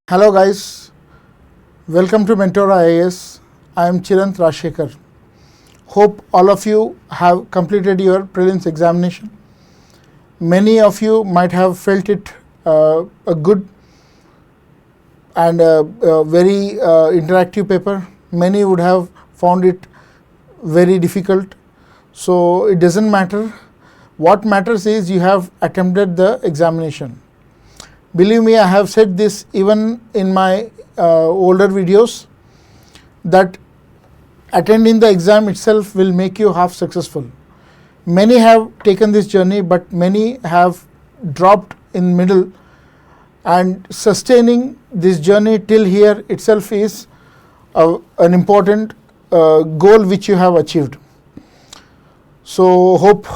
Hello guys, welcome to Mentora IAS. I am Chirant Rajshekhar. Hope all of you have completed your prelims examination. Many of you might have felt it a good and a very interactive paper. Many would have found it very difficult. So it doesn't matter. What matters is you have attempted the examination. Believe me, I have said this even in my older videos that attending the exam itself will make you half successful. Many have taken this journey, but many have dropped in middle, and sustaining this journey till here itself is an important goal which you have achieved. So hope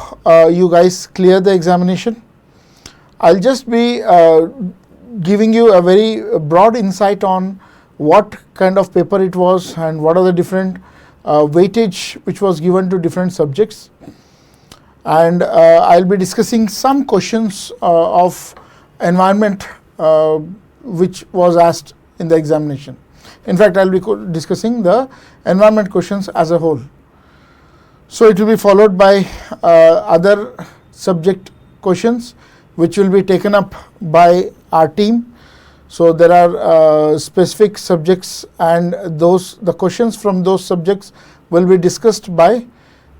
you guys clear the examination. I'll just be giving you a very broad insight on what kind of paper it was and what are the different weightage which was given to different subjects. And I'll be discussing some questions of environment which was asked in the examination. In fact, I'll be discussing the environment questions as a whole. So it will be followed by other subject questions which will be taken up by our team. So there are specific subjects, and the questions from those subjects will be discussed by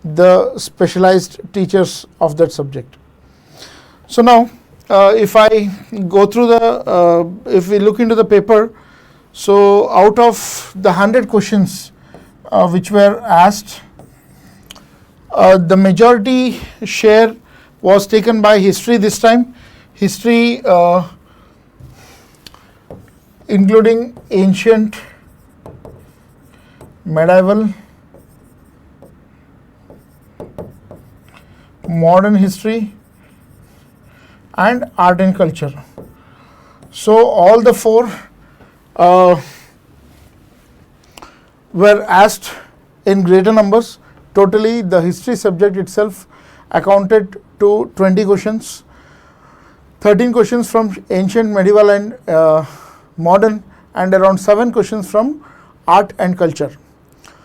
the specialized teachers of that subject. So now if I go through if we look into the paper, so out of the 100 questions which were asked, the majority share was taken by history this time. History including ancient, medieval, modern history and art and culture. So all the four were asked in greater numbers. Totally the history subject itself accounted to 20 questions, 13 questions from ancient, medieval and modern, and around 7 questions from art and culture.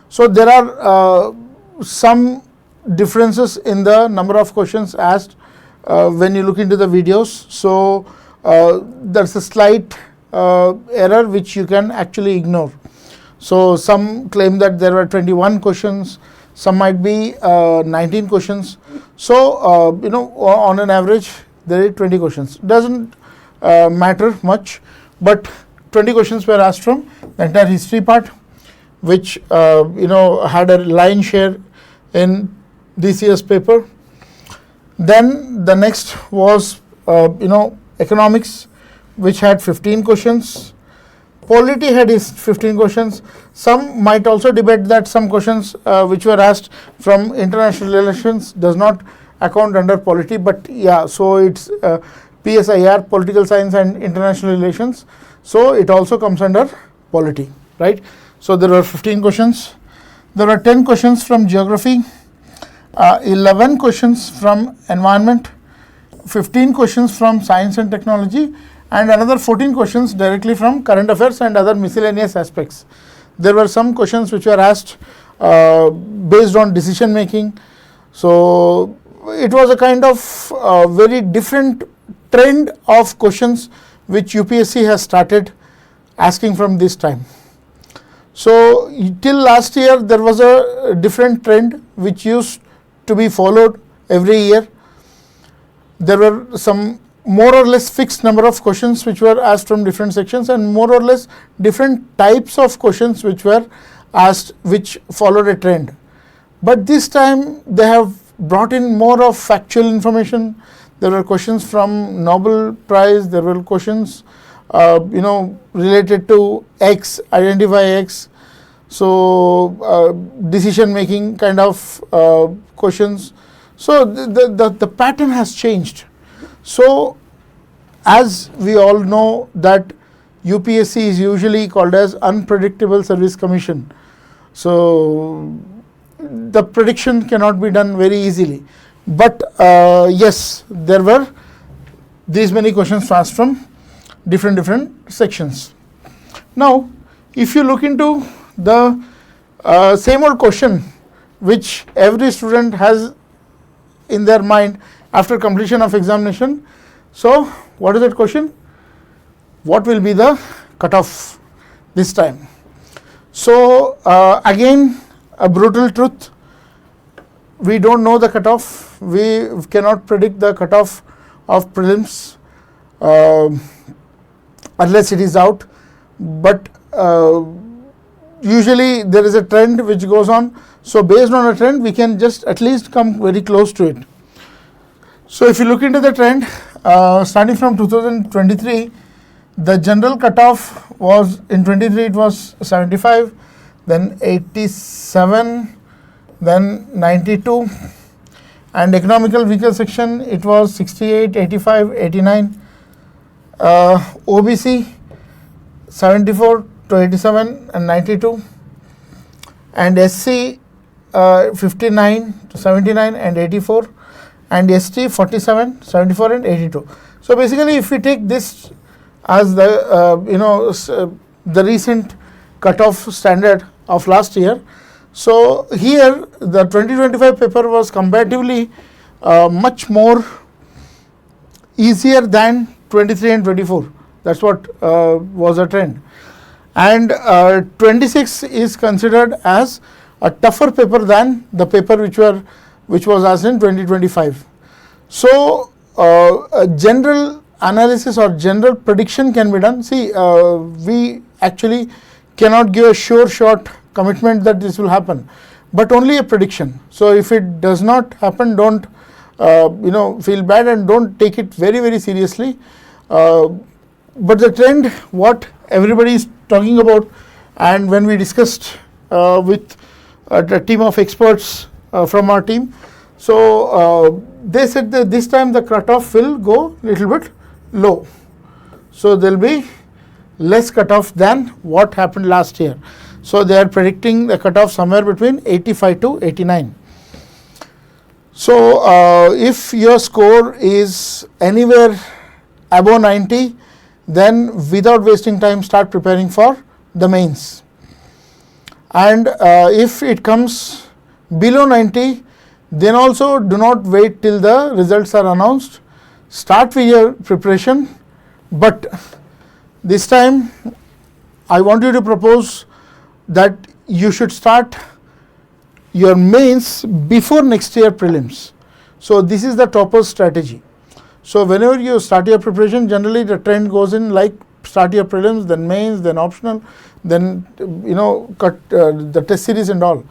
So there are some differences in the number of questions asked when you look into the videos. So there's a slight error which you can actually ignore. So some claim that there were 21 questions, some might be 19 questions. So on an average there are 20 questions. Doesn't matter much, but 20 questions were asked from the entire history part, which had a line share in this year's paper. Then the next was economics, which had 15 questions. Polity had 15 questions. Some might also debate that some questions which were asked from international relations does not account under polity, but yeah, so it's PSIR, political science and international relations, so it also comes under polity, right? So there were 15 questions. There were 10 questions from geography, 11 questions from environment, 15 questions from science and technology, and another 14 questions directly from current affairs and other miscellaneous aspects. There were some questions which were asked based on decision making. So it was a kind of very different trend of questions which UPSC has started asking from this time. So till last year there was a different trend which used to be followed every year. There were some more or less fixed number of questions which were asked from different sections, and more or less different types of questions which were asked, which followed a trend. But this time they have brought in more of factual information. There were questions from Nobel Prize, there were questions related to X, identify X, so decision making kind of questions. So the pattern has changed. So as we all know that UPSC is usually called as Unpredictable Service Commission. So the prediction cannot be done very easily. But yes, there were these many questions asked from different sections. Now, if you look into the same old question which every student has in their mind after completion of examination. So, what is that question? What will be the cutoff this time? So, again a brutal truth, we don't know the cutoff, we cannot predict the cutoff of prelims unless it is out, but usually there is a trend which goes on. So, based on a trend we can just at least come very close to it. So, if you look into the trend starting from 2023, the general cutoff was in 23 it was 75, then 87, then 92, and economical weaker section it was 68, 85, 89, OBC 74 to 87 and 92, and SC 59 to 79 and 84, and ST 47, 74 and 82. So, basically if we take this as the the recent cutoff standard of last year. So, here the 2025 paper was comparatively much more easier than 23 and 24. That is what was a trend, and 26 is considered as a tougher paper than the paper which was asked in 2025. So, a general analysis or general prediction can be done. See, we actually cannot give a sure shot commitment that this will happen, but only a prediction. So, if it does not happen, don't feel bad and don't take it very seriously. But the trend, what everybody is talking about, and when we discussed with a team of experts from our team, so they said that this time the cutoff will go little bit low. So, there will be less cutoff than what happened last year. So, they are predicting the cutoff somewhere between 85 to 89. So, if your score is anywhere above 90, then without wasting time start preparing for the mains. And if it comes below 90, then also do not wait till the results are announced. Start with your preparation, but this time I want you to propose that you should start your mains before next year prelims. So, this is the topper strategy. So, whenever you start your preparation, generally the trend goes in like start your prelims, then mains, then optional, then cut the test series and all.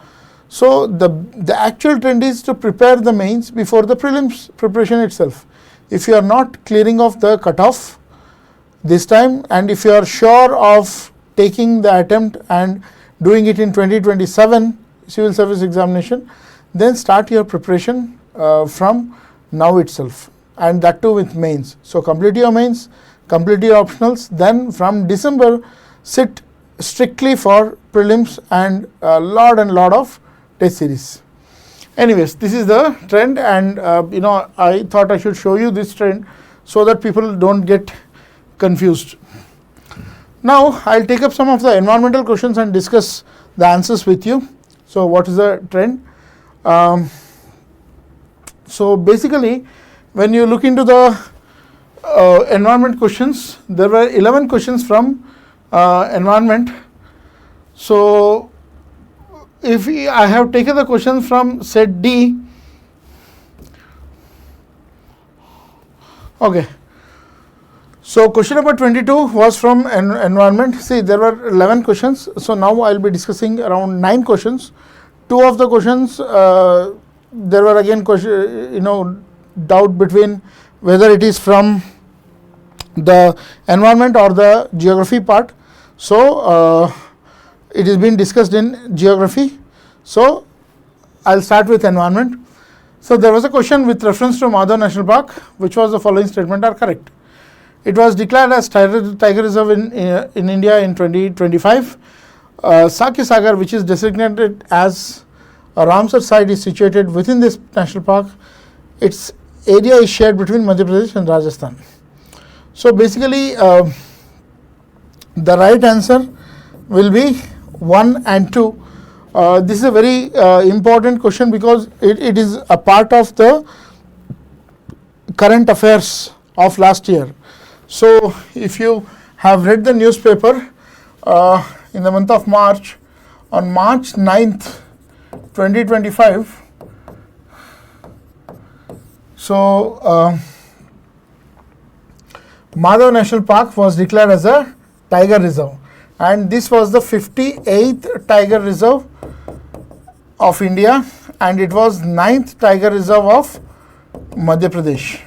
So, the actual trend is to prepare the mains before the prelims preparation itself. If you are not clearing off the cutoff this time, and if you are sure of taking the attempt and doing it in 2027 civil service examination, then start your preparation from now itself, and that too with mains. So, complete your mains, complete your optionals, then from December sit strictly for prelims and lot of test series. Anyways, this is the trend, and I thought I should show you this trend so that people don't get confused. Now, I will take up some of the environmental questions and discuss the answers with you. So, what is the trend? So, basically when you look into the environment questions, there were 11 questions from environment. So, if I have taken the questions from set D, okay. So, question number 22 was from environment. See, there were 11 questions. So, now I will be discussing around 9 questions. 2 of the questions there were again doubt between whether it is from the environment or the geography part. So, it is being discussed in geography. So, I will start with environment. So, there was a question with reference to Madhav National Park, which was the following statement are correct. It was declared as Tiger Reserve in India in 2025. Sakya Sagar, which is designated as a Ramsar site, is situated within this national park. Its area is shared between Madhya Pradesh and Rajasthan. So, basically the right answer will be 1 and 2. This is a very important question because it is a part of the current affairs of last year. So if you have read the newspaper in the month of March, on March 9th, 2025, so Madhav National Park was declared as a tiger reserve, and this was the 58th tiger reserve of India, and it was 9th tiger reserve of Madhya Pradesh.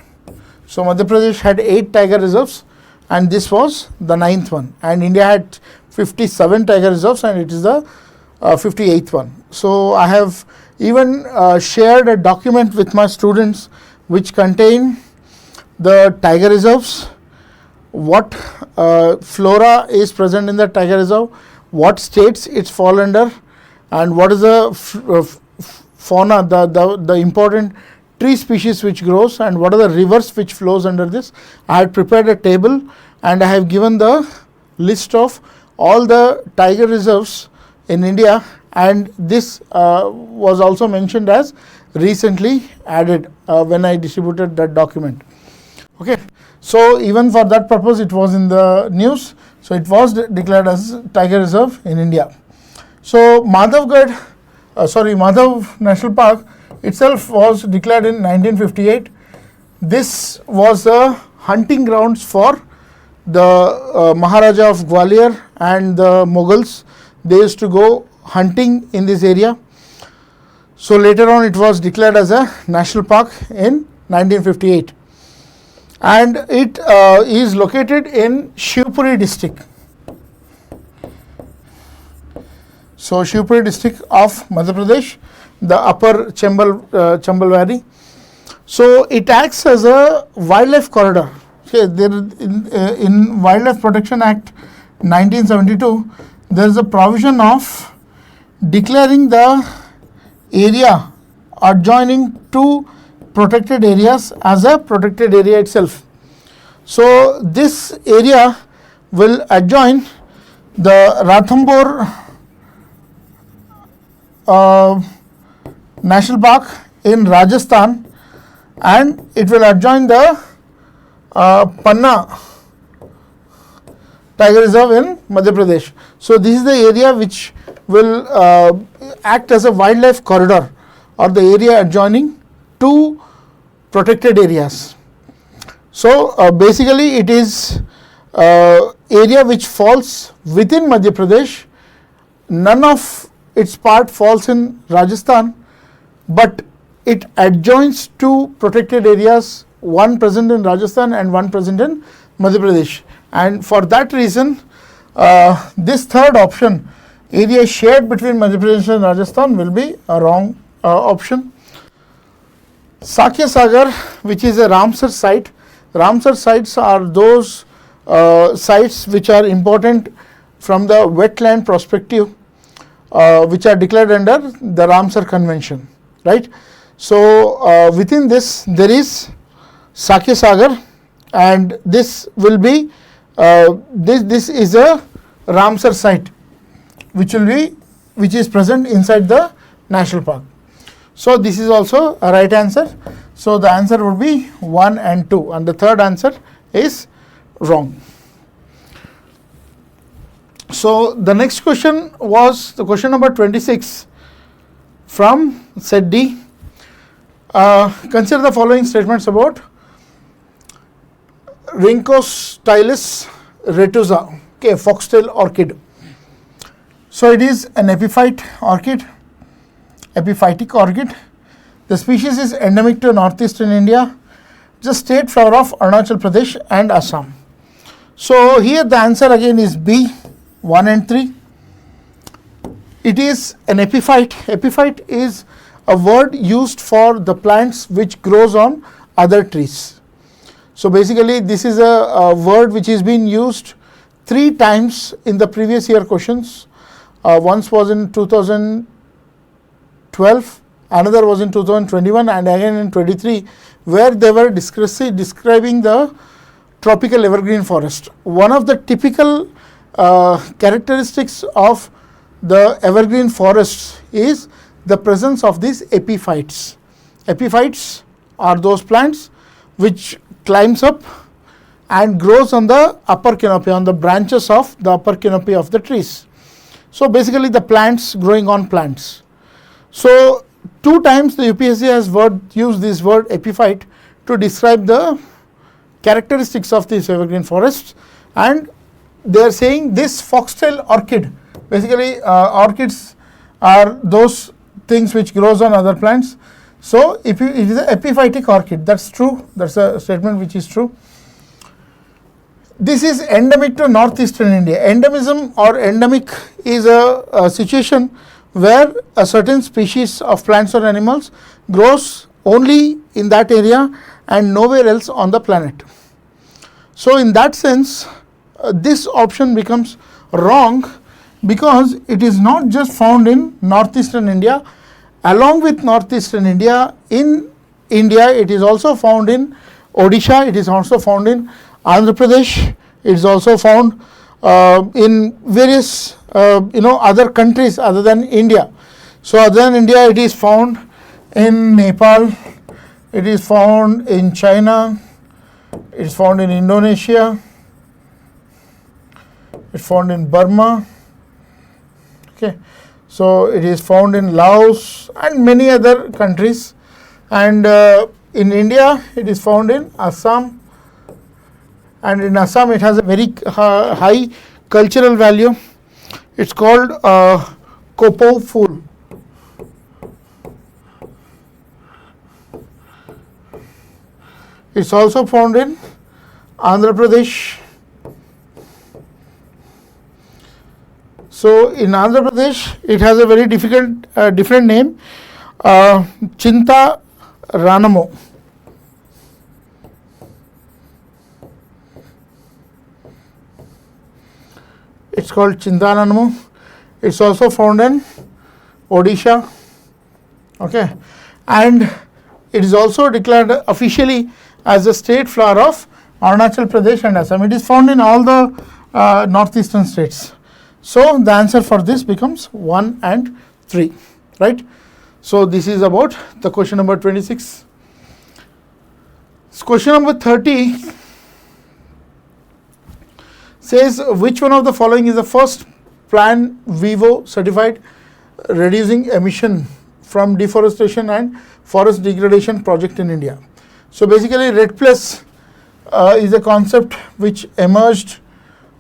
So Madhya Pradesh had 8 tiger reserves, and this was the 9th one, and India had 57 tiger reserves, and it is the 58th one. So I have even shared a document with my students which contain the tiger reserves, what flora is present in the tiger reserve, what states it's fall under, and what is the fauna, the important tree species which grows, and what are the rivers which flows under this. I had prepared a table, and I have given the list of all the tiger reserves in India, and this was also mentioned as recently added when I distributed that document. Okay, so even for that purpose it was in the news. So it was declared as tiger reserve in India. So Madhav National Park itself was declared in 1958. This was the hunting grounds for the Maharaja of Gwalior and the Mughals. They used to go hunting in this area. So later on it was declared as a national park in 1958, and it is located in Shivpuri district. So Shivpuri district of Madhya Pradesh, the upper Chambal Valley. So it acts as a wildlife corridor. Okay, there in Wildlife Protection Act 1972, there is a provision of declaring the area adjoining two protected areas as a protected area itself. So this area will adjoin the Ranthambore National Park in Rajasthan, and it will adjoin the Panna Tiger Reserve in Madhya Pradesh. So this is the area which will act as a wildlife corridor, or the area adjoining two protected areas. So basically it is area which falls within Madhya Pradesh. None of its part falls in Rajasthan, but it adjoins two protected areas, one present in Rajasthan and one present in Madhya Pradesh. And for that reason, this third option, area shared between Madhya Pradesh and Rajasthan, will be a wrong option. Sakya Sagar, which is a Ramsar site. Ramsar sites are those sites which are important from the wetland perspective, which are declared under the Ramsar Convention, right? So within this there is Sakya Sagar, and this will be this is a Ramsar site which is present inside the national park. So this is also a right answer. So the answer would be 1 and 2, and the third answer is wrong. So the next question was the question number 26 from set D. Consider the following statements about Rhincostylus retusa, okay, foxtail orchid. So it is an epiphytic orchid. The species is endemic to northeastern India. It's a state flower of Arunachal Pradesh and Assam. So here the answer again is B, 1 and 3. It is an epiphyte. Epiphyte is a word used for the plants which grows on other trees. So basically this is a word which is being used 3 times in the previous year questions. Once was in 2012, another was in 2021, and again in 23, where they were describing the tropical evergreen forest. One of the typical characteristics of the evergreen forests is the presence of these epiphytes. Epiphytes are those plants which climbs up and grows on the upper canopy, on the branches of the upper canopy of the trees. So basically the plants growing on plants. So 2 times the UPSC has used this word epiphyte to describe the characteristics of these evergreen forests, and they are saying this foxtail orchid, basically orchids are those things which grows on other plants. So if it is an epiphytic orchid, that's true, that's a statement which is true. This is endemic to northeastern India. Endemism or endemic is a situation where a certain species of plants or animals grows only in that area and nowhere else on the planet. So in that sense, this option becomes wrong, because it is not just found in northeastern India. Along with northeastern India, in India it is also found in Odisha, it is also found in Andhra Pradesh, it is also found in various other countries other than India. So other than India, it is found in Nepal, it is found in China, it is found in Indonesia, it is found in Burma. Okay, so it is found in Laos and many other countries, and in India it is found in Assam, and in Assam it has a very high cultural value. It's called Kopo Fool. It's also found in Andhra Pradesh. So in Andhra Pradesh, it has a very different name, Chinta Ranamo. It's called Chinta Ranamo. It's also found in Odisha. Okay, and it is also declared officially as the state flower of Arunachal Pradesh and Assam. It is found in all the northeastern states. So the answer for this becomes 1 and 3, right? So this is about the question number 26. Question number 30 says, which one of the following is the first Plan Vivo certified reducing emission from deforestation and forest degradation project in India? So basically RED Plus is a concept which emerged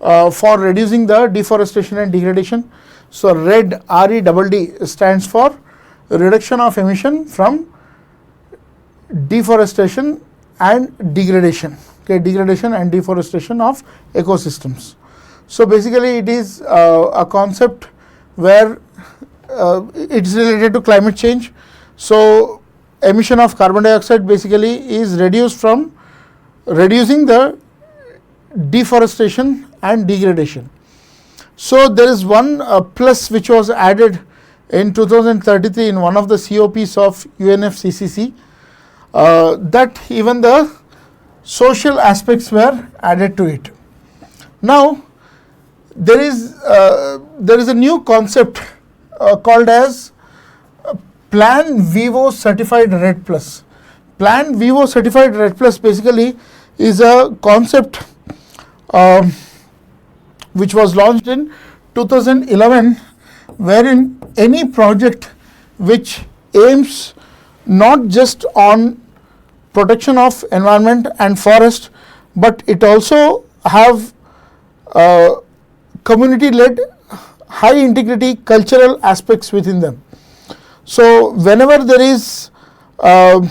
for reducing the deforestation and degradation. So RED, REDD, stands for reduction of emission from deforestation and degradation. Okay, degradation and deforestation of ecosystems. So basically it is a concept where it is related to climate change. So emission of carbon dioxide basically is reduced from reducing the deforestation and degradation. So there is one plus which was added in 2033 in one of the COPs of UNFCCC, that even the social aspects were added to it. Now there is a new concept called as Plan Vivo Certified RED Plus. Plan Vivo Certified RED Plus basically is a concept which was launched in 2011, wherein any project which aims not just on protection of environment and forest, but it also have community-led high integrity cultural aspects within them. So whenever there is a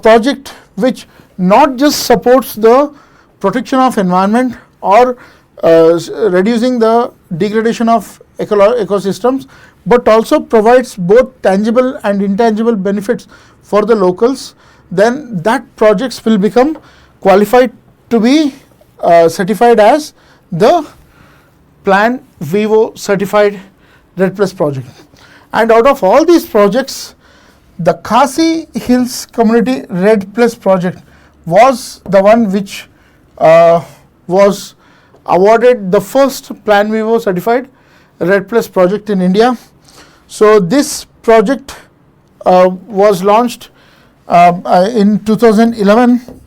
project which not just supports the protection of environment or reducing the degradation of ecosystems, but also provides both tangible and intangible benefits for the locals, then that projects will become qualified to be certified as the Plan Vivo Certified RED Plus project. And out of all these projects, the Khasi Hills Community RED Plus project was the one which was awarded the first Plan Vivo certified RED Plus project in India. So this project was launched in 2011,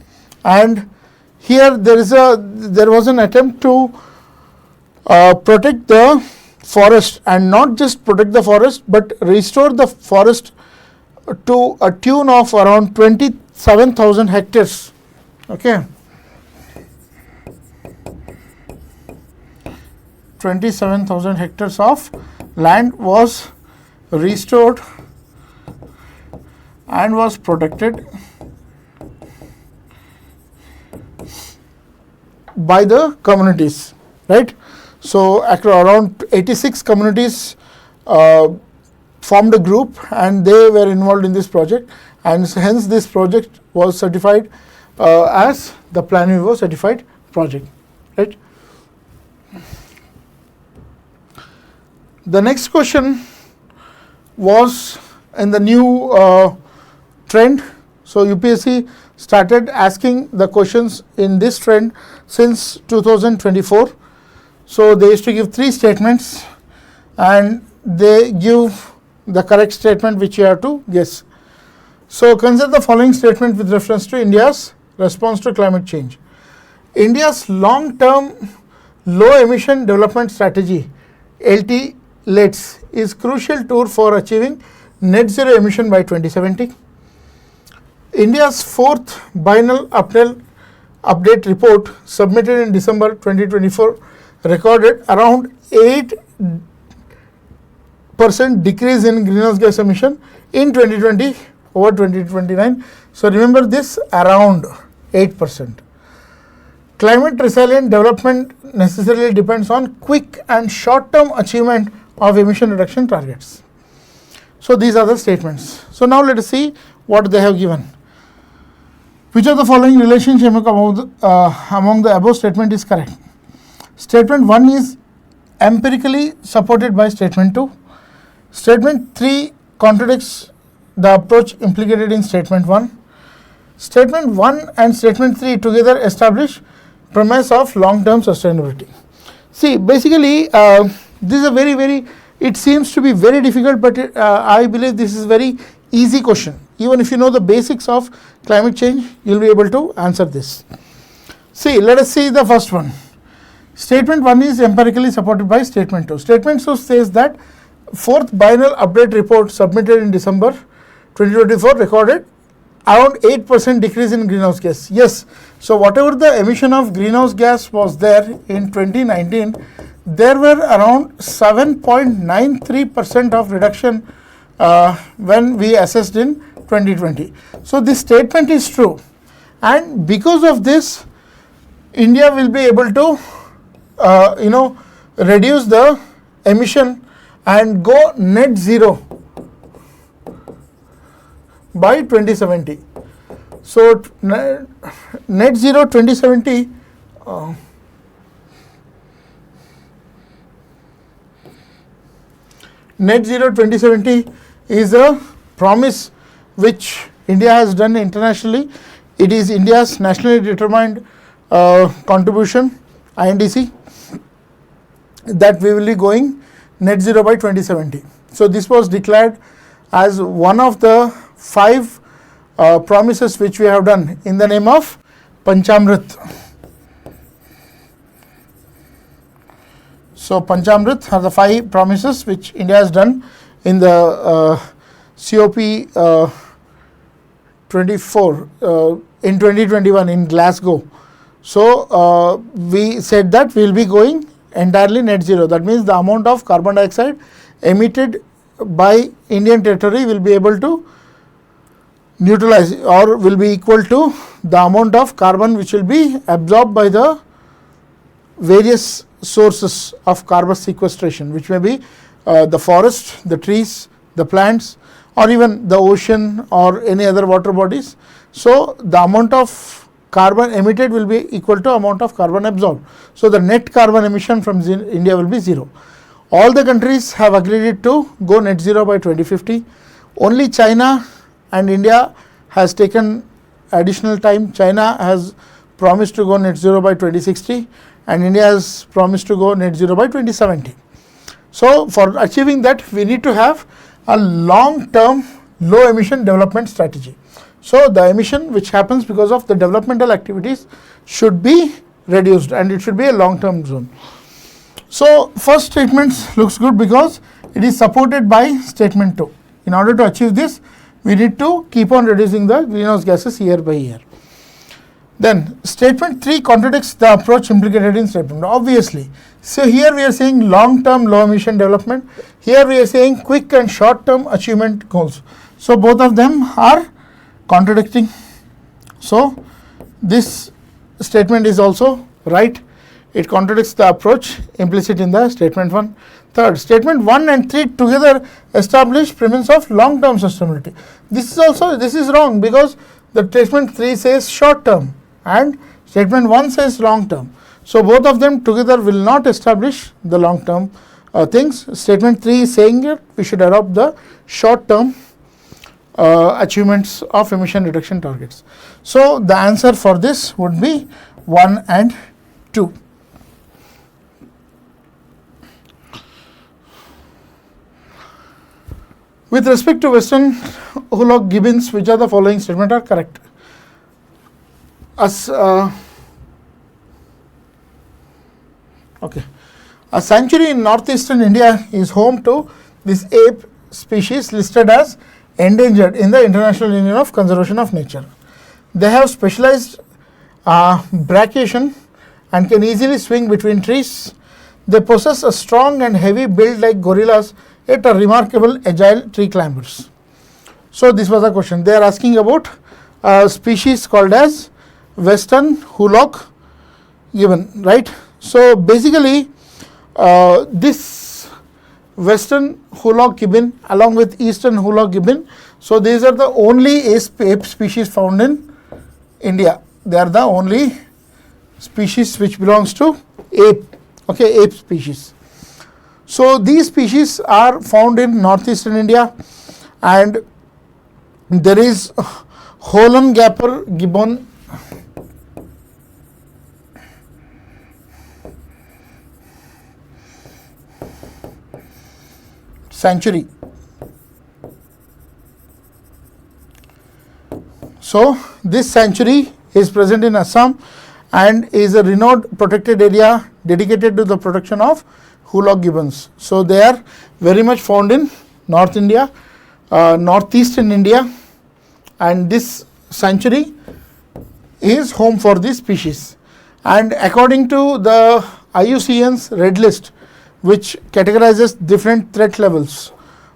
and here there was an attempt to protect the forest, and not just protect the forest but restore the forest to a tune of around 27,000 hectares. Okay, 27,000 hectares of land was restored and was protected by the communities, right? So around 86 communities formed a group, and they were involved in this project, and hence this project was certified as the Plan Vivo certified project, right? The next question was in the new trend. So UPSC started asking the questions in this trend since 2024. So they used to give 3 statements, and they give the correct statement which you have to guess. So consider the following statement with reference to India's response to climate change. India's long-term low emission development strategy, LT-LETS, is crucial tool for achieving net zero emission by 2070. India's 4th biennial update report submitted in December 2024 recorded around 8% decrease in greenhouse gas emission in 2020 over 2029. So remember this, around 8%. Climate resilient development necessarily depends on quick and short-term achievement of emission reduction targets. So these are the statements. So now let us see what they have given. Which of the following relationship among the above statement is correct? Statement 1 is empirically supported by statement 2. Statement 3 contradicts the approach implicated in statement 1. Statement 1 and statement 3 together establish premise of long-term sustainability. See, basically this is a very, it seems to be very difficult, but I believe this is very easy question. Even if you know the basics of climate change, you will be able to answer this. See, let us see the first one. Statement 1 is empirically supported by statement 2. Statement 2 says that 4th biennial update report submitted in December 2024 recorded around 8% decrease in greenhouse gas. Yes, so whatever the emission of greenhouse gas was there in 2019, there were around 7.93% of reduction when we assessed in 2020. So this statement is true, and because of this, India will be able to reduce the emission and go net zero by 2070. So net zero 2070 net zero 2070 is a promise which India has done internationally. It is India's nationally determined contribution, INDC, that we will be going net zero by 2070. So this was declared as one of the 5 promises which we have done in the name of Panchamrit. So Panchamrit are the 5 promises which India has done in the COP 24 in 2021 in Glasgow. So we said that we will be going entirely net zero. That means the amount of carbon dioxide emitted by Indian territory will be able to neutralize or will be equal to the amount of carbon which will be absorbed by the various sources of carbon sequestration, which may be the forest, the trees, the plants, or even the ocean or any other water bodies. So the amount of carbon emitted will be equal to amount of carbon absorbed. So the net carbon emission from India will be zero. All the countries have agreed to go net zero by 2050. Only China and India has taken additional time. China has promised to go net zero by 2060 and India has promised to go net zero by 2070. So for achieving that, we need to have a long-term low emission development strategy. So the emission which happens because of the developmental activities should be reduced and it should be a long-term zone. So first statement looks good because it is supported by statement 2. In order to achieve this, we need to keep on reducing the greenhouse gases year by year. Then statement 3 contradicts the approach implicated in statement. Obviously, so here we are saying long-term low emission development. Here we are saying quick and short-term achievement goals. So both of them are contradicting. So this statement is also right. It contradicts the approach implicit in the statement 1. Third, statement 1 and 3 together establish premise of long-term sustainability. This is wrong because the statement 3 says short-term and statement 1 says long-term. So both of them together will not establish the long-term things. Statement 3 is saying that we should adopt the short-term achievements of emission reduction targets. So the answer for this would be 1 and 2. With respect to Western Hullock Gibbons, which are the following statements are correct? A sanctuary in northeastern India is home to this ape species listed as endangered in the International Union of Conservation of Nature. They have specialized brachiation and can easily swing between trees. They possess a strong and heavy build like gorillas, yet are remarkable agile tree climbers. So this was a question. They are asking about a species called as Western Hullock Gibbon, right? So basically this Western Hullock Gibbon along with Eastern Hullock Gibbon, so these are the only ape species found in India. They are the only species which belongs to ape, ape species. So these species are found in northeastern India, and there is Hollengapper gibbon sanctuary. So this sanctuary is present in Assam and is a renowned protected area dedicated to the protection of Hullock gibbons. So they are very much found in North India, northeastern India, and this sanctuary is home for this species. And according to the IUCN's red list, which categorizes different threat levels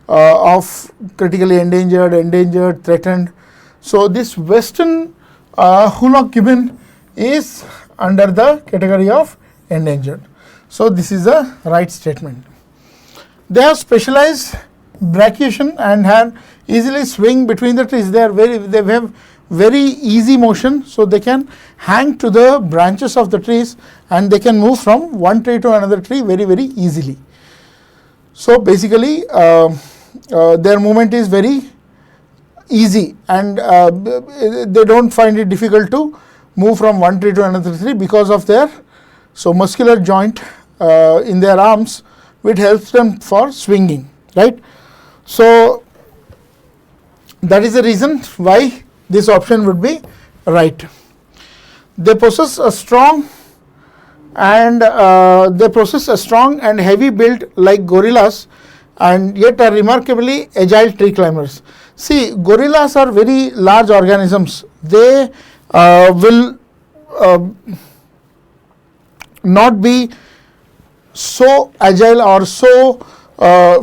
of critically endangered, threatened. So this Western Hullock gibbon is under the category of endangered. So this is a right statement. They have specialized brachiation and can easily swing between the trees. They have very easy motion, so they can hang to the branches of the trees and they can move from one tree to another tree very easily. So basically their movement is very easy and they don't find it difficult to move from one tree to another tree because of their muscular joint in their arms, which helps them for swinging, right? So that is the reason why this option would be right. They possess a strong and heavy build like gorillas, and yet are remarkably agile tree climbers. See, gorillas are very large organisms. They will not be so agile or so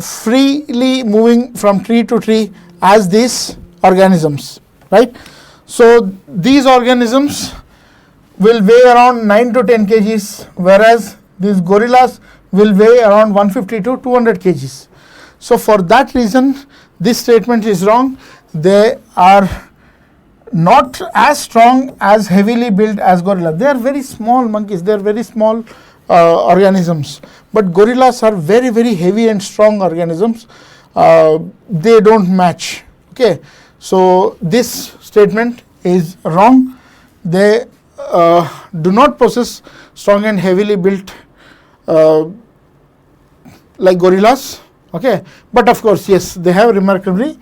freely moving from tree to tree as these organisms, right? So these organisms will weigh around 9 to 10 kgs, whereas these gorillas will weigh around 150 to 200 kgs. So for that reason, this statement is wrong. They are not as strong as heavily built as gorillas. They are very small monkeys. They are very small organisms. But gorillas are very heavy and strong organisms. They don't match. Okay. So this statement is wrong. They do not possess strong and heavily built like gorillas, okay, but of course yes, they have remarkably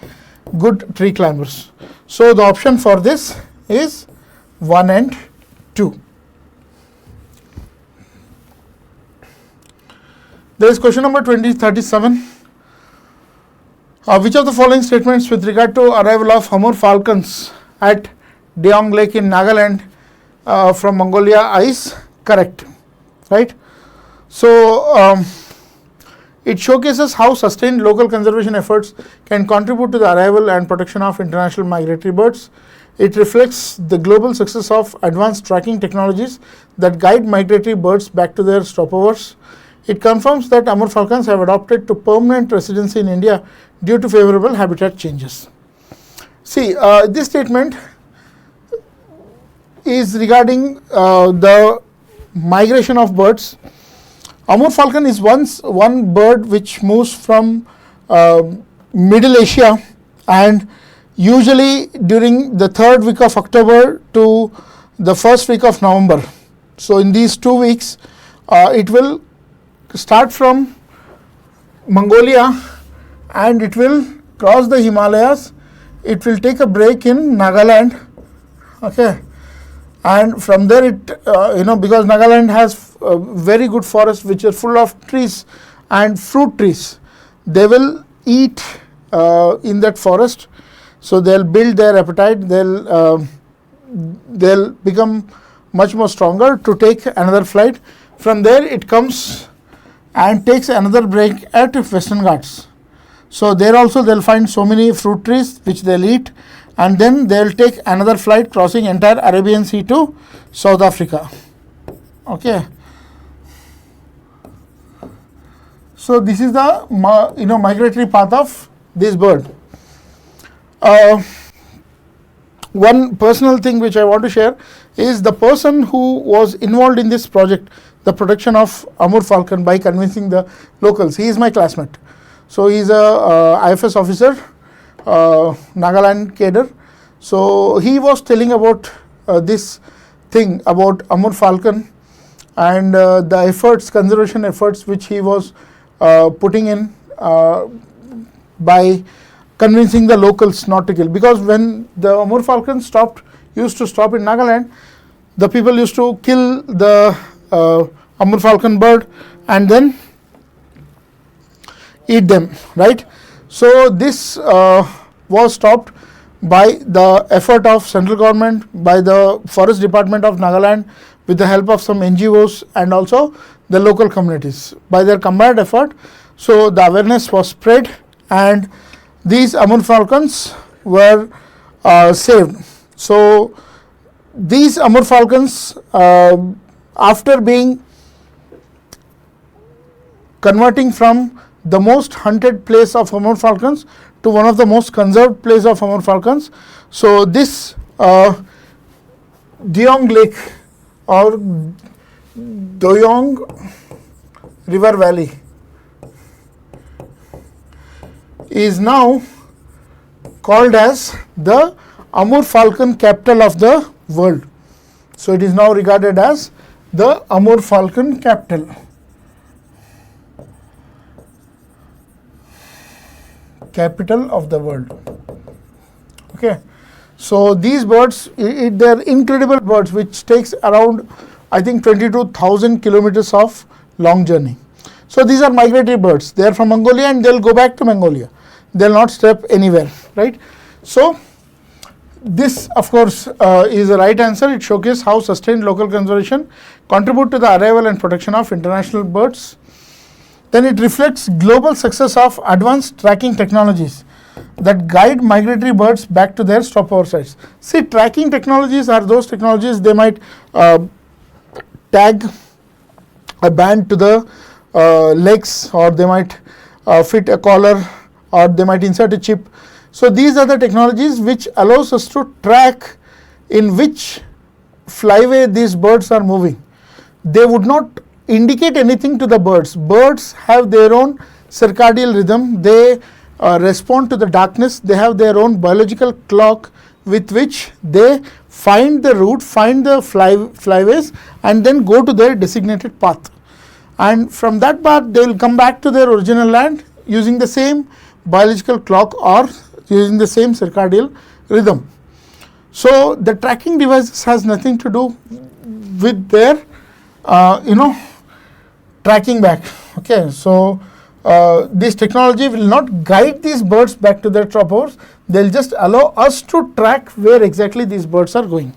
good tree climbers. So the option for this is 1 and 2. There is question number 2037. Which of the following statements with regard to arrival of Amur falcons at Deong Lake in Nagaland from Mongolia is correct, right? So it showcases how sustained local conservation efforts can contribute to the arrival and protection of international migratory birds. It reflects the global success of advanced tracking technologies that guide migratory birds back to their stopovers. It confirms that Amur falcons have adopted to permanent residency in India due to favorable habitat changes. See, this statement is regarding the migration of birds. Amur falcon is one bird which moves from Middle Asia, and usually during the 3rd week of October to the 1st week of November. So in these 2 weeks, it will start from Mongolia and it will cross the Himalayas. It will take a break in Nagaland, okay, and from there it because Nagaland has very good forests which are full of trees and fruit trees. They will eat in that forest, so they'll build their appetite. They'll become much more stronger to take another flight. From there it comes and takes another break at Western Ghats. So there also they'll find so many fruit trees which they'll eat, and then they'll take another flight crossing entire Arabian Sea to South Africa. Okay. So this is the migratory path of this bird. One personal thing which I want to share is the person who was involved in this project, the protection of Amur falcon, by convincing the locals. He is my classmate. So he is a IFS officer, Nagaland cadre. So he was telling about this thing about Amur falcon and the efforts, conservation efforts which he was putting in by convincing the locals not to kill. Because when the Amur falcon used to stop in Nagaland, the people used to kill the Amur falcon bird and then eat them, right? So this was stopped by the effort of central government, by the forest department of Nagaland, with the help of some NGOs and also the local communities. By their combined effort, so the awareness was spread and these Amur falcons were saved. So these Amur falcons, after being converting from the most hunted place of Amur falcons to one of the most conserved place of Amur falcons. So this Deong Lake or Doyong River Valley is now called as the Amur falcon capital of the world. So it is now regarded as the Amur falcon capital. Capital of the world. Okay. So these birds, they are incredible birds which takes around, I think, 22,000 kilometers of long journey. So these are migratory birds. They are from Mongolia and they'll go back to Mongolia. They'll not step anywhere, right? So this, of course, is the right answer. It showcases how sustained local conservation contribute to the arrival and protection of international birds. Then it reflects global success of advanced tracking technologies that guide migratory birds back to their stopover sites. See, tracking technologies are those technologies, they might tag a band to the legs, or they might fit a collar, or they might insert a chip. So these are the technologies which allows us to track in which flyway these birds are moving. They would not indicate anything to the birds. Birds have their own circadian rhythm. They respond to the darkness. They have their own biological clock with which they find the route, find the flyways, and then go to their designated path. And from that path, they will come back to their original land using the same biological clock or using the same circadian rhythm. So the tracking devices has nothing to do with their tracking back. Okay, so this technology will not guide these birds back to their stopovers. They'll just allow us to track where exactly these birds are going.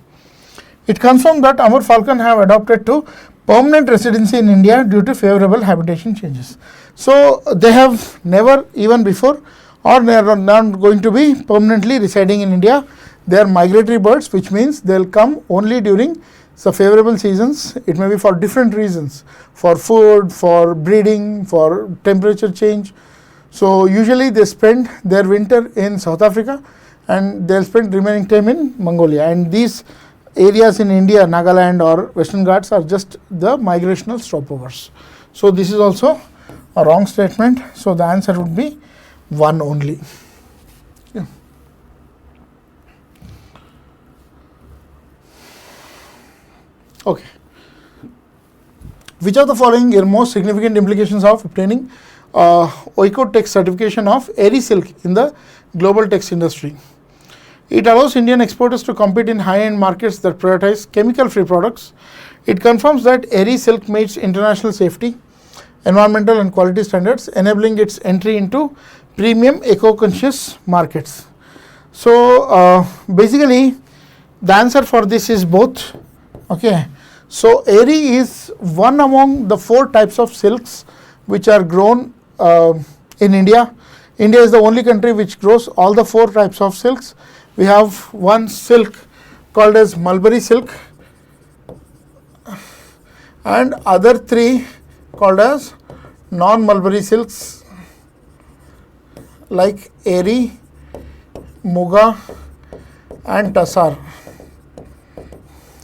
It confirmed that Amur falcon have adopted to permanent residency in India due to favorable habitation changes. So they have never even before, or they are not going to be permanently residing in India. They are migratory birds, which means they'll come only during the favorable seasons. It may be for different reasons, for food, for breeding, for temperature change. So usually they spend their winter in South Africa and they'll spend remaining time in Mongolia. And these areas in India, Nagaland or Western Ghats, are just the migrational stopovers. So this is also a wrong statement. So the answer would be 1 only. Yeah. Okay. Which of the following are most significant implications of obtaining OICO text certification of Airy silk in the global text industry? It allows Indian exporters to compete in high-end markets that prioritize chemical-free products. It confirms that Airy silk meets international safety, environmental and quality standards, enabling its entry into premium eco-conscious markets. So basically the answer for this is both. Okay, so Airy is one among the 4 types of silks which are grown in India. India is the only country which grows all the 4 types of silks. We have one silk called as mulberry silk and other 3 called as non-mulberry silks like Airy, Muga and Tassar.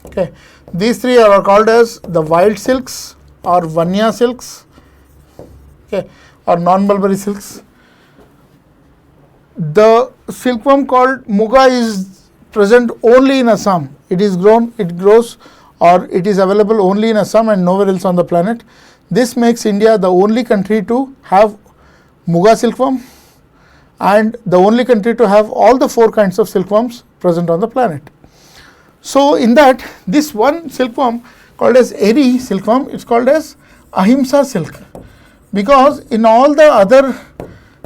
Okay, these 3 are called as the wild silks or Vanya silks, okay, or non-mulberry silks. The silkworm called Muga is present only in Assam. It grows or it is available only in Assam and nowhere else on the planet. This makes India the only country to have Muga silkworm and the only country to have all the 4 kinds of silkworms present on the planet. So in that, this one silkworm called as Airy silkworm, it's called as Ahimsa silk, because in all the other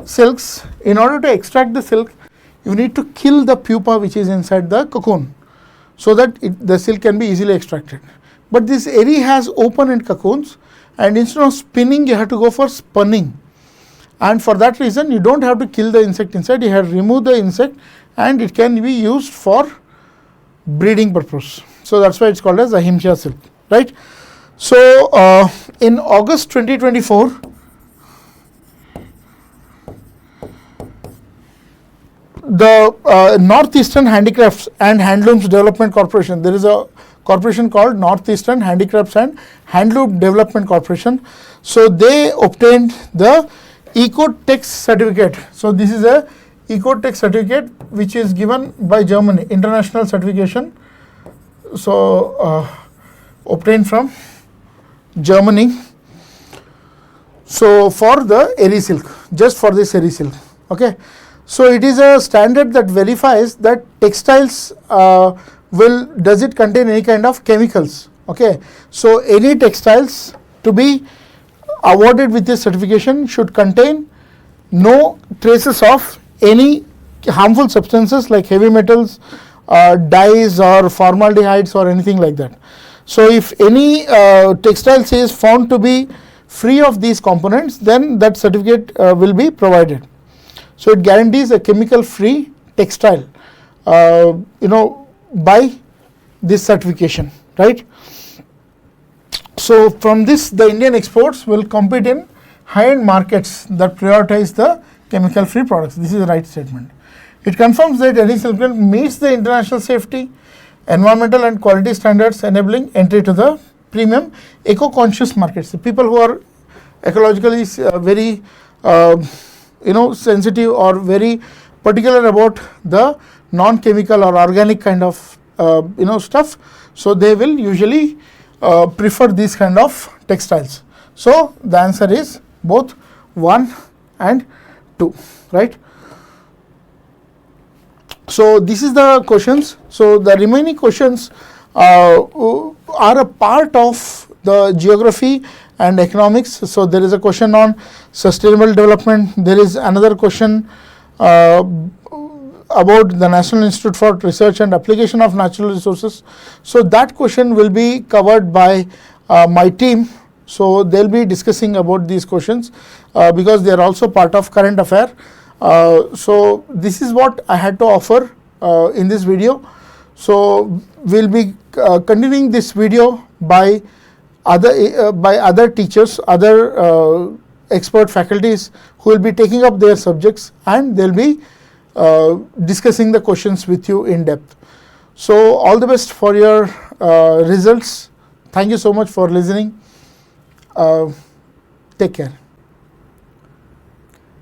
silks, in order to extract the silk, you need to kill the pupa which is inside the cocoon so that the silk can be easily extracted. But this Airy has open-end cocoons, and instead of spinning you have to go for spunning, and for that reason you don't have to kill the insect inside, you have to remove the insect and it can be used for breeding purpose. So that's why it's called as Ahimsa silk, right? So in August 2024, the Northeastern Handicrafts and Handlooms Development Corporation, there is a corporation called Northeastern Handicrafts and Handloom Development Corporation. So they obtained the Ecotex certificate. So this is a Ecotex certificate which is given by Germany, international certification. So obtained from Germany. So for the Airy silk, just for this Airy silk. Okay. So it is a standard that verifies that textiles does it contain any kind of chemicals. Okay. So any textiles to be awarded with this certification should contain no traces of any harmful substances like heavy metals, dyes or formaldehydes or anything like that. So if any textile is found to be free of these components, then that certificate will be provided. So it guarantees a chemical free textile by this certification, right? So from this, the Indian exports will compete in high-end markets that prioritize the chemical free products. This is the right statement. It confirms that Airy silk meets the international safety, environmental and quality standards, enabling entry to the premium eco-conscious markets. The people who are ecologically very sensitive or very particular about the non-chemical or organic kind of stuff. So they will usually prefer these kind of textiles. So the answer is both 1 and 2, right? So this is the questions. So the remaining questions are a part of the geography and economics. So there is a question on sustainable development. There is another question about the National Institute for Research and Application of Natural Resources. So that question will be covered by my team. So they'll be discussing about these questions because they are also part of current affair. So this is what I had to offer in this video. So we'll be continuing this video by other teachers, other expert faculties who will be taking up their subjects, and they'll be discussing the questions with you in depth. So all the best for your results. Thank you so much for listening. Take care.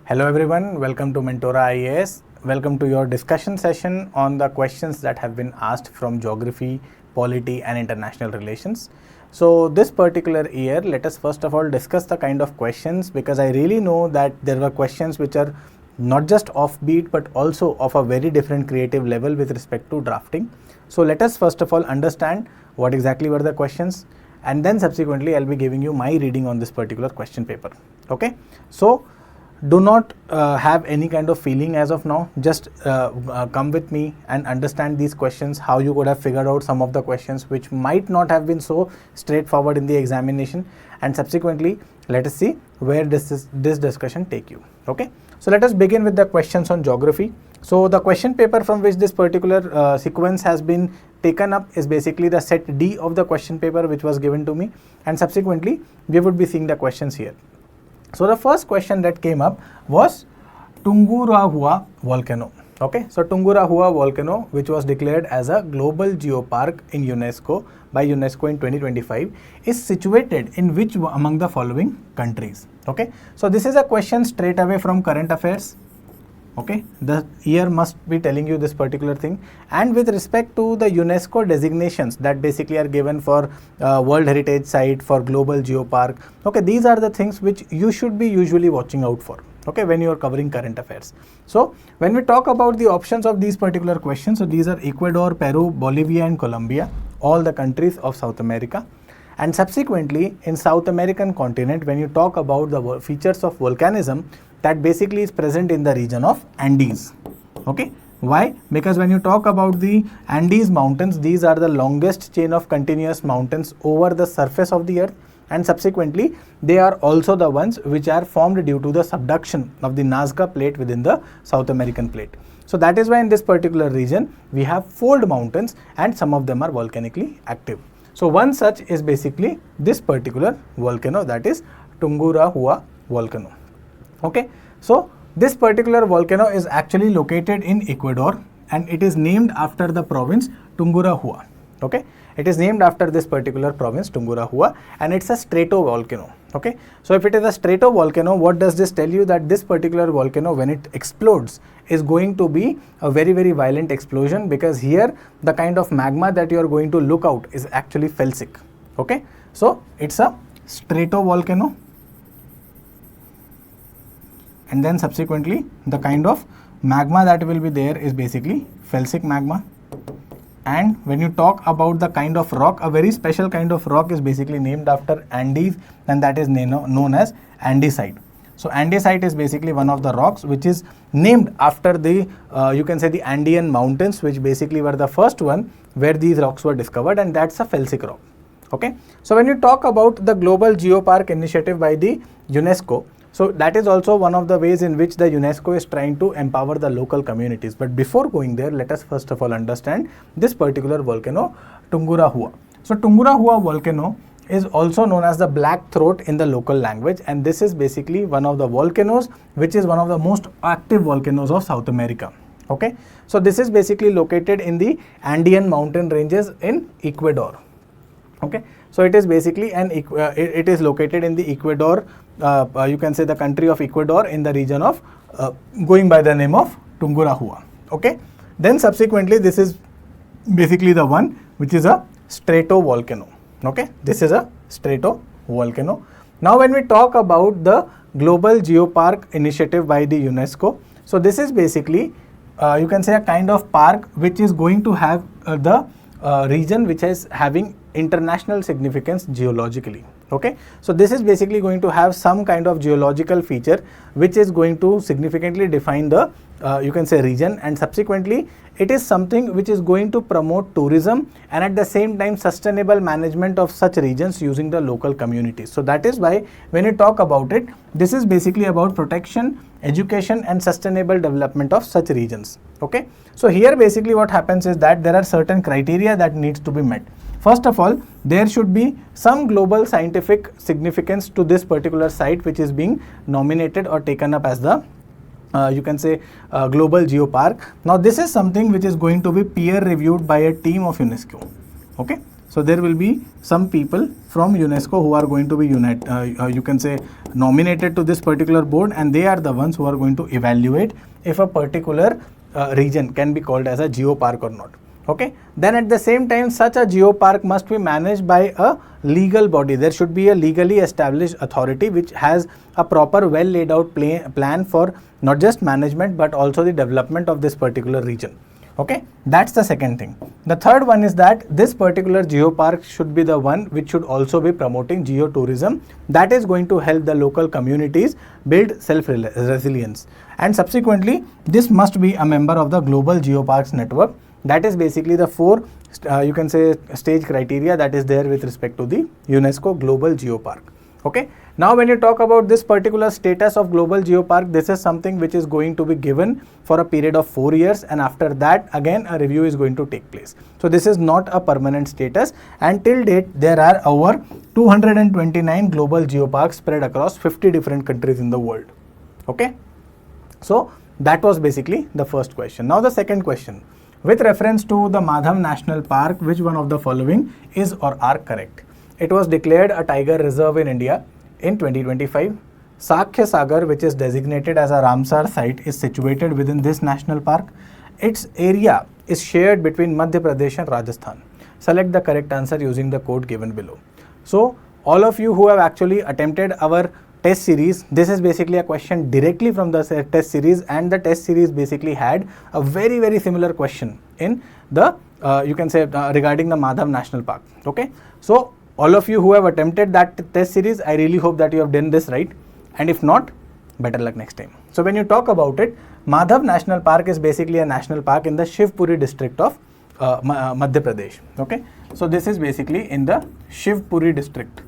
Hello everyone, welcome to Mentora IAS. Welcome to your discussion session on the questions that have been asked from geography, polity and international relations. So this particular year, let us first of all discuss the kind of questions, because I really know that there were questions which are not just offbeat but also of a very different creative level with respect to drafting. So let us first of all understand what exactly were the questions, and then subsequently I'll be giving you my reading on this particular question paper. Okay, so do not have any kind of feeling as of now. Just come with me and understand these questions, how you could have figured out some of the questions which might not have been so straightforward in the examination, and subsequently let us see where this discussion take you. Okay, so let us begin with the questions on geography. So the question paper from which this particular sequence has been taken up is basically the set D of the question paper which was given to me, and subsequently we would be seeing the questions here. So the first question that came up was Tungurahua volcano. Okay, so Tungurahua volcano, which was declared as a global geopark in UNESCO by UNESCO in 2025, is situated in which among the following countries? Okay, so this is a question straight away from current affairs. Okay, the year must be telling you this particular thing, and with respect to the UNESCO designations that basically are given for World Heritage Site, for Global Geopark. Okay, these are the things which you should be usually watching out for, okay, when you are covering current affairs. So when we talk about the options of these particular questions, so these are Ecuador, Peru, Bolivia and Colombia, all the countries of South America. And subsequently in South American continent, when you talk about the features of volcanism, that basically is present in the region of Andes. Okay, why? Because when you talk about the Andes mountains, these are the longest chain of continuous mountains over the surface of the earth, and subsequently they are also the ones which are formed due to the subduction of the Nazca plate within the South American plate. So that is why in this particular region we have fold mountains, and some of them are volcanically active. So one such is basically this particular volcano, that is Tungurahua volcano. Okay, so this particular volcano is actually located in Ecuador, and it is named after the province Tungurahua. Okay, it is named after this particular province Tungurahua, and it's a stratovolcano. Okay, so if it is a stratovolcano, what does this tell you? That this particular volcano, when it explodes, is going to be a very, very violent explosion, because here the kind of magma that you are going to look out is actually felsic. Okay, so it's a stratovolcano, and then subsequently the kind of magma that will be there is basically felsic magma. And when you talk about the kind of rock, a very special kind of rock is basically named after Andes, and that is known as andesite. So andesite is basically one of the rocks which is named after the you can say the Andean mountains, which basically were the first one where these rocks were discovered, and that's a felsic rock. Okay, so when you talk about the Global Geopark initiative by the UNESCO, so that is also one of the ways in which the UNESCO is trying to empower the local communities. But before going there, let us first of all understand this particular volcano, Tungurahua. So Tungurahua volcano is also known as the Black Throat in the local language, and this is basically one of the volcanoes which is one of the most active volcanoes of South America. Okay, so this is basically located in the Andean mountain ranges in Ecuador. Okay, so it is basically it is located in the Ecuador, you can say the country of Ecuador, in the region of going by the name of Tungurahua. Okay, then subsequently this is basically the one which is a stratovolcano. Okay, this is a stratovolcano. Now when we talk about the Global Geopark initiative by the UNESCO, so this is basically you can say a kind of park which is going to have the region which is having international significance geologically. Okay, so this is basically going to have some kind of geological feature which is going to significantly define the you can say region, and subsequently it is something which is going to promote tourism and at the same time sustainable management of such regions using the local communities. So that is why when you talk about it, this is basically about protection, education and sustainable development of such regions. Okay, so here basically what happens is that there are certain criteria that needs to be met. First of all, there should be some global scientific significance to this particular site which is being nominated or taken up as the you can say Global Geopark. Now this is something which is going to be peer reviewed by a team of UNESCO. Okay, so there will be some people from UNESCO who are going to be you can say nominated to this particular board, and they are the ones who are going to evaluate if a particular region can be called as a geopark or not. Okay, then at the same time such a geopark must be managed by a legal body. There should be a legally established authority which has a proper well laid out plan for not just management but also the development of this particular region. Okay, that's the second thing. The third one is that this particular geopark should be the one which should also be promoting geotourism, that is going to help the local communities build self-resilience, and subsequently this must be a member of the Global Geoparks network. That is basically the four you can say stage criteria that is there with respect to the UNESCO Global Geopark. Okay, now when you talk about this particular status of Global Geopark, this is something which is going to be given for a period of 4 years, and after that again a review is going to take place. So this is not a permanent status, and till date there are over 229 global geoparks spread across 50 different countries in the world. Okay, so that was basically the first question. Now the second question, with reference to the Madhav National Park, which one of the following is or are correct? It was declared a tiger reserve in India in 2025. Sakya Sagar, which is designated as a Ramsar site, is situated within this national park. Its area is shared between Madhya Pradesh and Rajasthan. Select the correct answer using the code given below. So all of you who have actually attempted our test series, this is basically a question directly from the test series, and the test series basically had a very similar question in the you can say regarding the Madhav National Park. Okay, so all of you who have attempted that test series, I really hope that you have done this right, and if not, better luck next time. So when you talk about it, Madhav National Park is basically a national park in the Shivpuri district of Madhya Pradesh. Okay, so this is basically in the Shivpuri district.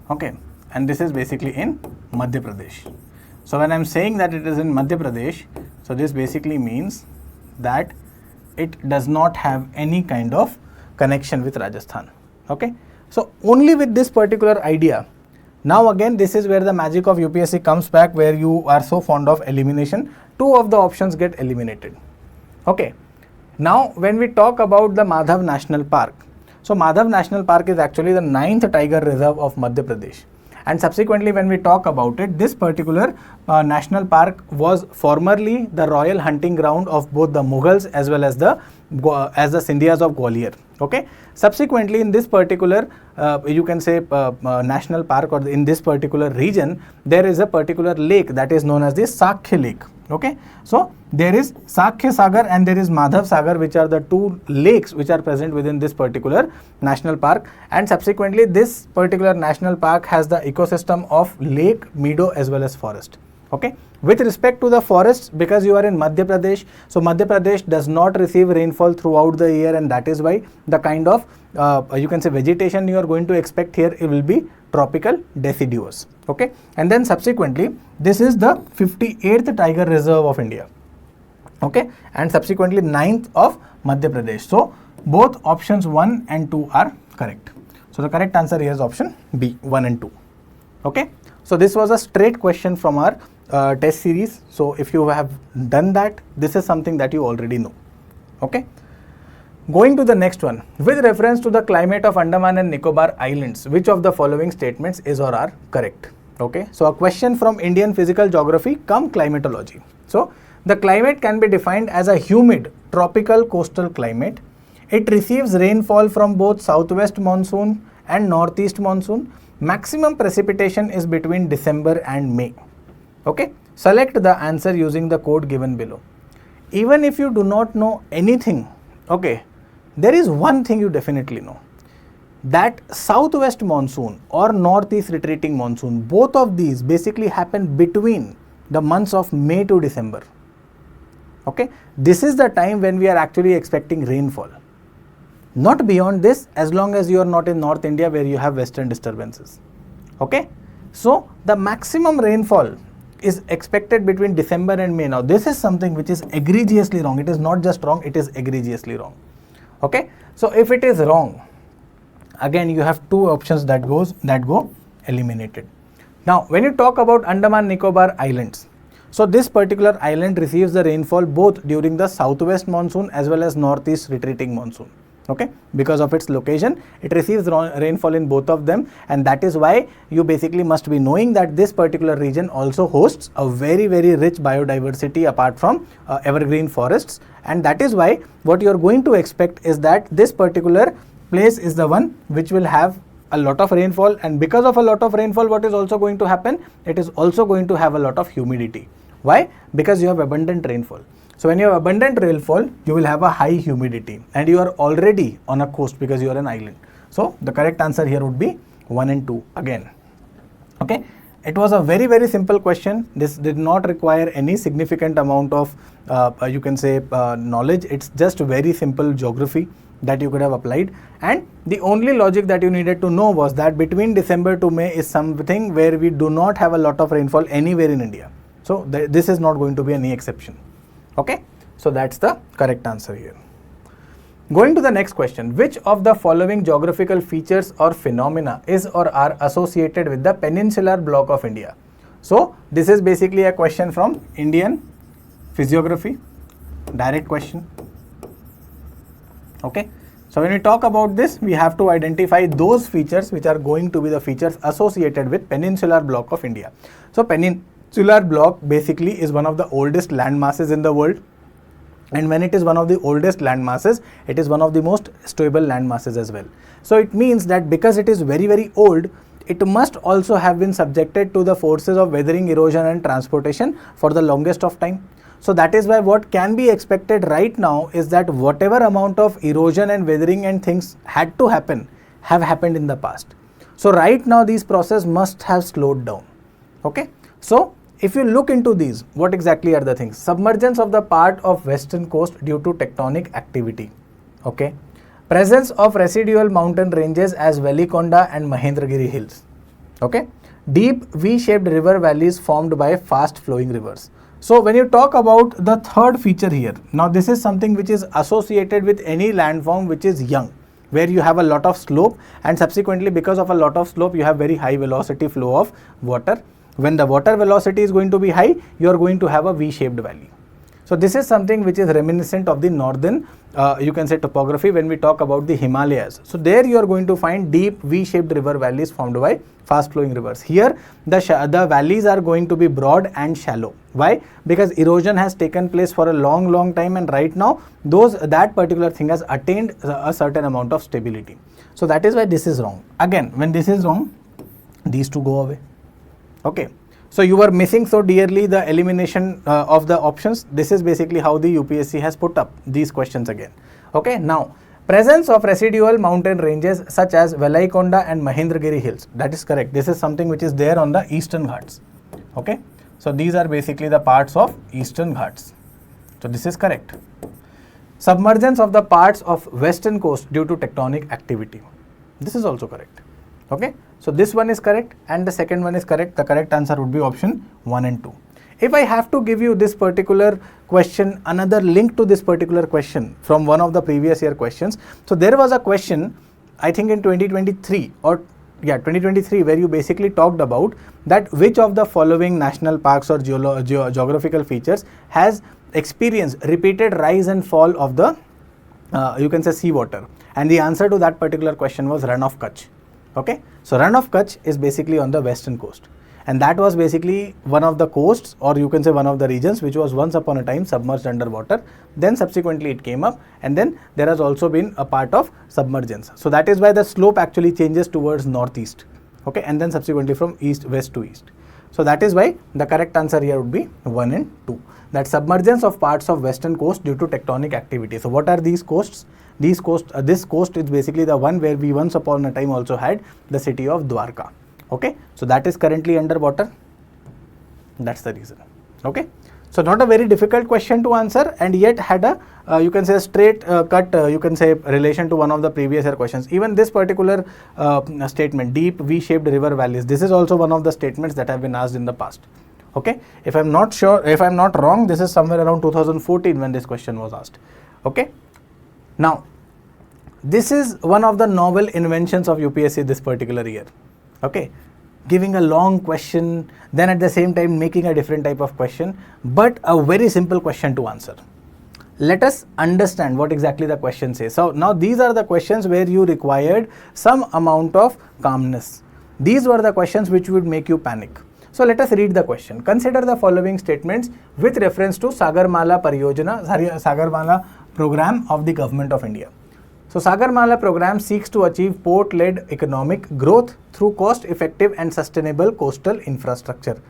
Okay, and this is basically in Madhya Pradesh. So when I am saying that it is in Madhya Pradesh, so this basically means that it does not have any kind of connection with Rajasthan. Okay, so only with this particular idea, now again this is where the magic of UPSC comes back, where you are so fond of elimination. Two of the options get eliminated. Okay, now when we talk about the Madhav National Park, so Madhav National Park is actually the 9th tiger reserve of Madhya Pradesh, and subsequently when we talk about it, this particular national park was formerly the royal hunting ground of both the Mughals as well as the Scindias of Gwalior. Okay, subsequently in this particular you can say national park, or in this particular region, there is a particular lake that is known as the Sakya Lake. Okay, so there is Sakya Sagar and there is Madhav Sagar, which are the two lakes which are present within this particular national park, and subsequently this particular national park has the ecosystem of lake, meadow as well as forest. Okay, with respect to the forests, because you are in Madhya Pradesh, so Madhya Pradesh does not receive rainfall throughout the year, and that is why the kind of you can say vegetation you are going to expect here, it will be tropical deciduous. Okay, and then subsequently this is the 58th tiger reserve of India. Okay, and subsequently 9th of Madhya Pradesh. So both options 1 and 2 are correct. So the correct answer here is option B, 1 and 2. Okay, so this was a straight question from our test series. So if you have done that, this is something that you already know. Okay, going to the next one, with reference to the climate of Andaman and Nicobar Islands, which of the following statements is or are correct? Okay, so a question from Indian physical geography cum climatology. So The climate can be defined as a humid tropical coastal climate. It receives rainfall from both southwest monsoon and northeast monsoon. Maximum precipitation is between December and May. Okay, select the answer using the code given below. Even if you do not know anything, okay, there is one thing you definitely know, that southwest monsoon or northeast retreating monsoon, both of these basically happen between the months of May to December. Okay, this is the time when we are actually expecting rainfall. Not beyond this, as long as you are not in North India where you have western disturbances. Okay, so the maximum rainfall is expected between December and May. Now this is something which is egregiously wrong. It is not just wrong, it is egregiously wrong. Okay, so if it is wrong, again you have two options that go eliminated. Now when you talk about Andaman Nicobar Islands, so this particular island receives the rainfall both during the southwest monsoon as well as northeast retreating monsoon. Okay, because of its location, it receives rainfall in both of them, and that is why you basically must be knowing that this particular region also hosts a very rich biodiversity apart from evergreen forests, and that is why what you are going to expect is that this particular place is the one which will have a lot of rainfall, and because of a lot of rainfall, what is also going to happen? It is also going to have a lot of humidity. Why? Because you have abundant rainfall. So when you have abundant rainfall, you will have a high humidity, and you are already on a coast because you are an island. So the correct answer here would be 1 and 2 again. Okay, it was a very simple question. This did not require any significant amount of you can say knowledge. It's just very simple geography that you could have applied, and the only logic that you needed to know was that between December to May is something where we do not have a lot of rainfall anywhere in India. So this is not going to be any exception. Okay, so that's the correct answer here. Going to the next question, which of the following geographical features or phenomena is or are associated with the peninsular block of India? So this is basically a question from Indian physiography, direct question. Okay, so when we talk about this, we have to identify those features which are going to be the features associated with peninsular block of India. So peninsular block basically is one of the oldest land masses in the world, and when it is one of the oldest land masses, it is one of the most stable land masses as well. So it means that because it is very old, it must also have been subjected to the forces of weathering, erosion and transportation for the longest of time. So that is why what can be expected right now is that whatever amount of erosion and weathering and things had to happen have happened in the past. So right now these processes must have slowed down. Okay, so if you look into these, what exactly are the things? Submergence of the part of western coast due to tectonic activity. Okay, presence of residual mountain ranges as Velikonda and Mahendragiri hills. Okay, deep V-shaped river valleys formed by fast flowing rivers. So when you talk about the third feature here, now this is something which is associated with any landform which is young, where you have a lot of slope, and subsequently because of a lot of slope you have very high velocity flow of water. When the water velocity is going to be high, you are going to have a V-shaped valley. So this is something which is reminiscent of the northern you can say topography when we talk about the Himalayas. So there you are going to find deep V-shaped river valleys formed by fast flowing rivers. Here the valleys are going to be broad and shallow. Why? Because erosion has taken place for a long time, and right now that particular thing has attained a certain amount of stability. So that is why this is wrong. Again, when this is wrong, these two go away. Okay, so you were missing so dearly the elimination of the options. This is basically how the UPSC has put up these questions again. Okay, now presence of residual mountain ranges such as Velikonda and Mahendragiri hills. That is correct. This is something which is there on the Eastern Ghats. Okay, so these are basically the parts of Eastern Ghats. So this is correct. Submergence of the parts of western coast due to tectonic activity. This is also correct. Okay, so this one is correct and the second one is correct. The correct answer would be option 1 and 2. If I have to give you this particular question, another link to this particular question from one of the previous year questions. So there was a question, I think in 2023 where you basically talked about that which of the following national parks or geographical features has experienced repeated rise and fall of the you can say seawater, and the answer to that particular question was Run of Kutch. Okay, so Run of Kutch is basically on the western coast, and that was basically one of the coasts, or you can say one of the regions, which was once upon a time submerged underwater. Then subsequently it came up, and then there has also been a part of submergence. So that is why the slope actually changes towards northeast, okay, and then subsequently from west to east. So that is why the correct answer here would be 1 and 2. That submergence of parts of western coast due to tectonic activity. So what are these coasts? This coast is basically the one where we once upon a time also had the city of Dwarka. Okay, so that is currently underwater. That's the reason. Okay, so not a very difficult question to answer, and yet had a you can say a straight cut you can say relation to one of the previous year questions. Even this particular statement, deep V-shaped river valleys, this is also one of the statements that have been asked in the past. Okay, if I'm not sure, if I'm not wrong, this is somewhere around 2014 when this question was asked. Okay, now this is one of the novel inventions of UPSC this particular year. Okay, giving a long question, then at the same time making a different type of question, but a very simple question to answer. Let us understand what exactly the question says. So now these are the questions where you required some amount of calmness. These were the questions which would make you panic. So let us read the question. Consider the following statements with reference to Sagarmala Pariyojana, Sagarmala program of the Government of India. So Sagarmala program seeks to achieve port-led economic growth through cost-effective and sustainable coastal infrastructure.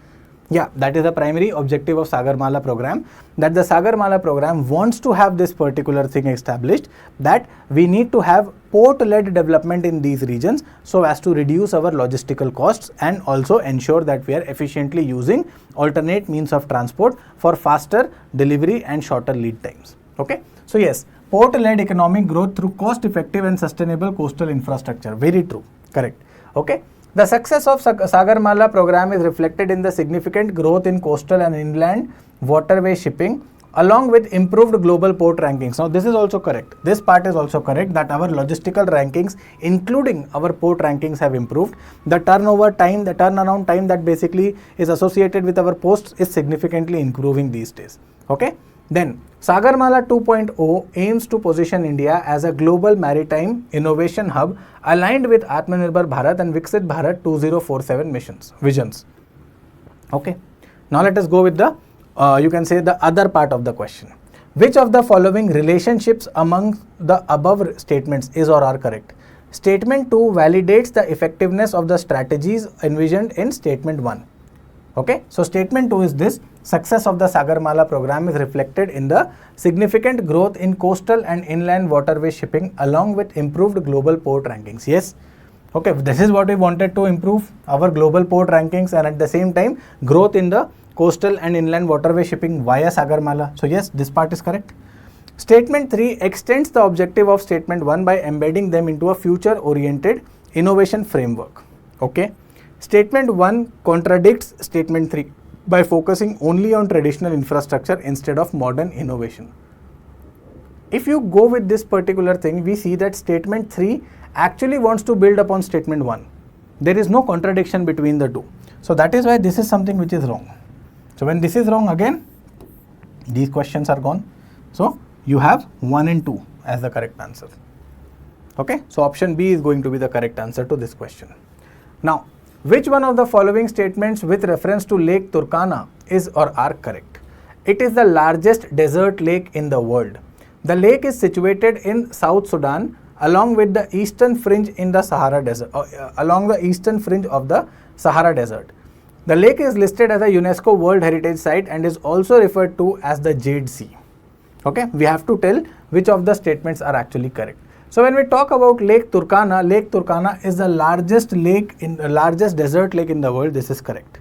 Yeah, that is the primary objective of Sagarmala program, that the Sagarmala program wants to have this particular thing established, that we need to have port-led development in these regions so as to reduce our logistical costs and also ensure that we are efficiently using alternate means of transport for faster delivery and shorter lead times. Okay, so yes, port-led economic growth through cost-effective and sustainable coastal infrastructure. Very true. Correct. Okay. The success of Sagarmala program is reflected in the significant growth in coastal and inland waterway shipping along with improved global port rankings. Now this is also correct. This part is also correct, that our logistical rankings including our port rankings have improved. The turnover time, the turnaround time that basically is associated with our posts is significantly improving these days. Okay. Then Sagarmala 2.0 aims to position India as a global maritime innovation hub aligned with Atmanirbhar Bharat and Viksit Bharat 2047 visions. Okay. Now let us go with the you can say the other part of the question. Which of the following relationships among the above statements is or are correct? Statement 2 validates the effectiveness of the strategies envisioned in statement 1. Okay, so statement 2 is this: success of the Sagarmala program is reflected in the significant growth in coastal and inland waterway shipping along with improved global port rankings. Yes, okay, this is what we wanted to improve, our global port rankings, and at the same time growth in the coastal and inland waterway shipping via Sagarmala. So yes, this part is correct. Statement 3 extends the objective of statement 1 by embedding them into a future oriented innovation framework. Okay. Statement 1 contradicts statement 3 by focusing only on traditional infrastructure instead of modern innovation. If you go with this particular thing, we see that statement 3 actually wants to build upon statement 1. There is no contradiction between the two. So that is why this is something which is wrong. So when this is wrong, again, these questions are gone. So you have 1 and 2 as the correct answer. Okay, so option B is going to be the correct answer to this question. Now, which one of the following statements with reference to Lake Turkana is or are correct? It is the largest desert lake in the world. The lake is situated in South Sudan along with the eastern fringe in the Sahara Desert, along the eastern fringe of the Sahara Desert. The lake is listed as a UNESCO World Heritage Site and is also referred to as the Jade Sea. Okay, we have to tell which of the statements are actually correct. So when we talk about Lake Turkana is the largest desert lake in the world. This is correct.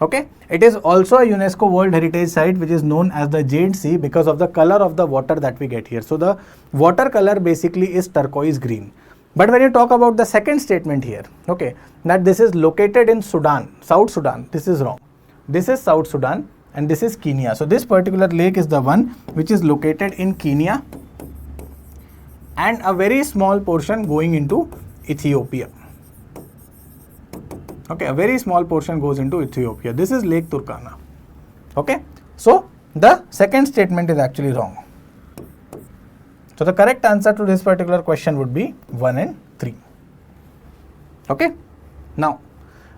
Okay, it is also a UNESCO World Heritage Site which is known as the Jade Sea because of the color of the water that we get here. So the water color basically is turquoise green. But when you talk about the second statement here, okay, that this is located in Sudan, South Sudan, this is wrong. This is South Sudan and this is Kenya. So this particular lake is the one which is located in Kenya and a very small portion going into Ethiopia. Okay, a very small portion goes into Ethiopia. This is Lake Turkana. Okay, so the second statement is actually wrong. So the correct answer to this particular question would be 1 and 3. Okay, now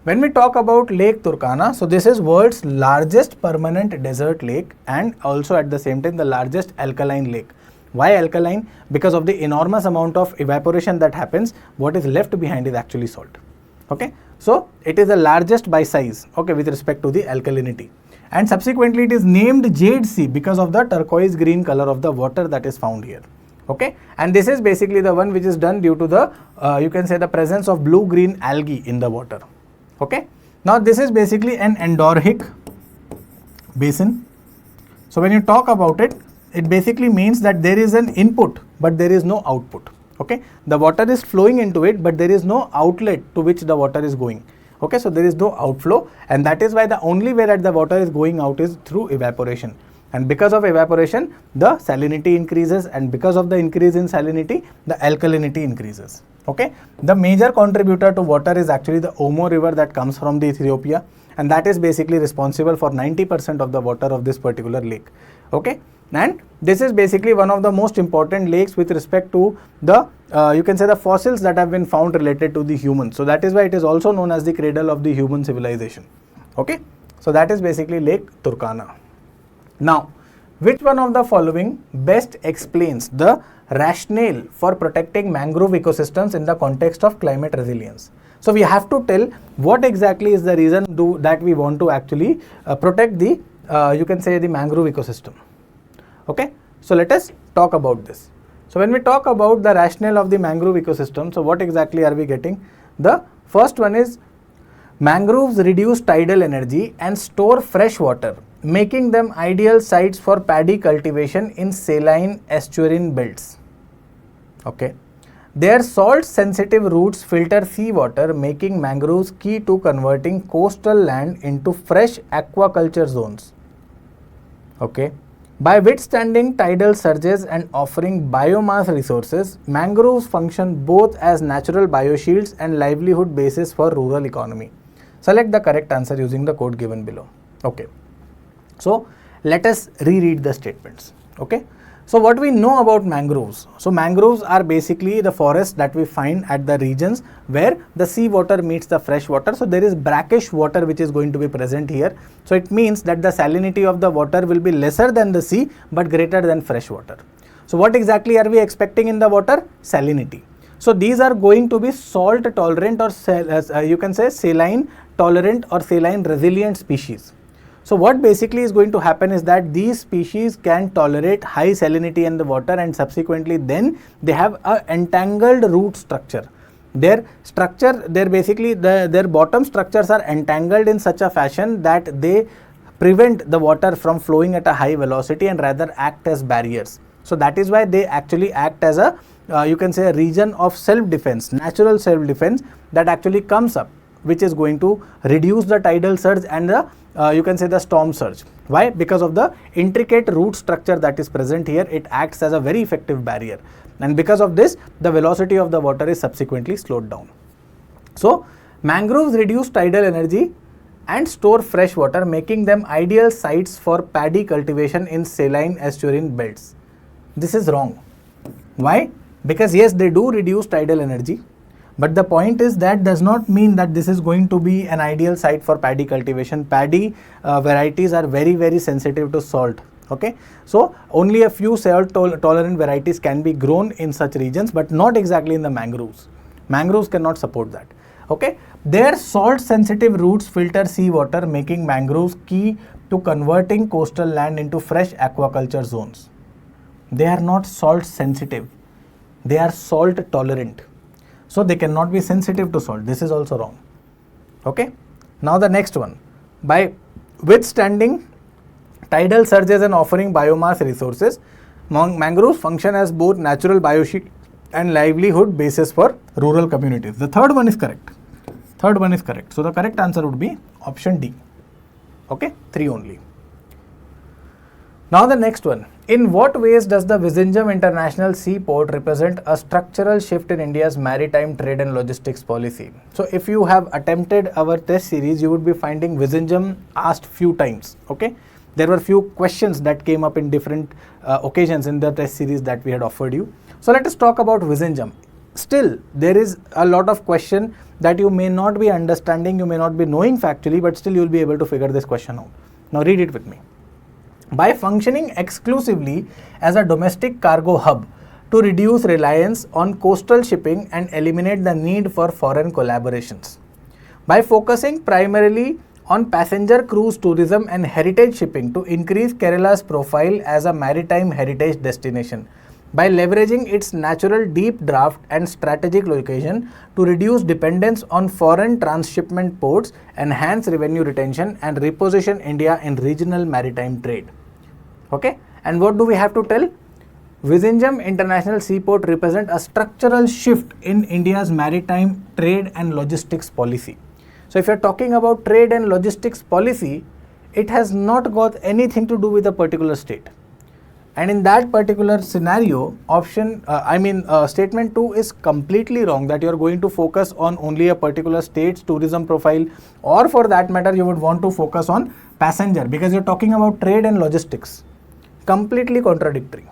When we talk about Lake Turkana, so this is world's largest permanent desert lake and also at the same time the largest alkaline lake. Why alkaline? Because of the enormous amount of evaporation that happens, what is left behind is actually salt. Okay, so it is the largest by size, okay, with respect to the alkalinity. And subsequently it is named Jade Sea because of the turquoise green color of the water that is found here. Okay, and this is basically the one which is done due to the you can say the presence of blue green algae in the water. Okay, now this is basically an endorheic basin. So when you talk about it, it basically means that there is an input but there is no output. Okay, the water is flowing into it but there is no outlet to which the water is going. Okay, so there is no outflow, and that is why the only way that the water is going out is through evaporation. And because of evaporation, the salinity increases, and because of the increase in salinity, the alkalinity increases. Okay, the major contributor to water is actually the Omo river that comes from the Ethiopia, and that is basically responsible for 90% of the water of this particular lake. Okay, and this is basically one of the most important lakes with respect to the you can say the fossils that have been found related to the humans. So that is why it is also known as the cradle of the human civilization. Okay, so that is basically Lake Turkana. Now, which one of the following best explains the rationale for protecting mangrove ecosystems in the context of climate resilience? So we have to tell what exactly is the reason that we want to actually protect the you can say the mangrove ecosystem. Okay, so let us talk about this. So when we talk about the rationale of the mangrove ecosystem, so what exactly are we getting? The first one is mangroves reduce tidal energy and store fresh water, making them ideal sites for paddy cultivation in saline estuarine belts. Okay, their salt sensitive roots filter seawater, making mangroves key to converting coastal land into fresh aquaculture zones. Okay, by withstanding tidal surges and offering biomass resources, mangroves function both as natural bioshields and livelihood bases for rural economy. Select the correct answer using the code given below. Okay, so let us reread the statements. Okay, so what we know about mangroves? So mangroves are basically the forests that we find at the regions where the sea water meets the fresh water. So there is brackish water which is going to be present here. So it means that the salinity of the water will be lesser than the sea but greater than fresh water. So what exactly are we expecting in the water? Salinity. So these are going to be salt tolerant or you can say saline tolerant or saline resilient species. So what basically is going to happen is that these species can tolerate high salinity in the water, and subsequently then they have a entangled root structure. Their bottom structures are entangled in such a fashion that they prevent the water from flowing at a high velocity and rather act as barriers. So that is why they actually act as a you can say a region of self-defense, natural self-defense that actually comes up, which is going to reduce the tidal surge and the you can say the storm surge. Why? Because of the intricate root structure that is present here, it acts as a very effective barrier, and because of this the velocity of the water is subsequently slowed down. So mangroves reduce tidal energy and store fresh water, making them ideal sites for paddy cultivation in saline estuarine belts. This is wrong. Why? Because yes, they do reduce tidal energy, but the point is that does not mean that this is going to be an ideal site for paddy cultivation. Paddy varieties are very, very sensitive to salt. Okay, so only a few salt tolerant varieties can be grown in such regions, but not exactly in the mangroves. Mangroves cannot support that. Okay, their salt sensitive roots filter seawater, making mangroves key to converting coastal land into fresh aquaculture zones. They are not salt sensitive, they are salt tolerant. So they cannot be sensitive to salt. This is also wrong. Okay. Now the next one. By withstanding tidal surges and offering biomass resources, mangroves function as both natural bioshield and livelihood basis for rural communities. The third one is correct. Third one is correct. So the correct answer would be option D. Okay. 3 only. Now the next one. In what ways does the Vizhinjam International Seaport represent a structural shift in India's maritime trade and logistics policy? So if you have attempted our test series, you would be finding Vizhinjam asked few times. Okay, there were few questions that came up in different occasions in the test series that we had offered you. So let us talk about Vizhinjam. still there is a lot of question that you may not be understanding, you may not be knowing factually, but still you will be able to figure this question out. Now read it with me. By functioning exclusively as a domestic cargo hub to reduce reliance on coastal shipping and eliminate the need for foreign collaborations. By focusing primarily on passenger cruise tourism and heritage shipping to increase Kerala's profile as a maritime heritage destination. By leveraging its natural deep draft and strategic location to reduce dependence on foreign transshipment ports, enhance revenue retention and reposition India in regional maritime trade. Okay, and what do we have to tell? Vizhinjam International Seaport represent a structural shift in India's maritime trade and logistics policy. So if you are talking about trade and logistics policy, it has not got anything to do with a particular state. And in that particular scenario, statement 2 is completely wrong, that you are going to focus on only a particular state's tourism profile, or for that matter you would want to focus on passenger, because you are talking about trade and logistics. Completely contradictory.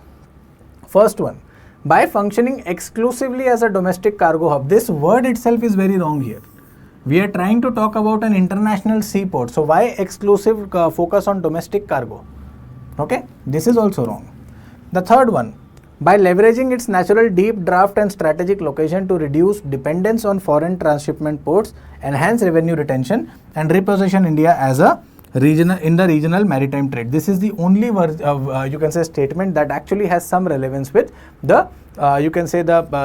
First one, by functioning exclusively as a domestic cargo hub. This word itself is very wrong here. We are trying to talk about an international seaport. So why exclusive focus on domestic cargo? Okay, this is also wrong. The third one, by leveraging its natural deep draft and strategic location to reduce dependence on foreign transshipment ports, enhance revenue retention and reposition India as a regional maritime trade. This is the only statement that actually has some relevance with the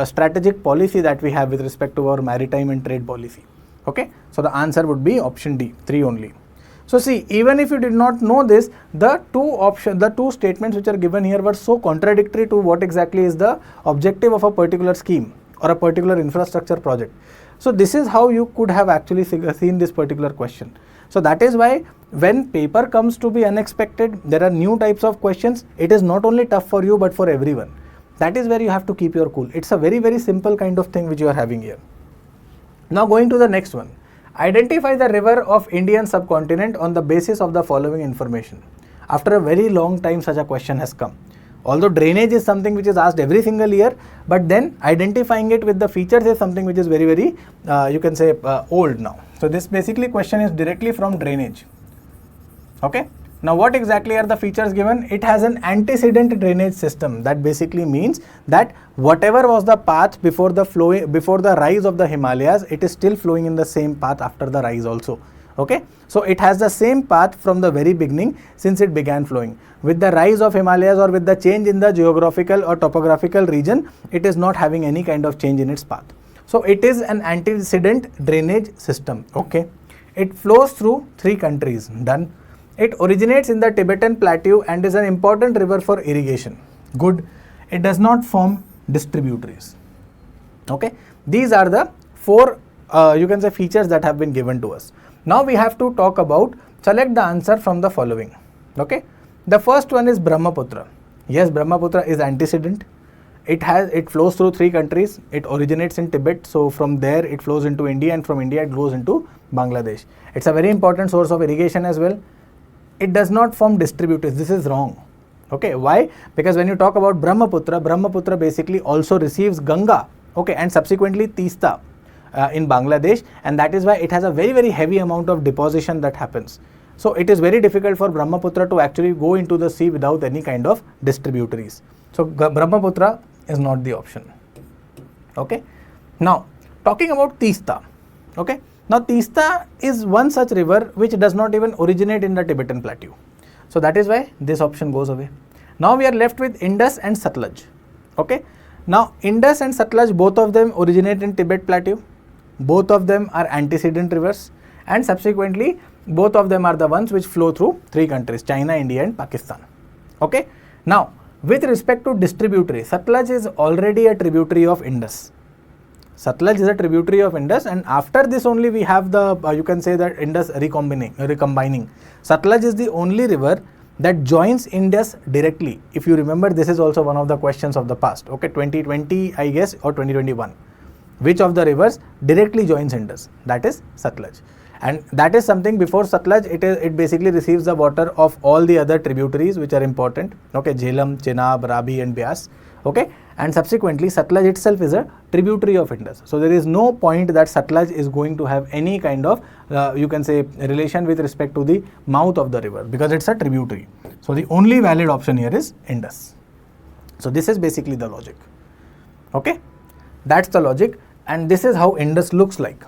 strategic policy that we have with respect to our maritime and trade policy. Okay, so the answer would be option D, 3 only. So see, even if you did not know this, the two statements which are given here were so contradictory to what exactly is the objective of a particular scheme or a particular infrastructure project. So this is how you could have actually seen this particular question. So that is why when paper comes to be unexpected, there are new types of questions. It is not only tough for you but for everyone. That is where you have to keep your cool. It's a very, very simple kind of thing which you are having here. Now going to the next one. Identify the river of Indian subcontinent on the basis of the following information. After a very long time such a question has come. Although drainage is something which is asked every single year, but then identifying it with the features is something which is very, very old now. So this basically question is directly from drainage. Okay. Now what exactly are the features given? It has an antecedent drainage system. That basically means that whatever was the path before the rise of the Himalayas, it is still flowing in the same path after the rise also. Okay, so it has the same path from the very beginning since it began flowing. With the rise of Himalayas or with the change in the geographical or topographical region, it is not having any kind of change in its path. So it is an antecedent drainage system. Okay, it flows through 3 countries. Done. It originates in the Tibetan plateau and is an important river for irrigation. Good. It does not form distributaries. Okay, these are the 4 features that have been given to us. Now we have to talk about, select the answer from the following. Okay, the first one is Brahmaputra. Yes, Brahmaputra is antecedent. It flows through 3 countries. It originates in Tibet, so from there it flows into India, and from India it goes into Bangladesh. It's a very important source of irrigation as well. It does not form distributaries. This is wrong. Okay, why? Because when you talk about Brahmaputra, Brahmaputra basically also receives Ganga, okay, and subsequently Teesta in Bangladesh, and that is why it has a very, very heavy amount of deposition that happens. So it is very difficult for Brahmaputra to actually go into the sea without any kind of distributaries. So Brahmaputra is not the option. Okay. Now talking about Teesta. Okay. Now Teesta is one such river which does not even originate in the Tibetan plateau. So that is why this option goes away. Now we are left with Indus and Satluj. Okay. Now Indus and Satluj, both of them originate in Tibet plateau. Both of them are antecedent rivers, and subsequently both of them are the ones which flow through 3 countries, China, India and Pakistan. Okay. Now with respect to distributary, Satluj is already a tributary of Indus. Satluj is a tributary of Indus, and after this only we have the that Indus recombining. Satluj is the only river that joins Indus directly. If you remember, this is also one of the questions of the past. Okay, 2020 I guess or 2021. Which of the rivers directly joins Indus? That is Satluj. And that is something, before Satluj, it basically receives the water of all the other tributaries which are important. Okay, Jhelum, Chenab, Ravi and Beas. Okay, and subsequently Satluj itself is a tributary of Indus. So there is no point that Satluj is going to have any kind of you can say relation with respect to the mouth of the river, because it's a tributary. So the only valid option here is Indus. So this is basically the logic. Okay, that's the logic, and this is how Indus looks like.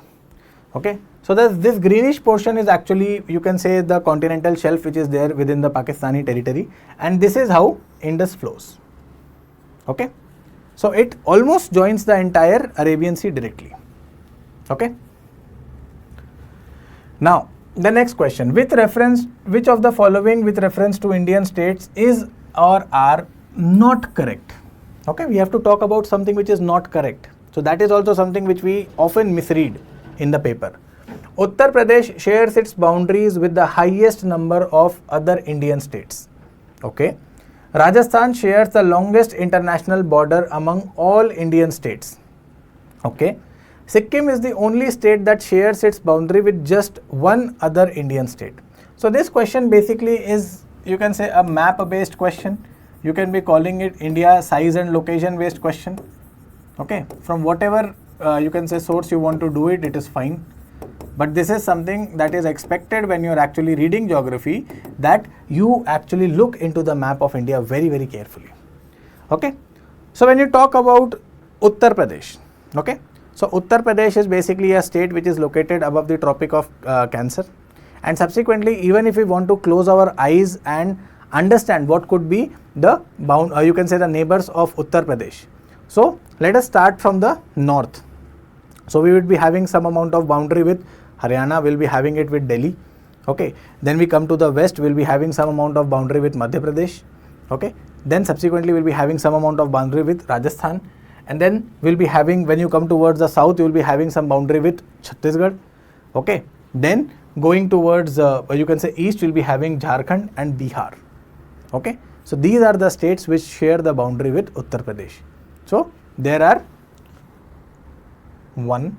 Okay, so this greenish portion is actually, you can say, the continental shelf which is there within the Pakistani territory, and this is how Indus flows. Okay, so it almost joins the entire Arabian Sea directly. Okay, now the next question, which of the following with reference to Indian states is or are not correct? Okay, we have to talk about something which is not correct. So that is also something which we often misread in the paper. Uttar Pradesh shares its boundaries with the highest number of other Indian states. Okay, Rajasthan shares the longest international border among all Indian states. Okay, Sikkim is the only state that shares its boundary with just one other Indian state. So this question basically is, you can say, a map based question. You can be calling it India size and location based question. Okay, from whatever you can say source you want to do it, it is fine. But this is something that is expected when you are actually reading geography, that you actually look into the map of India very, very carefully. Okay, so when you talk about Uttar Pradesh, okay, so Uttar Pradesh is basically a state which is located above the Tropic of Cancer, and subsequently, even if we want to close our eyes and understand what could be the you can say the neighbors of Uttar Pradesh. So let us start from the north. So we would be having some amount of boundary with Haryana, we'll be having it with Delhi. Okay, then we come to the west, we'll be having some amount of boundary with Madhya Pradesh. Okay, then subsequently we'll be having some amount of boundary with Rajasthan, and then we'll be having, when you come towards the south, you will be having some boundary with Chhattisgarh. Okay, then going towards you can say east, we'll be having Jharkhand and Bihar. Okay, so these are the states which share the boundary with Uttar Pradesh. So there are one,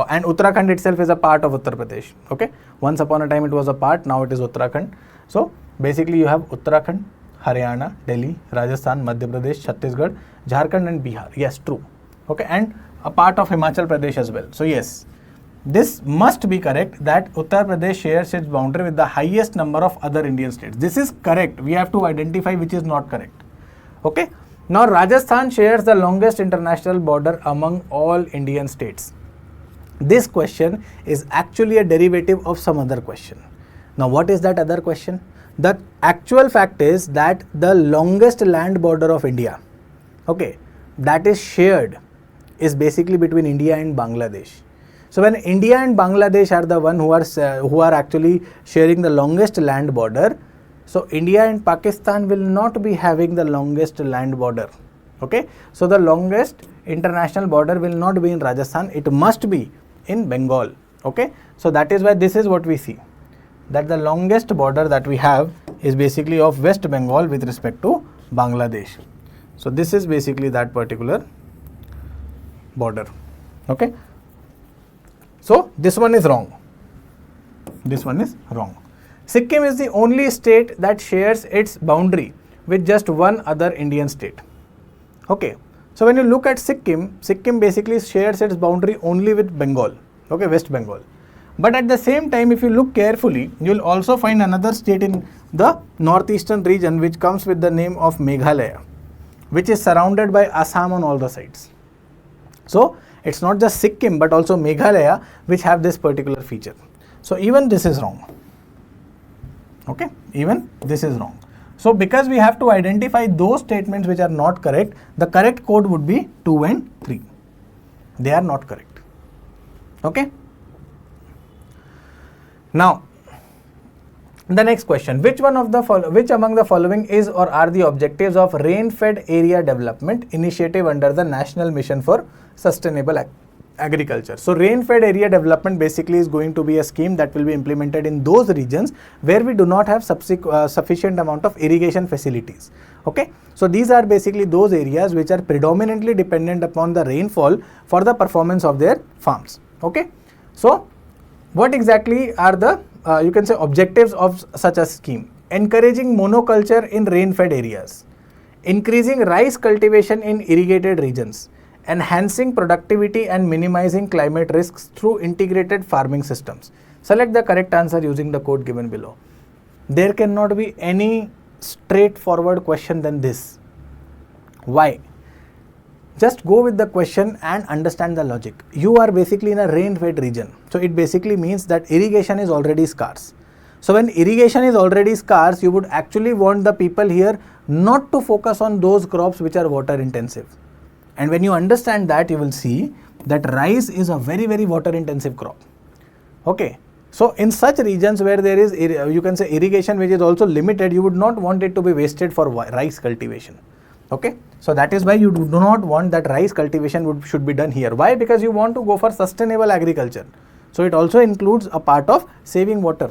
and Uttarakhand itself is a part of Uttar Pradesh. Okay, once upon a time it was a part, now it is Uttarakhand. So basically you have Uttarakhand, Haryana, Delhi, Rajasthan, Madhya Pradesh, Chhattisgarh, Jharkhand and Bihar. Yes, true. Okay, and a part of Himachal Pradesh as well. So yes, this must be correct, that Uttar Pradesh shares its boundary with the highest number of other Indian states. This is correct. We have to identify which is not correct. Okay, now Rajasthan shares the longest international border among all Indian states. This question is actually a derivative of some other question. Now what is that other question? The actual fact is that the longest land border of India, okay, that is shared, is basically between India and Bangladesh. So when India and Bangladesh are the one who are actually sharing the longest land border, so India and Pakistan will not be having the longest land border. Okay, so the longest international border will not be in Rajasthan, it must be in Bengal. Okay, so that is why this is what we see, that the longest border that we have is basically of West Bengal with respect to Bangladesh. So this is basically that particular border. Okay, so this one is wrong. This one is wrong. Sikkim is the only state that shares its boundary with just one other Indian state. Okay, so when you look at Sikkim, Sikkim basically shares its boundary only with Bengal, okay, West Bengal. But at the same time, if you look carefully, you will also find another state in the northeastern region which comes with the name of Meghalaya, which is surrounded by Assam on all the sides. So it's not just Sikkim but also Meghalaya which have this particular feature. So even this is wrong. Okay, even this is wrong. So because we have to identify those statements which are not correct, the correct code would be 2 and 3. They are not correct. Okay. Now the next question, which among the following is or are the objectives of rain-fed area development initiative under the National Mission for Sustainable Agriculture? So rain-fed area development basically is going to be a scheme that will be implemented in those regions where we do not have sufficient amount of irrigation facilities. Okay, so these are basically those areas which are predominantly dependent upon the rainfall for the performance of their farms. Okay, so what exactly are the you can say objectives of such a scheme? Encouraging monoculture in rain-fed areas, increasing rice cultivation in irrigated regions, enhancing productivity and minimizing climate risks through integrated farming systems. Select the correct answer using the code given below. There cannot be any straightforward question than this. Why? Just go with the question and understand the logic. You are basically in a rain-fed region. So it basically means that irrigation is already scarce. So when irrigation is already scarce, you would actually want the people here not to focus on those crops which are water intensive. And when you understand that, you will see that rice is a very, very water intensive crop. Okay. So in such regions where there is, you can say, irrigation which is also limited, you would not want it to be wasted for rice cultivation. Okay. So that is why you do not want that rice cultivation should be done here. Why? Because you want to go for sustainable agriculture. So it also includes a part of saving water.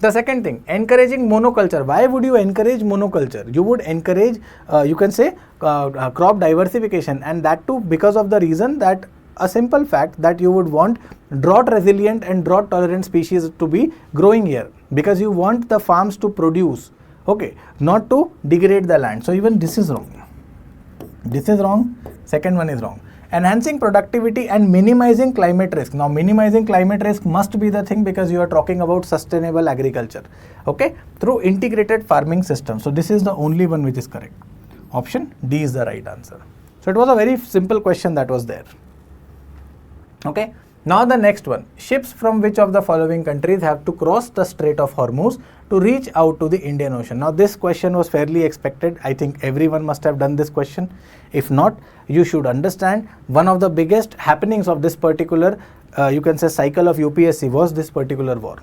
The second thing, encouraging monoculture. Why would you encourage monoculture? You would encourage, you can say, crop diversification, and that too because of the reason that a simple fact that you would want drought resilient and drought tolerant species to be growing here, because you want the farms to produce, okay, not to degrade the land. So even this is wrong. This is wrong. Second one is wrong. Enhancing productivity and minimizing climate risk. Now minimizing climate risk must be the thing because you are talking about sustainable agriculture, okay, through integrated farming system. So this is the only one which is correct. Option D is the right answer. So it was a very simple question that was there. Okay. Now the next one, ships from which of the following countries have to cross the Strait of Hormuz to reach out to the Indian Ocean? Now this question was fairly expected. I think everyone must have done this question. If not, you should understand one of the biggest happenings of this particular, you can say, cycle of UPSC was this particular war.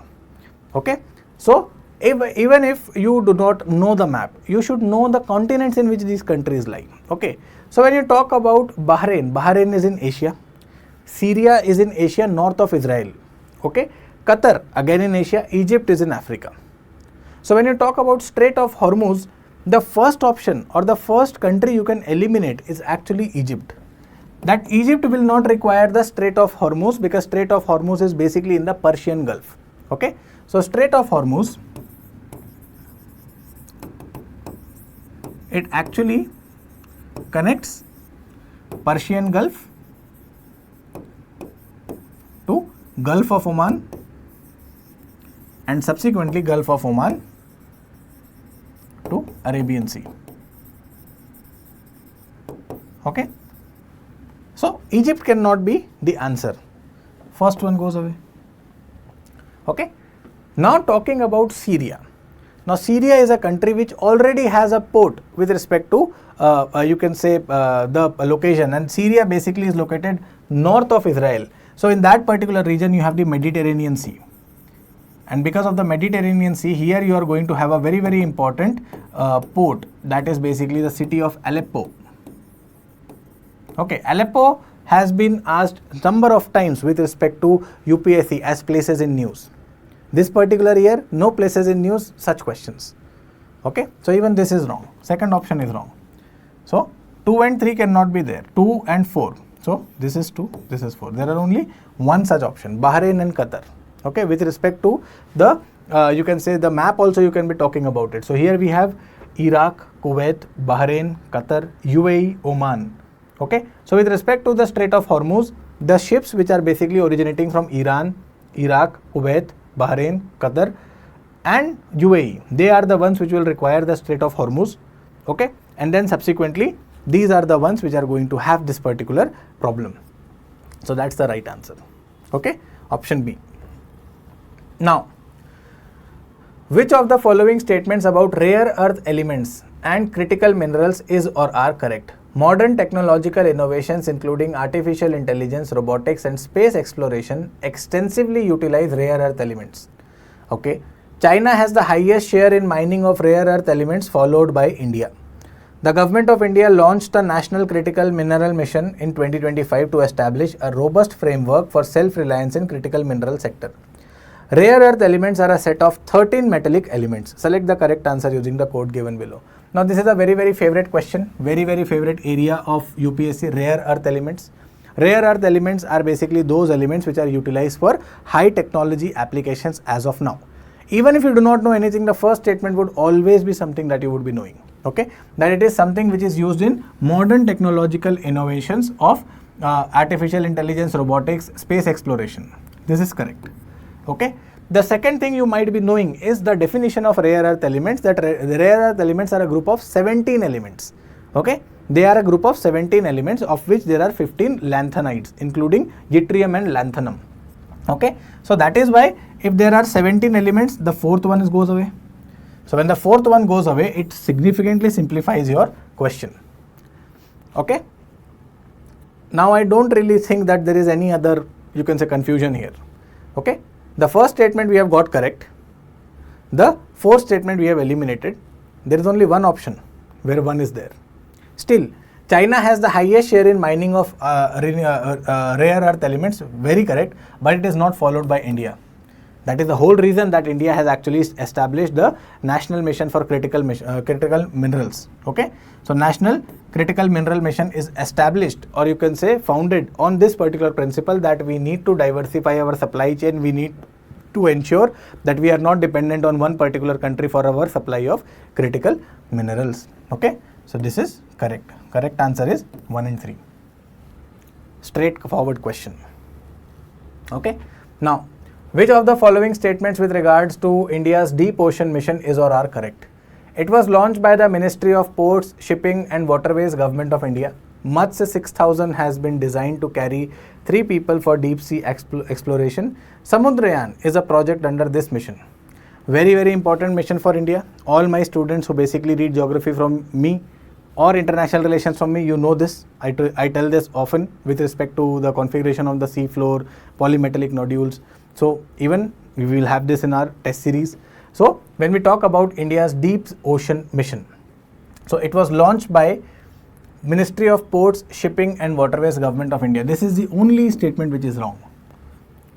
Okay. So even if you do not know the map, you should know the continents in which these countries lie. Okay. So when you talk about Bahrain, Bahrain is in Asia. Syria is in Asia, north of Israel. Okay. Qatar, again in Asia. Egypt is in Africa. So when you talk about Strait of Hormuz, the first option or the first country you can eliminate is actually Egypt. That Egypt will not require the Strait of Hormuz because Strait of Hormuz is basically in the Persian Gulf. Okay. So Strait of Hormuz, it actually connects Persian Gulf to Gulf of Oman and subsequently Gulf of Oman to Arabian Sea. Okay. So Egypt cannot be the answer. First one goes away. Okay. Now talking about Syria. Now Syria is a country which already has a port with respect to you can say the location, and Syria basically is located north of Israel. So in that particular region you have the Mediterranean Sea, and because of the Mediterranean Sea, here you are going to have a very, very important port, that is basically the city of Aleppo. Okay, Aleppo has been asked number of times with respect to UPSC as places in news. This particular year, no places in news such questions. Okay, so even this is wrong. Second option is wrong. So 2 and 3 cannot be there. 2 and 4. So this is 2, this is 4. There are only one such option, Bahrain and Qatar. Okay, with respect to the, you can say the map also you can be talking about it. So here we have Iraq, Kuwait, Bahrain, Qatar, UAE, Oman. Okay, so with respect to the Strait of Hormuz, the ships which are basically originating from Iran, Iraq, Kuwait, Bahrain, Qatar and UAE, they are the ones which will require the Strait of Hormuz. Okay, and then subsequently these are the ones which are going to have this particular problem. So that's the right answer. Okay, option B. Now, which of the following statements about rare earth elements and critical minerals is or are correct? Modern technological innovations including artificial intelligence, robotics and space exploration extensively utilize rare earth elements. Okay, China has the highest share in mining of rare earth elements, followed by India. The government of India launched a National Critical Mineral Mission in 2025 to establish a robust framework for self-reliance in critical mineral sector. Rare earth elements are a set of 13 metallic elements. Select the correct answer using the code given below. Now this is a very, very favorite question, very, very favorite area of UPSC, rare earth elements. Rare earth elements are basically those elements which are utilized for high technology applications as of now. Even if you do not know anything, the first statement would always be something that you would be knowing. Okay, that it is something which is used in modern technological innovations of artificial intelligence, robotics, space exploration. This is correct. Okay. The second thing you might be knowing is the definition of rare earth elements, that the rare earth elements are a group of 17 elements. Okay, they are a group of 17 elements, of which there are 15 lanthanides, including yttrium and lanthanum. Okay, so that is why if there are 17 elements, the fourth one goes away. So when the fourth one goes away, it significantly simplifies your question. Okay, now I don't really think that there is any other, you can say, confusion here. Okay, the first statement we have got correct. The fourth statement we have eliminated. There is only one option where one is there. Still, China has the highest share in mining of rare earth elements, very correct, but it is not followed by India. That is the whole reason that India has actually established the National Mission for Critical Minerals. Okay, so National Critical Mineral Mission is established, or you can say founded, on this particular principle that we need to diversify our supply chain. We need to ensure that we are not dependent on one particular country for our supply of critical minerals. Okay, so this is correct. Correct answer is 1 and 3. Straightforward question. Okay, now which of the following statements with regards to India's deep ocean mission is or are correct? It was launched by the Ministry of Ports, Shipping and Waterways, Government of India. Matsya 6000 has been designed to carry 3 people for deep sea exploration. Samudrayan is a project under this mission. Very, very important mission for India. All my students who basically read geography from me or international relations from me, you know this. I tell this often with respect to the configuration of the sea floor, polymetallic nodules. So even we will have this in our test series. So when we talk about India's deep ocean mission, so it was launched by Ministry of Ports, Shipping and Waterways, Government of India. This is the only statement which is wrong.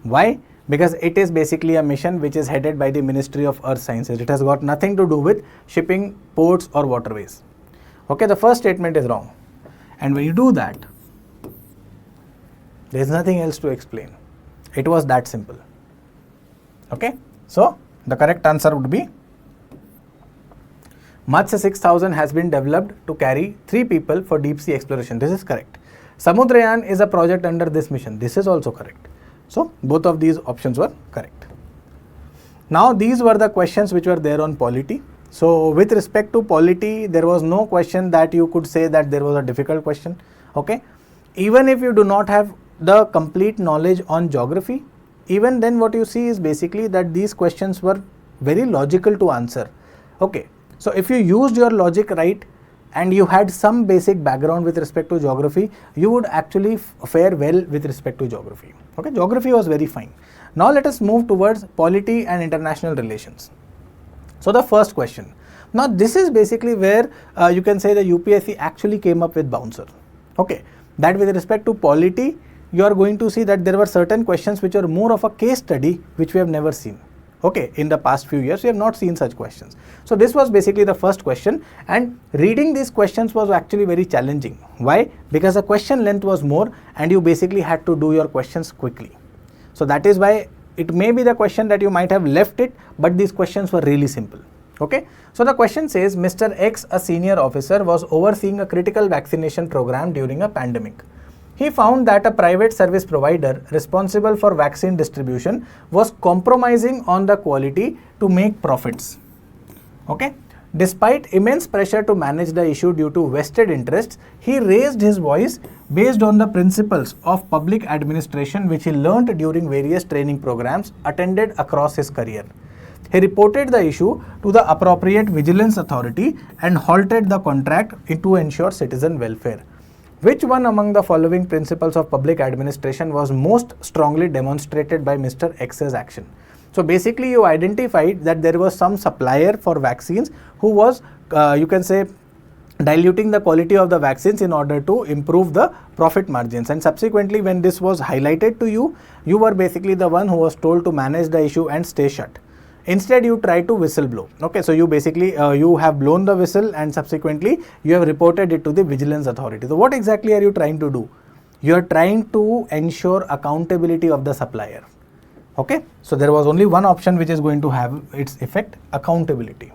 Why? Because it is basically a mission which is headed by the Ministry of Earth Sciences. It has got nothing to do with shipping, ports or waterways. Okay, the first statement is wrong. And when you do that, there is nothing else to explain. It was that simple. Okay, so the correct answer would be Matsya 6000 has been developed to carry 3 people for deep sea exploration. This is correct. Samudrayan is a project under this mission. This is also correct. So both of these options were correct. Now these were the questions which were there on polity. So with respect to polity, there was no question that you could say that there was a difficult question. Okay, even if you do not have the complete knowledge on geography, even then what you see is basically that these questions were very logical to answer. Okay, so if you used your logic right and you had some basic background with respect to geography, you would actually fare well with respect to geography. Okay, geography was very fine. Now let us move towards polity and international relations. So the first question. Now this is basically where you can say the UPSC actually came up with bouncer. Okay, that with respect to polity, you are going to see that there were certain questions which are more of a case study which we have never seen. Okay, in the past few years we have not seen such questions. So this was basically the first question, and reading these questions was actually very challenging. Why? Because the question length was more and you basically had to do your questions quickly. So that is why it may be the question that you might have left it, but these questions were really simple. Okay, so the question says Mr. X, a senior officer, was overseeing a critical vaccination program during a pandemic. He found that a private service provider responsible for vaccine distribution was compromising on the quality to make profits. Okay, despite immense pressure to manage the issue due to vested interests, he raised his voice based on the principles of public administration which he learnt during various training programs attended across his career. He reported the issue to the appropriate vigilance authority and halted the contract to ensure citizen welfare. Which one among the following principles of public administration was most strongly demonstrated by Mr. X's action? So basically you identified that there was some supplier for vaccines who was, you can say, diluting the quality of the vaccines in order to improve the profit margins, and subsequently when this was highlighted to you, you were basically the one who was told to manage the issue and stay shut. Instead you try to whistle blow. Okay, so you basically you have blown the whistle and subsequently you have reported it to the vigilance authority. So what exactly are you trying to do? You are trying to ensure accountability of the supplier. Okay, so there was only one option which is going to have its effect: accountability.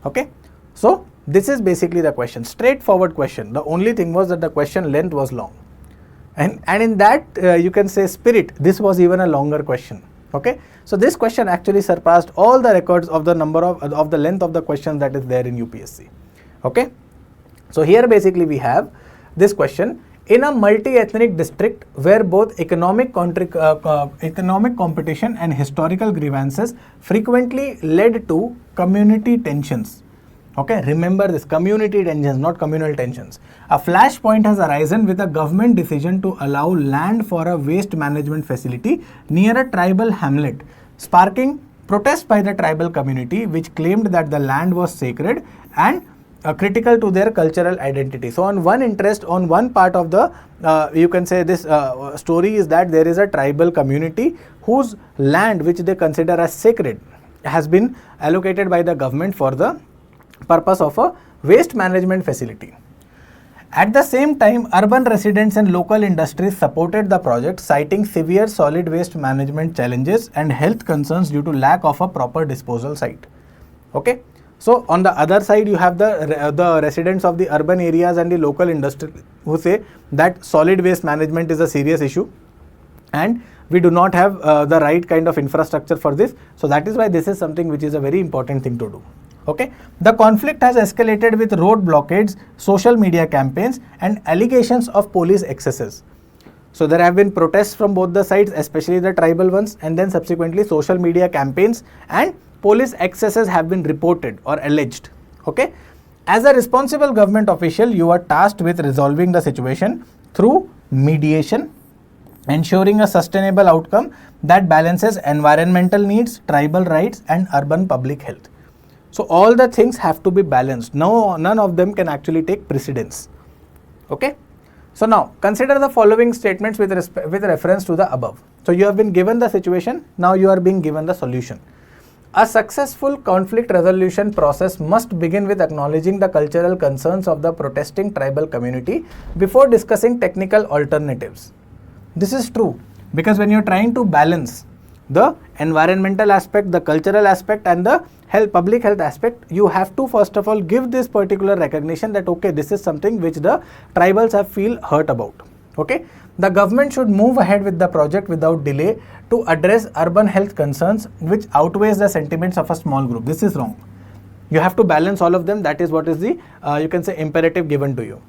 Okay, so This is basically the question, straightforward question. The only thing was that the question length was long. And in that you can say spirit, this was even a longer question. Okay, so this question actually surpassed all the records of the number of the length of the questions that is there in UPSC. Okay, so here basically we have this question: in a multi-ethnic district where both economic competition and historical grievances frequently led to community tensions. Okay, remember this, community tensions, not communal tensions. A flashpoint has arisen with a government decision to allow land for a waste management facility near a tribal hamlet, sparking protest by the tribal community, which claimed that the land was sacred and critical to their cultural identity. So on one interest, on one part of the, you can say this story is that there is a tribal community whose land, which they consider as sacred, has been allocated by the government for the purpose of a waste management facility. At the same time, urban residents and local industries supported the project, citing severe solid waste management challenges and health concerns due to lack of a proper disposal site. Okay, so on the other side, you have the residents of the urban areas and the local industry who say that solid waste management is a serious issue and we do not have the right kind of infrastructure for this. So that is why this is something which is a very important thing to do. Okay, the conflict has escalated with road blockades, social media campaigns and allegations of police excesses. So there have been protests from both the sides, especially the tribal ones, and then subsequently social media campaigns and police excesses have been reported or alleged. Okay, as a responsible government official, you are tasked with resolving the situation through mediation, ensuring a sustainable outcome that balances environmental needs, tribal rights and urban public health. So all the things have to be balanced. No, none of them can actually take precedence. Okay. So now consider the following statements with reference to the above. So you have been given the situation. Now you are being given the solution. A successful conflict resolution process must begin with acknowledging the cultural concerns of the protesting tribal community before discussing technical alternatives. This is true because when you are trying to balance the environmental aspect, the cultural aspect and the public health aspect, you have to first of all give this particular recognition that okay, this is something which the tribals have feel hurt about. Okay, the government should move ahead with the project without delay to address urban health concerns which outweighs the sentiments of a small group. This is wrong. You have to balance all of them. That is what is the you can say imperative given to you.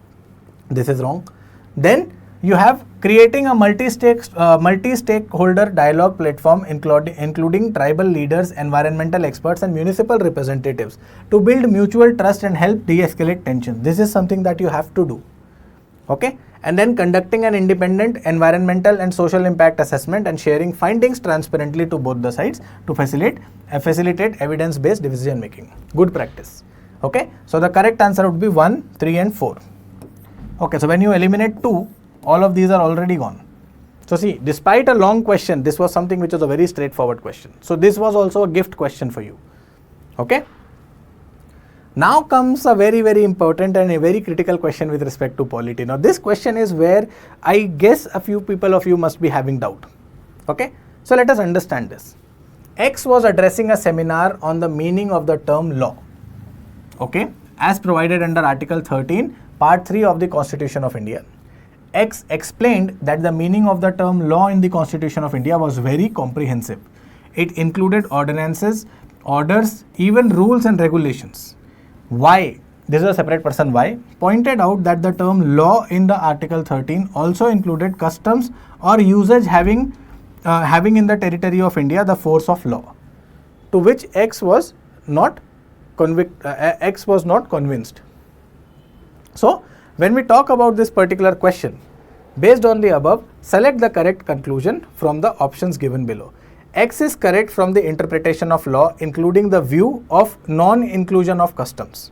This is wrong. Then you have creating a multi-stakeholder dialogue platform including tribal leaders, environmental experts and municipal representatives to build mutual trust and help de-escalate tension. This is something that you have to do. Okay, and then conducting an independent environmental and social impact assessment and sharing findings transparently to both the sides to facilitate evidence-based decision making. Good practice. Okay, so the correct answer would be 1, 3 and 4. Okay, so when you eliminate 2, all of these are already gone. So see, despite a long question, this was something which was a very straightforward question. So this was also a gift question for you. Okay. Now comes a very, very important and a very critical question with respect to polity. Now this question is where I guess a few people of you must be having doubt. Okay. So let us understand this. X was addressing a seminar on the meaning of the term law. Okay. As provided under Article 13, Part 3 of the Constitution of India. X explained that the meaning of the term law in the Constitution of India was very comprehensive. It included ordinances, orders, even rules and regulations. Y, this is a separate person, Y, pointed out that the term law in the Article 13 also included customs or usage having in the territory of India the force of law, to which X was not convinced. So, when we talk about this particular question, based on the above, select the correct conclusion from the options given below. X is correct from the interpretation of law, including the view of non-inclusion of customs.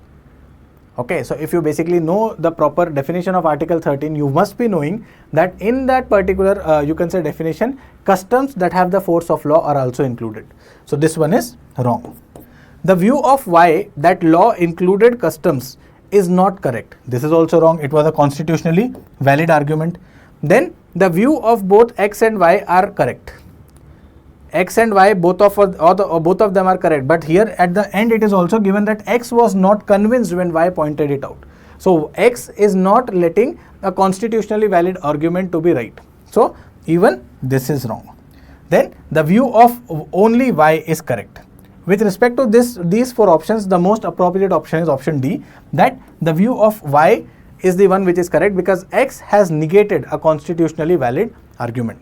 Okay, so if you basically know the proper definition of Article 13, you must be knowing that in that particular, you can say definition, customs that have the force of law are also included. So this one is wrong. The view of Y, that law included customs, is not correct. This is also wrong. It was a constitutionally valid argument. Then the view of both X and Y are correct. x and y both of them are correct, but here at the end it is also given that x was not convinced when y pointed it out. So x is not letting a constitutionally valid argument to be right. So even this is wrong. Then the view of only y is correct. With respect to these four options, the most appropriate option is option D, that the view of y is the one which is correct because x has negated a constitutionally valid argument.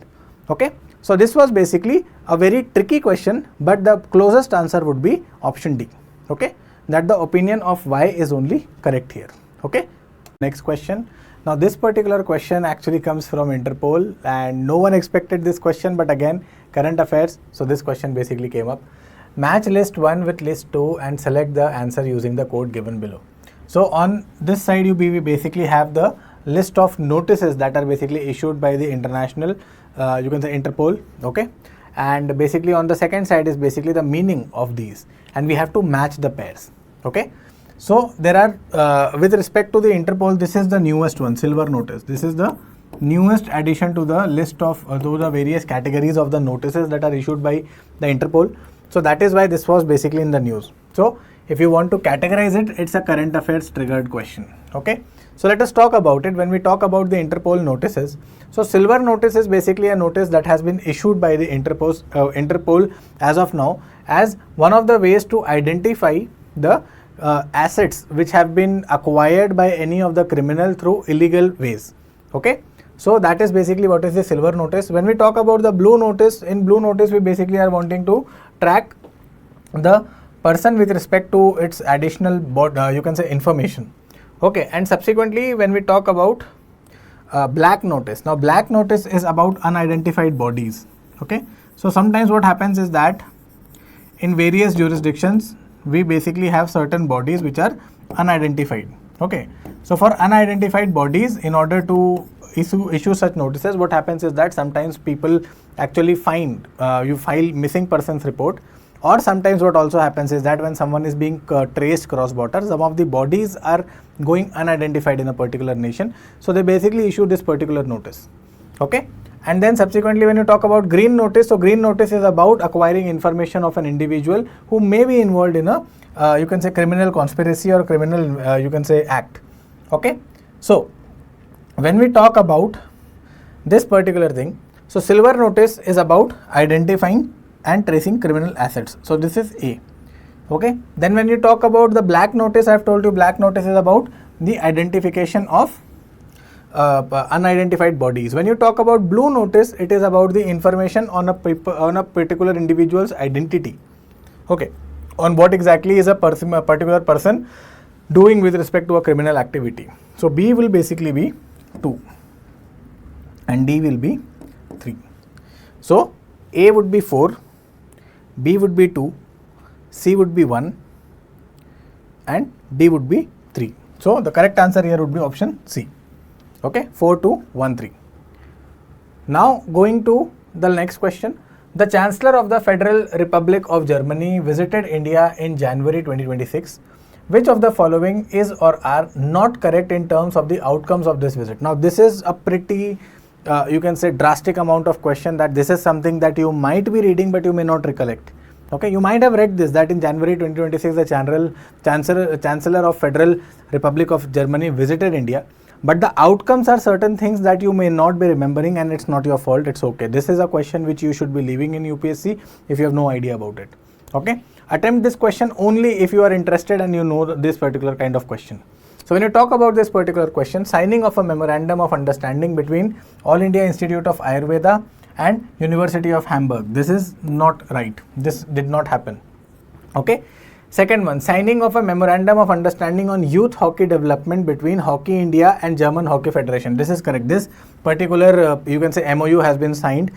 Okay. So this was basically a very tricky question, but the closest answer would be option D. Okay. That the opinion of y is only correct here. Okay. Next question. Now this particular question actually comes from Interpol and no one expected this question, but again current affairs. So this question basically came up. Match list 1 with list 2 and select the answer using the code given below. So on this side you basically have the list of notices that are basically issued by the international, you can say Interpol, okay? And basically on the second side is basically the meaning of these, and we have to match the pairs, okay? So there are, with respect to the Interpol, this is the newest one, silver notice. This is the newest addition to the list of those are various categories of the notices that are issued by the Interpol. So that is why this was basically in the news. So if you want to categorize it, it's a current affairs triggered question. Okay. So let us talk about it. When we talk about the Interpol notices, so silver notice is basically a notice that has been issued by the Interpol as of now as one of the ways to identify the assets which have been acquired by any of the criminal through illegal ways. Okay. So that is basically what is the silver notice. When we talk about the blue notice, in blue notice we basically are wanting to track the person with respect to its additional you can say information. Okay, and subsequently when we talk about black notice, now black notice is about unidentified bodies. Okay, so sometimes what happens is that in various jurisdictions we basically have certain bodies which are unidentified. Okay, so for unidentified bodies, in order to issue such notices, what happens is that sometimes people actually find you file missing persons report, or sometimes what also happens is that when someone is being traced cross border, some of the bodies are going unidentified in a particular nation, so they basically issue this particular notice. Okay, and then subsequently when you talk about green notice, so green notice is about acquiring information of an individual who may be involved in a you can say criminal conspiracy or criminal you can say act. Okay, so when we talk about this particular thing, so silver notice is about identifying and tracing criminal assets. So this is A. Okay. Then when you talk about the black notice, I have told you black notice is about the identification of unidentified bodies. When you talk about blue notice, it is about the information on a particular individual's identity. Okay. On what exactly is a particular person doing with respect to a criminal activity. So B will basically be 2 and D will be 3. So A would be 4, B would be 2, C would be 1 and D would be 3. So the correct answer here would be option C. Okay, 4, 2, 1, 3. Now going to the next question. The Chancellor of the Federal Republic of Germany visited India in January 2026. Which of the following is or are not correct in terms of the outcomes of this visit? Now this is a pretty you can say drastic amount of question, that this is something that you might be reading but you may not recollect. Okay, you might have read this, that in January 2026 the Chancellor of Federal Republic of Germany visited India, but the outcomes are certain things that you may not be remembering, and it's not your fault, it's okay. This is a question which you should be leaving in UPSC if you have no idea about it. Okay, attempt this question only if you are interested and you know this particular kind of question. So when you talk about this particular question, signing of a memorandum of understanding between All India Institute of Ayurveda and University of Hamburg, this is not right. This did not happen. Okay. Second one, signing of a memorandum of understanding on youth hockey development between Hockey India and German Hockey Federation. This is correct. This particular you can say MOU has been signed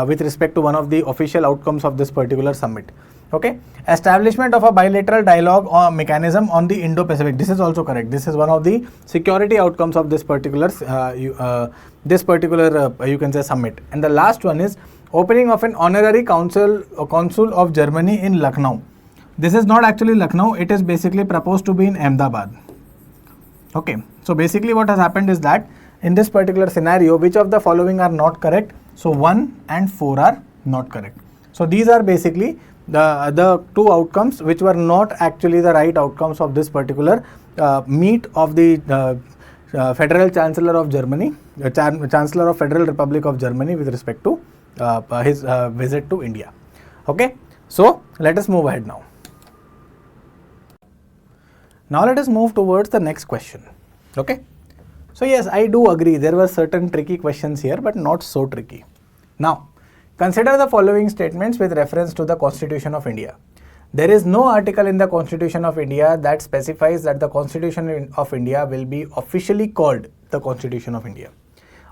with respect to one of the official outcomes of this particular summit. Okay. Establishment of a bilateral dialogue or mechanism on the Indo-Pacific. This is also correct. This is one of the security outcomes of this particular you can say summit. And the last one is opening of an honorary consul of Germany in Lucknow. This is not actually Lucknow. It is basically proposed to be in Ahmedabad. Okay. So basically what has happened is that in this particular scenario, which of the following are not correct? So 1 and 4 are not correct. So these are basically the two outcomes which were not actually the right outcomes of this particular meet of the Federal Chancellor of Germany, Chancellor of Federal Republic of Germany with respect to his visit to India. Okay, so let us move ahead now. Now let us move towards the next question. Okay, so yes, I do agree there were certain tricky questions here, but not so tricky. Now, consider the following statements with reference to the Constitution of India. There is no article in the Constitution of India that specifies that the Constitution of India will be officially called the Constitution of India.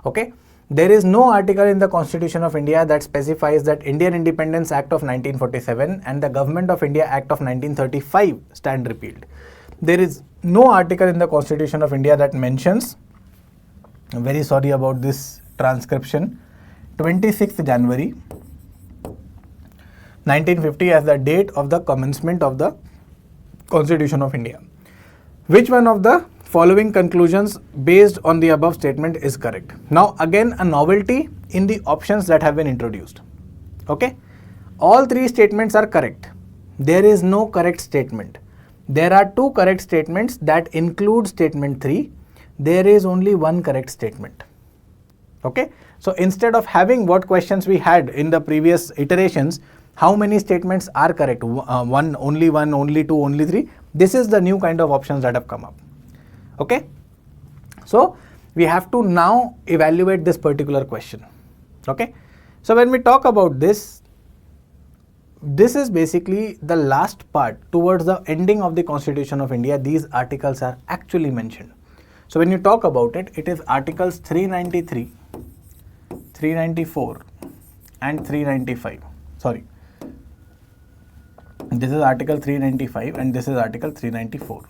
Okay, there is no article in the Constitution of India that specifies that Indian Independence Act of 1947 and the Government of India Act of 1935 stand repealed. There is no article in the Constitution of India that mentions, I'm very sorry about this transcription, 26th January 1950 as the date of the commencement of the Constitution of India. Which one of the following conclusions based on the above statement is correct? Now again, a novelty in the options that have been introduced. Okay, all three statements are correct. There is no correct statement. There are two correct statements that include statement 3. There is only one correct statement. Okay, so instead of having what questions we had in the previous iterations, how many statements are correct? One, only 2, only 3. This is the new kind of options that have come up. Okay, so we have to now evaluate this particular question. Okay, so when we talk about this, this is basically the last part towards the ending of the Constitution of India. These articles are actually mentioned. So when you talk about it, it is articles 393, 394 and 395. Sorry, this is article 395 and this is article 394.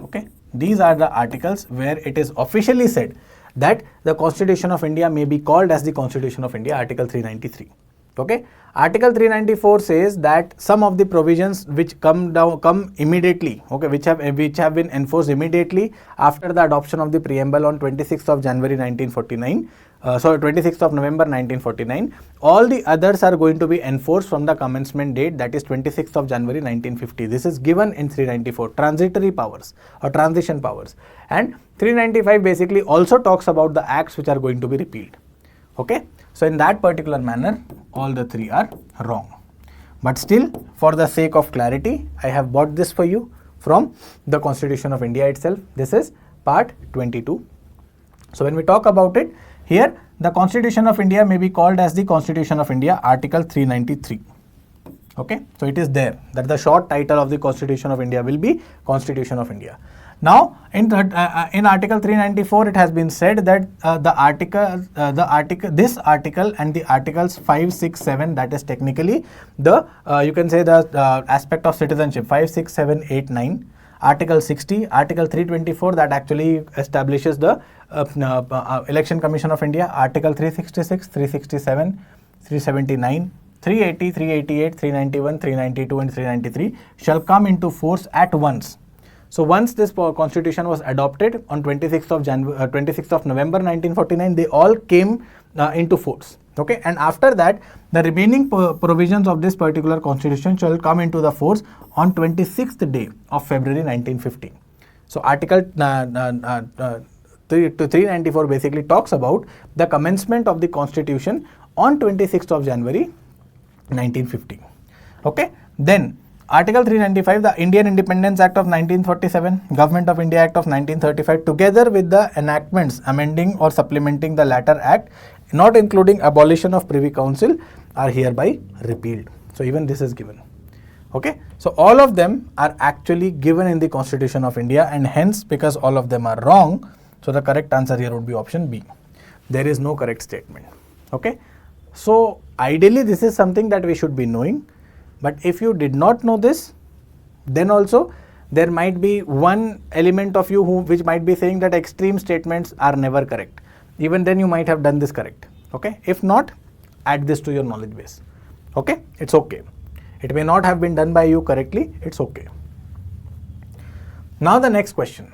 Okay, these are the articles where it is officially said that the Constitution of India may be called as the Constitution of India, article 393. Okay, article 394 says that some of the provisions which come immediately, okay, which have been enforced immediately after the adoption of the preamble on 26th of January 1949, 26th of November 1949, all the others are going to be enforced from the commencement date, that is 26th of January 1950. This is given in 394, transitory powers or transition powers, and 395 basically also talks about the acts which are going to be repealed. Okay, so in that particular manner, all the three are wrong. But still, for the sake of clarity, I have brought this for you from the Constitution of India itself. This is part 22. So when we talk about it, here the Constitution of India may be called as the Constitution of India, article 393. Okay, so it is there that the short title of the Constitution of India will be Constitution of India. Now, in article 394, it has been said that this article and the articles 5, 6, 7, that is technically the you can say the aspect of citizenship, 5, 6, 7, 8, 9. Article 60, Article 324 that actually establishes the Election Commission of India, Article 366, 367, 379, 380, 388, 391, 392 and 393 shall come into force at once. So once this constitution was adopted on 26th of November 1949, they all came into force. Okay, and after that, the remaining provisions of this particular constitution shall come into the force on 26th day of February 1950. So article 394 basically talks about the commencement of the constitution on 26th of January 1950. Okay, then Article 395, the Indian Independence Act of 1947, Government of India Act of 1935, together with the enactments amending or supplementing the latter act, not including abolition of Privy Council, are hereby repealed. So even this is given. Okay, so all of them are actually given in the Constitution of India, and hence because all of them are wrong, so the correct answer here would be option B. There is no correct statement. Okay, so ideally this is something that we should be knowing. But if you did not know this, then also there might be one element of you which might be saying that extreme statements are never correct. Even then you might have done this correct. Okay, if not, add this to your knowledge base. Okay, it's okay. It may not have been done by you correctly, it's okay. Now the next question.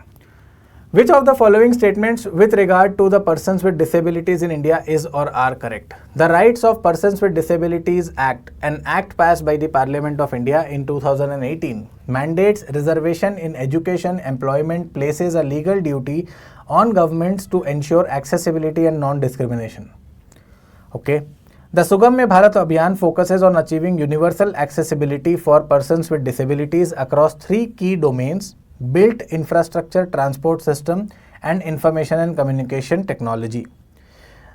Which of the following statements with regard to the persons with disabilities in India is or are correct? The Rights of Persons with Disabilities Act, an act passed by the Parliament of India in 2018, mandates reservation in education, employment, places a legal duty on governments to ensure accessibility and non-discrimination. Okay. The Sugamya Bharat Abhiyan focuses on achieving universal accessibility for persons with disabilities across three key domains: built infrastructure, transport system, and information and communication technology.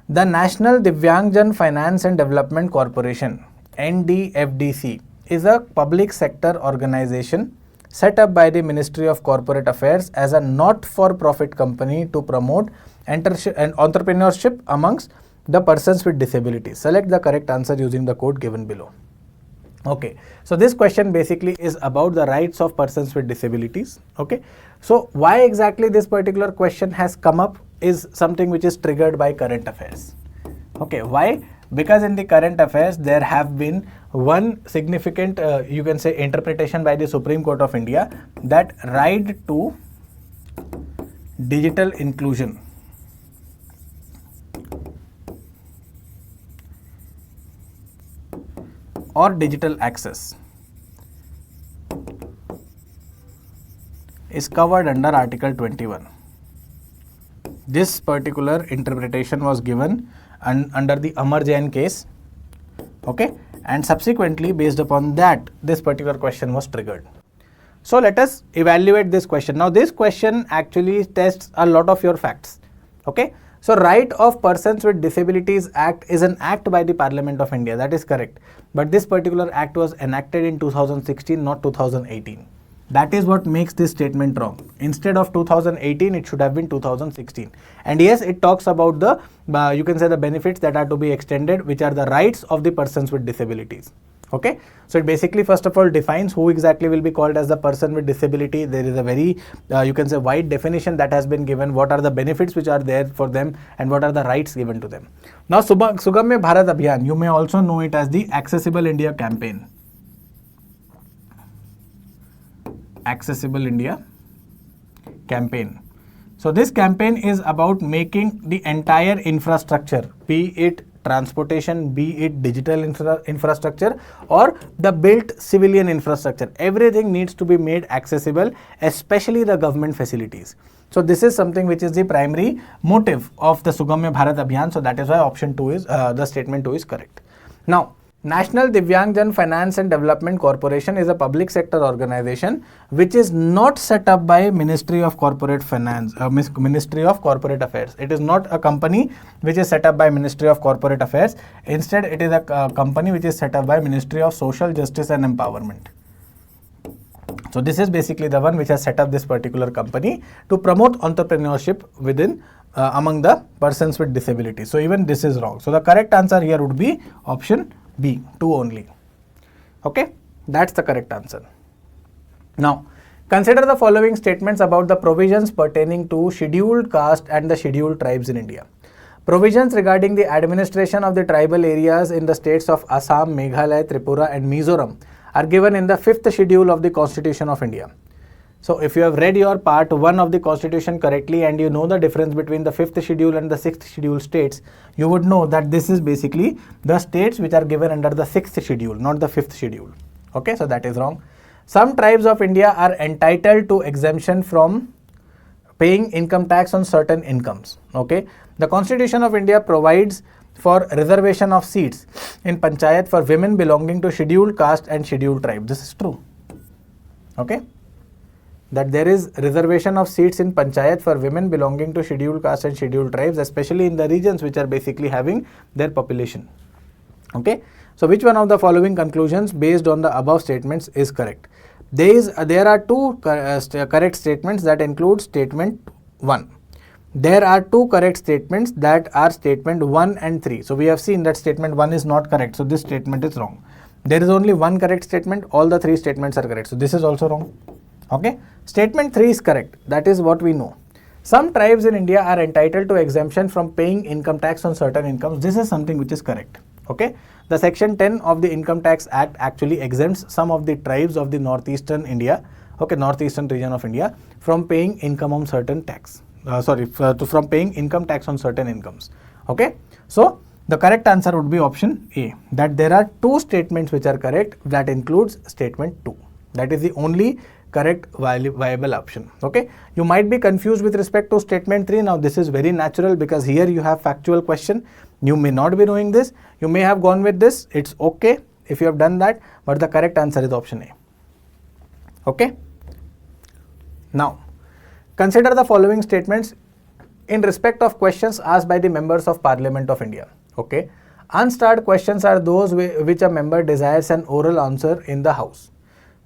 The National Divyangjan Finance and Development Corporation, NDFDC, is a public sector organization set up by the Ministry of Corporate Affairs as a not-for-profit company to promote entrepreneurship amongst the persons with disabilities. Select the correct answer using the code given below. Okay, so this question basically is about the rights of persons with disabilities. Okay, so why exactly this particular question has come up is something which is triggered by current affairs. Okay, why? Because in the current affairs there have been one significant you can say interpretation by the Supreme Court of India that right to digital inclusion or digital access is covered under Article 21. This particular interpretation was given under the Amar Jain case, okay, and subsequently based upon that this particular question was triggered. So let us evaluate this question. Now this question actually tests a lot of your facts, okay. So Right of Persons with Disabilities Act is an act by the Parliament of India, that is correct. But this particular act was enacted in 2016, not 2018. That is what makes this statement wrong. Instead of 2018, it should have been 2016. And yes, it talks about the, you can say the benefits that are to be extended, which are the rights of the persons with disabilities. Okay, so it basically first of all defines who exactly will be called as the person with disability. There is a very you can say wide definition that has been given. What are the benefits which are there for them and what are the rights given to them. Now Sugamya Bharat Abhiyan, you may also know it as the Accessible India campaign. Accessible India campaign. So this campaign is about making the entire infrastructure, be it transportation, be it digital infrastructure or the built civilian infrastructure, everything needs to be made accessible, especially the government facilities. So this is something which is the primary motive of the Sugamya Bharat Abhiyan. So that is why option 2 is the statement 2 is correct. Now National Divyangjan Finance and Development Corporation is a public sector organization which is not set up by Ministry of Corporate Finance, Ministry of Corporate Affairs. It is not a company which is set up by Ministry of Corporate Affairs. Instead, it is a company which is set up by Ministry of Social Justice and Empowerment. So this is basically the one which has set up this particular company to promote entrepreneurship within among the persons with disabilities. So even this is wrong. So the correct answer here would be option B, 2 only. Okay, that's the correct answer. Now, consider the following statements about the provisions pertaining to scheduled caste and the scheduled tribes in India. Provisions regarding the administration of the tribal areas in the states of Assam, Meghalaya, Tripura and Mizoram are given in the 5th schedule of the Constitution of India. So if you have read your part 1 of the Constitution correctly and you know the difference between the 5th schedule and the 6th schedule states, you would know that this is basically the states which are given under the 6th schedule, not the 5th schedule. Okay, so that is wrong. Some tribes of India are entitled to exemption from paying income tax on certain incomes. Okay, the Constitution of India provides for reservation of seats in Panchayat for women belonging to scheduled caste and scheduled tribe. This is true. Okay, that there is reservation of seats in Panchayat for women belonging to scheduled caste and scheduled tribes, especially in the regions which are basically having their population. Okay, so which one of the following conclusions based on the above statements is correct? There are two correct statements that include statement 1. There are two correct statements that are statement 1 and 3. So we have seen that statement 1 is not correct. So this statement is wrong. There is only one correct statement. All the 3 statements are correct. So this is also wrong. Okay, statement 3 is correct. That is what we know. Some tribes in India are entitled to exemption from paying income tax on certain incomes. This is something which is correct. Okay, the section 10 of the Income Tax Act actually exempts some of the tribes of the northeastern India, okay, northeastern region of India, from paying income on certain tax. From paying income tax on certain incomes. Okay, so the correct answer would be option A, that there are two statements which are correct. That includes statement 2. That is the only correct viable option. Okay, you might be confused with respect to statement 3. Now this is very natural because here you have factual question. You may not be knowing this. You may have gone with this. It's okay if you have done that, but the correct answer is option A. Okay. Now, consider the following statements in respect of questions asked by the members of Parliament of India. Okay. Unstarred questions are those which a member desires an oral answer in the House.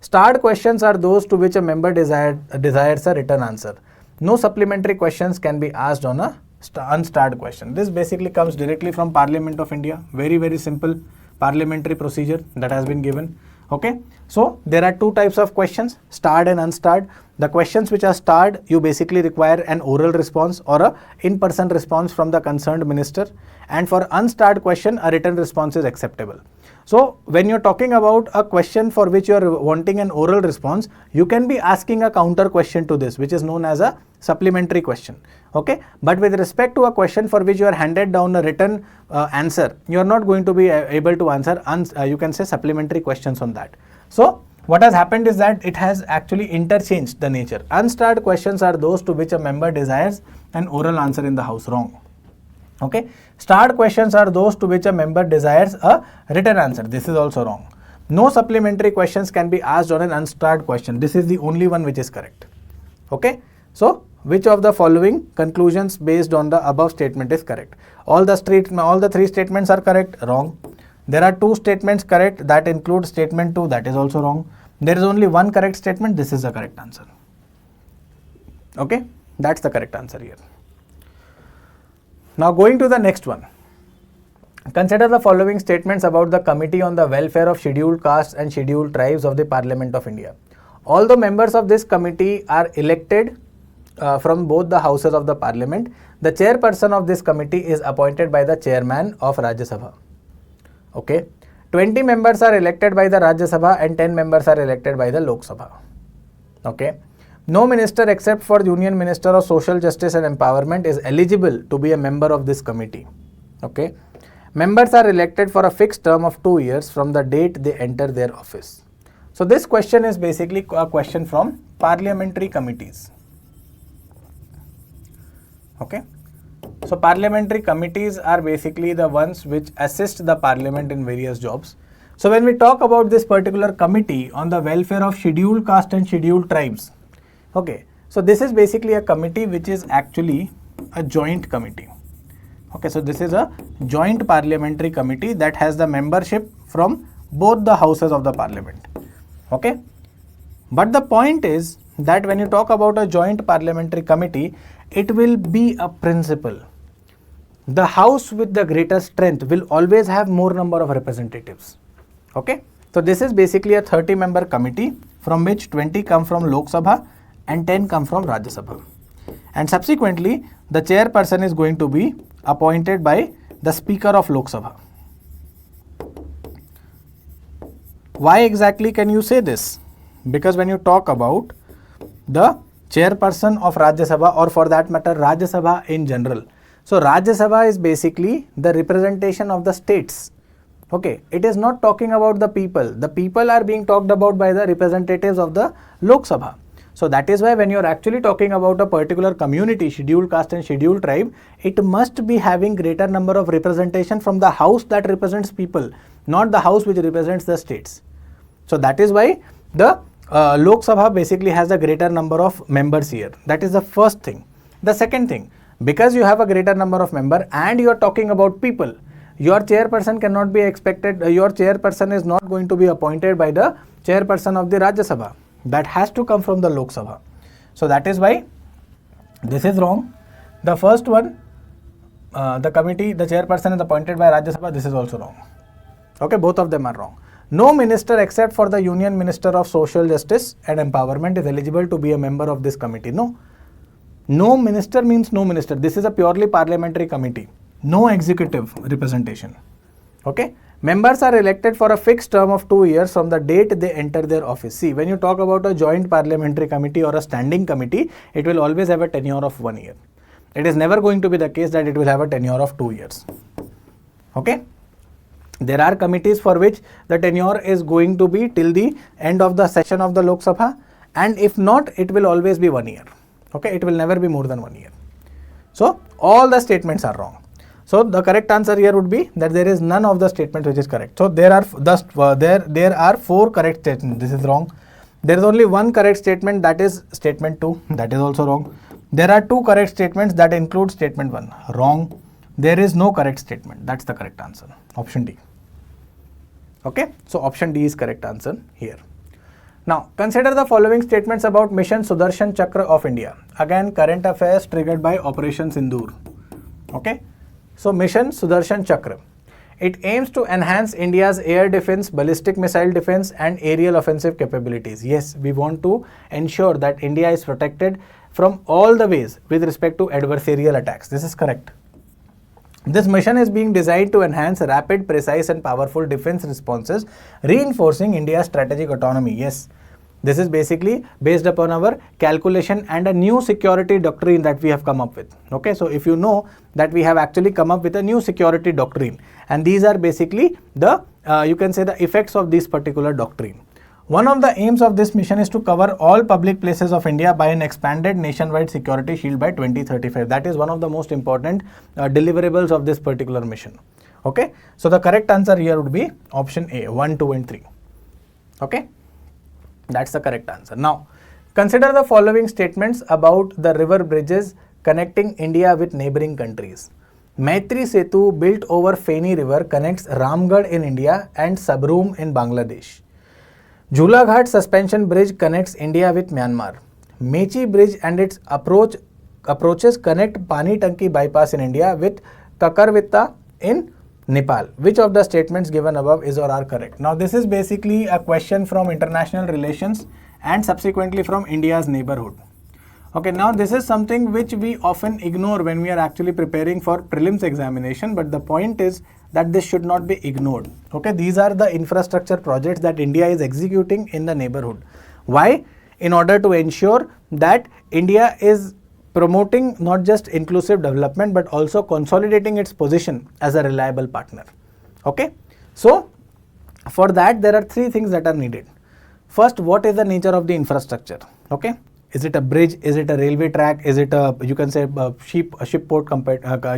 Starred questions are those to which a member desires a written answer. No supplementary questions can be asked on a unstarred question. This basically comes directly from Parliament of India. Very, very simple parliamentary procedure that has been given. Okay, so there are two types of questions, starred and unstarred. The questions which are starred, you basically require an oral response or a in-person response from the concerned minister, and for unstarred question a written response is acceptable. So when you're talking about a question for which you're wanting an oral response, you can be asking a counter question to this, which is known as a supplementary question. Okay, but with respect to a question for which you are handed down a written answer, you are not going to be able to answer you can say supplementary questions on that. So what has happened is that it has actually interchanged the nature. Unstarred questions are those to which a member desires an oral answer in the House. Wrong. Okay, starred questions are those to which a member desires a written answer. This is also wrong. No supplementary questions can be asked on an unstarred question. This is the only one which is correct. Okay, so which of the following conclusions based on the above statement is correct? All the three statements are correct. Wrong. There are two statements correct, that include statement 2, that is also wrong. There is only one correct statement. This is the correct answer. Okay, that's the correct answer here. Now going to the next one. Consider the following statements about the Committee on the Welfare of Scheduled Castes and Scheduled Tribes of the Parliament of India. Although members of this committee are elected from both the houses of the Parliament, the chairperson of this committee is appointed by the chairman of Rajya Sabha. Okay, 20 members are elected by the Rajya Sabha and 10 members are elected by the Lok Sabha. Okay, no minister except for Union Minister of Social Justice and Empowerment is eligible to be a member of this committee. Okay, members are elected for a fixed term of 2 years from the date they enter their office. So this question is basically a question from parliamentary committees. Okay, so parliamentary committees are basically the ones which assist the parliament in various jobs. So when we talk about this particular committee on the welfare of scheduled caste and scheduled tribes, okay, so this is basically a committee which is actually a joint committee. Okay, so this is a joint parliamentary committee that has the membership from both the houses of the parliament. Okay, but the point is that when you talk about a joint parliamentary committee, it will be a principle. The house with the greater strength will always have more number of representatives. Okay, so this is basically a 30-member committee from which 20 come from Lok Sabha and 10 come from Rajya Sabha. And subsequently, the chairperson is going to be appointed by the Speaker of Lok Sabha. Why exactly can you say this? Because when you talk about the chairperson of Rajya Sabha, or for that matter Rajya Sabha in general, so Rajya Sabha is basically the representation of the states. Okay, it is not talking about the people. The people are being talked about by the representatives of the Lok Sabha. So that is why when you are actually talking about a particular community, scheduled caste and scheduled tribe, it must be having greater number of representation from the house that represents people, not the house which represents the states. So that is why the Lok Sabha basically has a greater number of members here. That is the first thing. The second thing, because you have a greater number of members and you are talking about people, your chairperson cannot be expected, your chairperson is not going to be appointed by the chairperson of the Rajya Sabha. That has to come from the Lok Sabha. So that is why this is wrong. The first one, the committee, the chairperson is appointed by Rajya Sabha, this is also wrong. Okay, both of them are wrong. No minister except for the Union Minister of Social Justice and Empowerment is eligible to be a member of this committee. No. No minister means no minister. This is a purely parliamentary committee. No executive representation. Okay. Members are elected for a fixed term of 2 years from the date they enter their office. See, when you talk about a joint parliamentary committee or a standing committee, it will always have a tenure of 1 year. It is never going to be the case that it will have a tenure of 2 years. Okay? There are committees for which the tenure is going to be till the end of the session of the Lok Sabha, and if not, it will always be 1 year. Okay? It will never be more than 1 year. So, all the statements are wrong. So, the correct answer here would be that there is none of the statements which is correct. So, there are there are 4 correct statements. This is wrong. There is only one correct statement, that is statement 2. That is also wrong. There are 2 correct statements that include statement 1. Wrong. There is no correct statement. That's the correct answer. Option D. Okay. So, option D is correct answer here. Now, consider the following statements about Mission Sudarshan Chakra of India. Again, current affairs triggered by Operation Sindoor. Okay. So, Mission Sudarshan Chakra. It aims to enhance India's air defense, ballistic missile defense and aerial offensive capabilities. Yes, we want to ensure that India is protected from all the ways with respect to adversarial attacks. This is correct. This mission is being designed to enhance rapid, precise and powerful defense responses, reinforcing India's strategic autonomy. Yes, this is basically based upon our calculation and a new security doctrine that we have come up with. Okay, so if you know that we have actually come up with a new security doctrine, and these are basically the, you can say the effects of this particular doctrine. One of the aims of this mission is to cover all public places of India by an expanded nationwide security shield by 2035. That is one of the most important deliverables of this particular mission. Okay, so the correct answer here would be option A, 1, 2 and 3. Okay, that's the correct answer. Now, consider the following statements about the river bridges connecting India with neighboring countries. Maitri Setu, built over Feni River, connects Ramgarh in India and Sabroom in Bangladesh. Jhula Ghat suspension bridge connects India with Myanmar. Mechi bridge and its approaches connect Pani Tanki bypass in India with Kakarvitta in Nepal. Which of the statements given above is or are correct? Now, this is basically a question from international relations and subsequently from India's neighborhood. Okay, now this is something which we often ignore when we are actually preparing for prelims examination, but the point is that this should not be ignored. Okay, these are the infrastructure projects that India is executing in the neighborhood. Why? In order to ensure that India is promoting not just inclusive development but also consolidating its position as a reliable partner. Okay, so for that there are 3 things that are needed. First, what is the nature of the infrastructure? Okay, is it a bridge? Is it a railway track? Is it a, you can say a ship port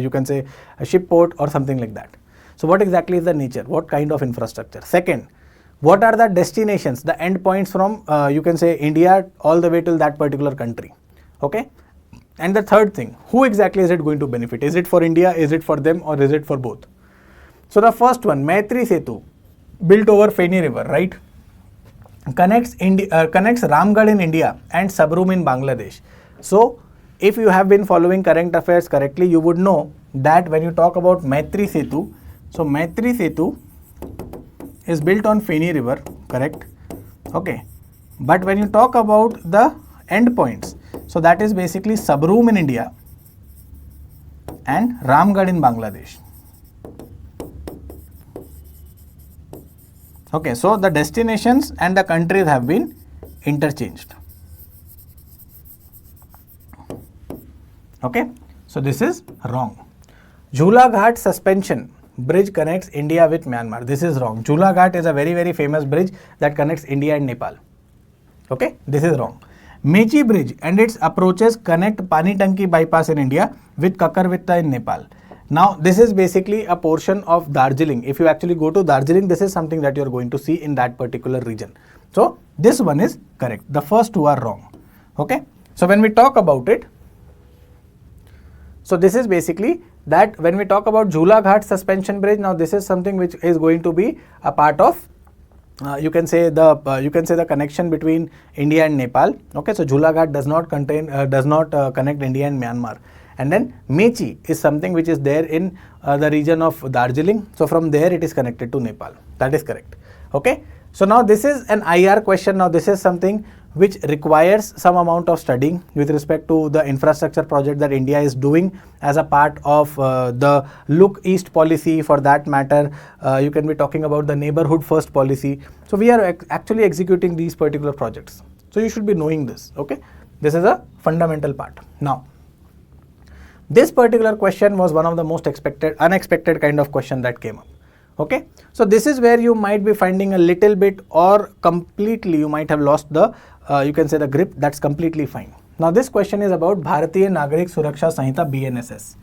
you can say a ship port or something like that. So what exactly is the nature? What kind of infrastructure? Second, what are the destinations, the end points from you can say India all the way till that particular country? Okay, and the third thing, who exactly is it going to benefit? Is it for India? Is it for them? Or is it for both? So the first one, Maitri Setu, built over Feni River, right? Connects Ramgarh in India and Sabroom in Bangladesh. So, if you have been following current affairs correctly, you would know that when you talk about Maitri Setu, so Maitri Setu is built on Feni River, correct? Okay. But when you talk about the end points, so that is basically Sabroom in India and Ramgarh in Bangladesh. Okay, so the destinations and the countries have been interchanged. Okay, so this is wrong. Jhula Ghat suspension bridge connects India with Myanmar. This is wrong. Jhula Ghat is a very, very famous bridge that connects India and Nepal. Okay, this is wrong. Mechi bridge and its approaches connect Pani Tanki bypass in India with Kakarvitta in Nepal. Now, this is basically a portion of Darjeeling. If you actually go to Darjeeling, this is something that you are going to see in that particular region. So, this one is correct. The first 2 are wrong. Okay. So, when we talk about it, so this is basically that when we talk about Jhula Ghat suspension bridge, now this is something which is going to be a part of you can say the connection between India and Nepal. Okay, so Jhula Ghat does not connect India and Myanmar. And then Mechi is something which is there in the region of Darjeeling. So from there it is connected to Nepal. That is correct. Okay. So now this is an IR question. Now this is something which requires some amount of studying with respect to the infrastructure project that India is doing as a part of the Look East policy. For that matter, you can be talking about the neighborhood first policy. So we are actually executing these particular projects. So you should be knowing this, okay? This is a fundamental part. Now, this particular question was one of the most unexpected kind of question that came up. Okay, so this is where you might be finding a little bit or completely you might have lost the you can say the grip. That's completely fine. Now this question is about Bharatiya Nagarik Suraksha Sanhita BNSS.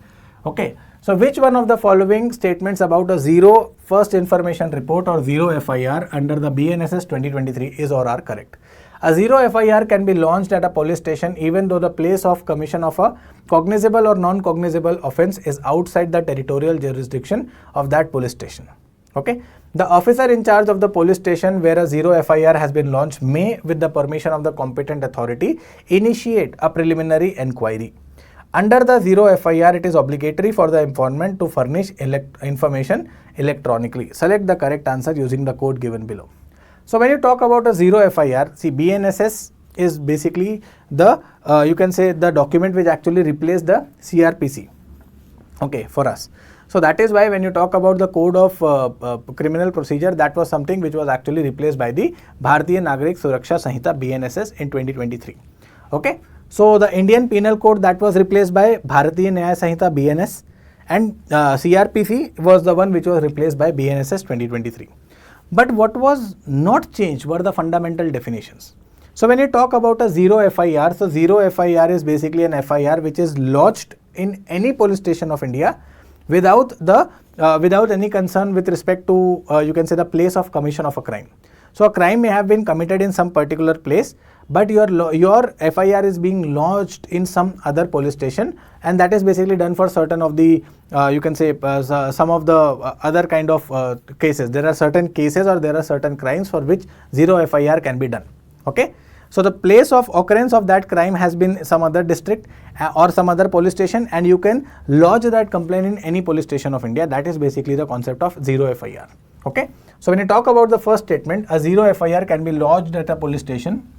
Okay, so which one of the following statements about a zero first information report or zero FIR under the BNSS 2023 is or are correct? A zero FIR can be launched at a police station even though the place of commission of a cognizable or non-cognizable offence is outside the territorial jurisdiction of that police station. Okay, the officer in charge of the police station where a zero FIR has been launched may, with the permission of the competent authority, initiate a preliminary inquiry. Under the zero FIR, it is obligatory for the informant to furnish information electronically. Select the correct answer using the code given below. So when you talk about a zero FIR, see, BNSS is basically the you can say the document which actually replaced the CRPC, okay, for us. So that is why when you talk about the code of criminal procedure, that was something which was actually replaced by the Bharatiya Nagarik Suraksha Sanhita BNSS in 2023. Okay, so the Indian Penal Code, that was replaced by Bharatiya Nyaya Sanhita BNS, and CRPC was the one which was replaced by BNSS 2023. But what was not changed were the fundamental definitions. So when you talk about a zero FIR, so zero FIR is basically an FIR which is lodged in any police station of India without any concern with respect to you can say the place of commission of a crime. So a crime may have been committed in some particular place, but your FIR is being lodged in some other police station, and that is basically done for certain of the you can say some of the other kind of cases. There are certain cases or there are certain crimes for which zero FIR can be done. Okay, so the place of occurrence of that crime has been some other district or some other police station, and you can lodge that complaint in any police station of India. That is basically the concept of zero FIR. Okay, so when you talk about the first statement, a zero FIR can be lodged at a police station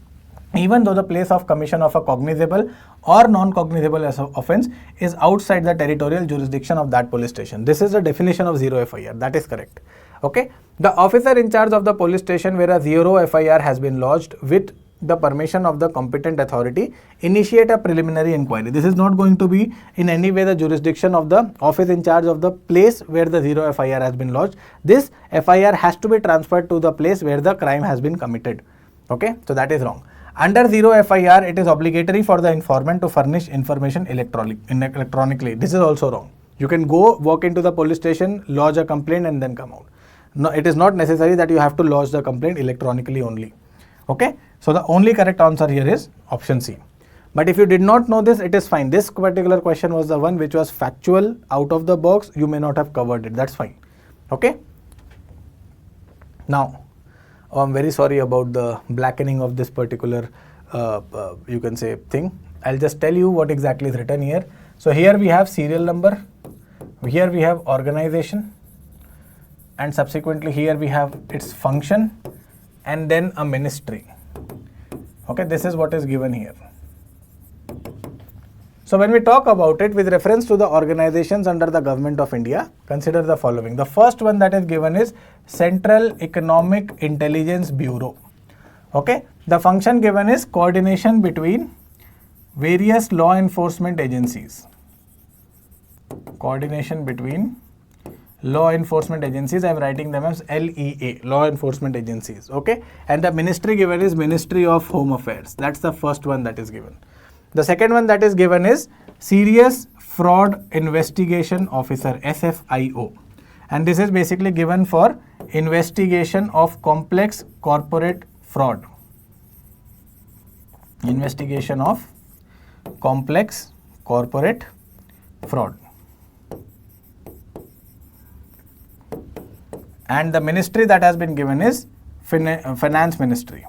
even though the place of commission of a cognizable or non-cognizable offence is outside the territorial jurisdiction of that police station. This is the definition of zero FIR. That is correct. Okay, the officer in charge of the police station where a zero FIR has been lodged with the permission of the competent authority initiate a preliminary inquiry. This is not going to be in any way the jurisdiction of the office in charge of the place where the zero FIR has been lodged. This FIR has to be transferred to the place where the crime has been committed. Okay, so that is wrong. Under zero FIR, it is obligatory for the informant to furnish information electronically. This is also wrong. You can go walk into the police station, lodge a complaint and then come out. No, it is not necessary that you have to lodge the complaint electronically only. Okay, so the only correct answer here is option C. But if you did not know this, it is fine. This particular question was the one which was factual, out of the box. You may not have covered it. That's fine. Okay. Now, I'm very sorry about the blackening of this particular you can say thing. I'll just tell you what exactly is written here. So here we have serial number, here we have organization, and subsequently here we have its function and then a ministry. Okay, this is what is given here. So when we talk about it with reference to the organizations under the Government of India, consider the following. The first one that is given is Central Economic Intelligence Bureau. Okay, the function given is coordination between various law enforcement agencies. Coordination between law enforcement agencies. I am writing them as LEA, law enforcement agencies. Okay, and the ministry given is Ministry of Home Affairs. That's the first one that is given. The second one that is given is Serious Fraud Investigation Officer, SFIO, and this is basically given for investigation of complex corporate fraud. Investigation of complex corporate fraud. And the ministry that has been given is Finance Ministry.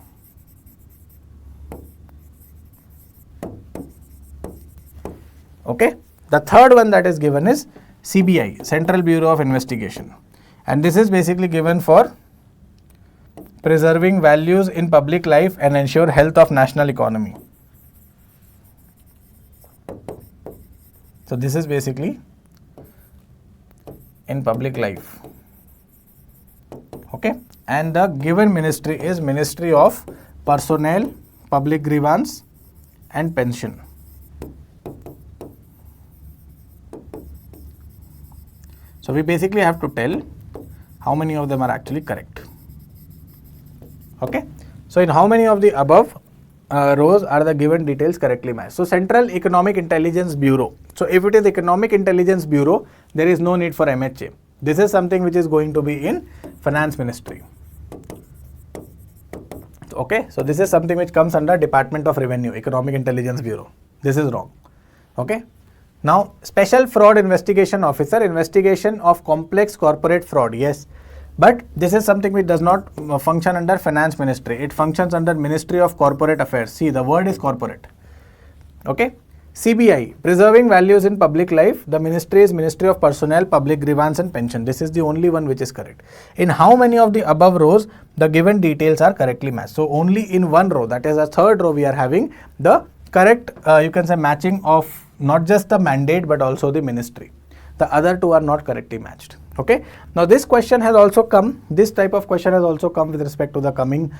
Okay, the third one that is given is CBI, Central Bureau of Investigation, and this is basically given for preserving values in public life and ensure health of national economy. So this is basically in public life. Okay, and the given ministry is Ministry of Personnel, Public Grievance and Pension. So we basically have to tell how many of them are actually correct. Okay, so in how many of the above rows are the given details correctly matched? So Central Economic Intelligence Bureau. So if it is Economic Intelligence Bureau, there is no need for MHA. This is something which is going to be in Finance Ministry. Okay, so this is something which comes under Department of Revenue, Economic Intelligence Bureau. This is wrong. Okay. Now, Special Fraud Investigation Officer, investigation of complex corporate fraud. Yes, but this is something which does not function under Finance Ministry. It functions under Ministry of Corporate Affairs. See, the word is corporate. Okay. CBI, preserving values in public life. The ministry is Ministry of Personnel, Public Grievance and Pension. This is the only one which is correct. In how many of the above rows the given details are correctly matched? So only in one row, that is a third row, we are having the correct, you can say, matching of not just the mandate but also the ministry. The other two are not correctly matched. Okay. Now this question has also come, this type of question has also come with respect to the coming,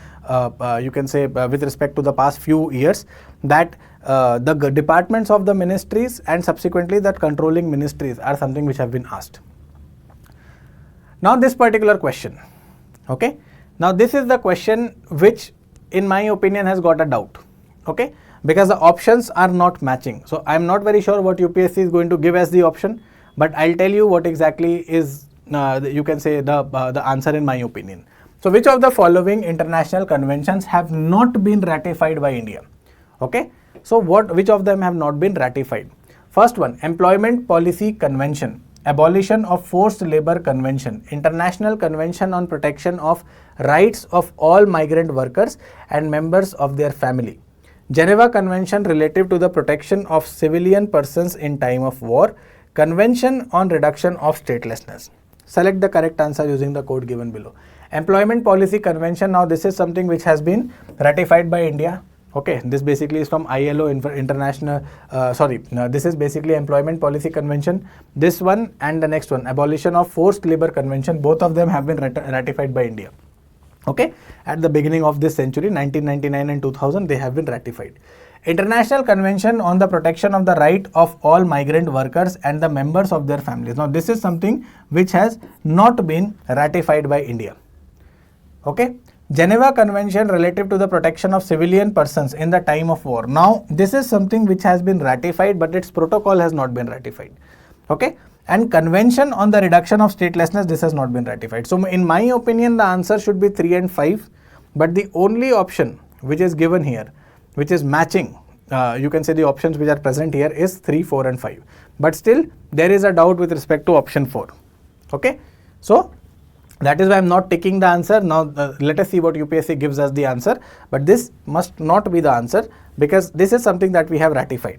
you can say with respect to the past few years, that the departments of the ministries and subsequently that controlling ministries are something which have been asked. Now this particular question, okay. Now this is the question which in my opinion has got a doubt, okay, because the options are not matching. So I am not very sure what UPSC is going to give as the option, but I'll tell you what exactly is, you can say the answer in my opinion. So which of the following international conventions have not been ratified by India? Okay. So which of them have not been ratified? First one, Employment Policy Convention, Abolition of Forced Labor Convention, International Convention on Protection of Rights of All Migrant Workers and Members of Their Family, Geneva Convention relative to the protection of civilian persons in time of war, Convention on Reduction of Statelessness. Select the correct answer using the code given below. Employment Policy Convention, now this is something which has been ratified by India. Okay, this basically is from ILO International, this is basically Employment Policy Convention. This one and the next one, Abolition of Forced Labor Convention, both of them have been ratified by India. Okay, at the beginning of this century, 1999 and 2000, they have been ratified. International Convention on the Protection of the Right of All Migrant Workers and the Members of Their Families. Now, this is something which has not been ratified by India. Okay. Geneva Convention relative to the protection of civilian persons in the time of war. Now, this is something which has been ratified, but its protocol has not been ratified. Okay. And Convention on the Reduction of Statelessness, this has not been ratified. So, in my opinion, the answer should be 3 and 5, but the only option which is given here, which is matching, you can say the options which are present here is 3, 4 and 5. But still, there is a doubt with respect to option 4. Okay. So, that is why I am not taking the answer. Now, let us see what UPSC gives us the answer. But this must not be the answer because this is something that we have ratified.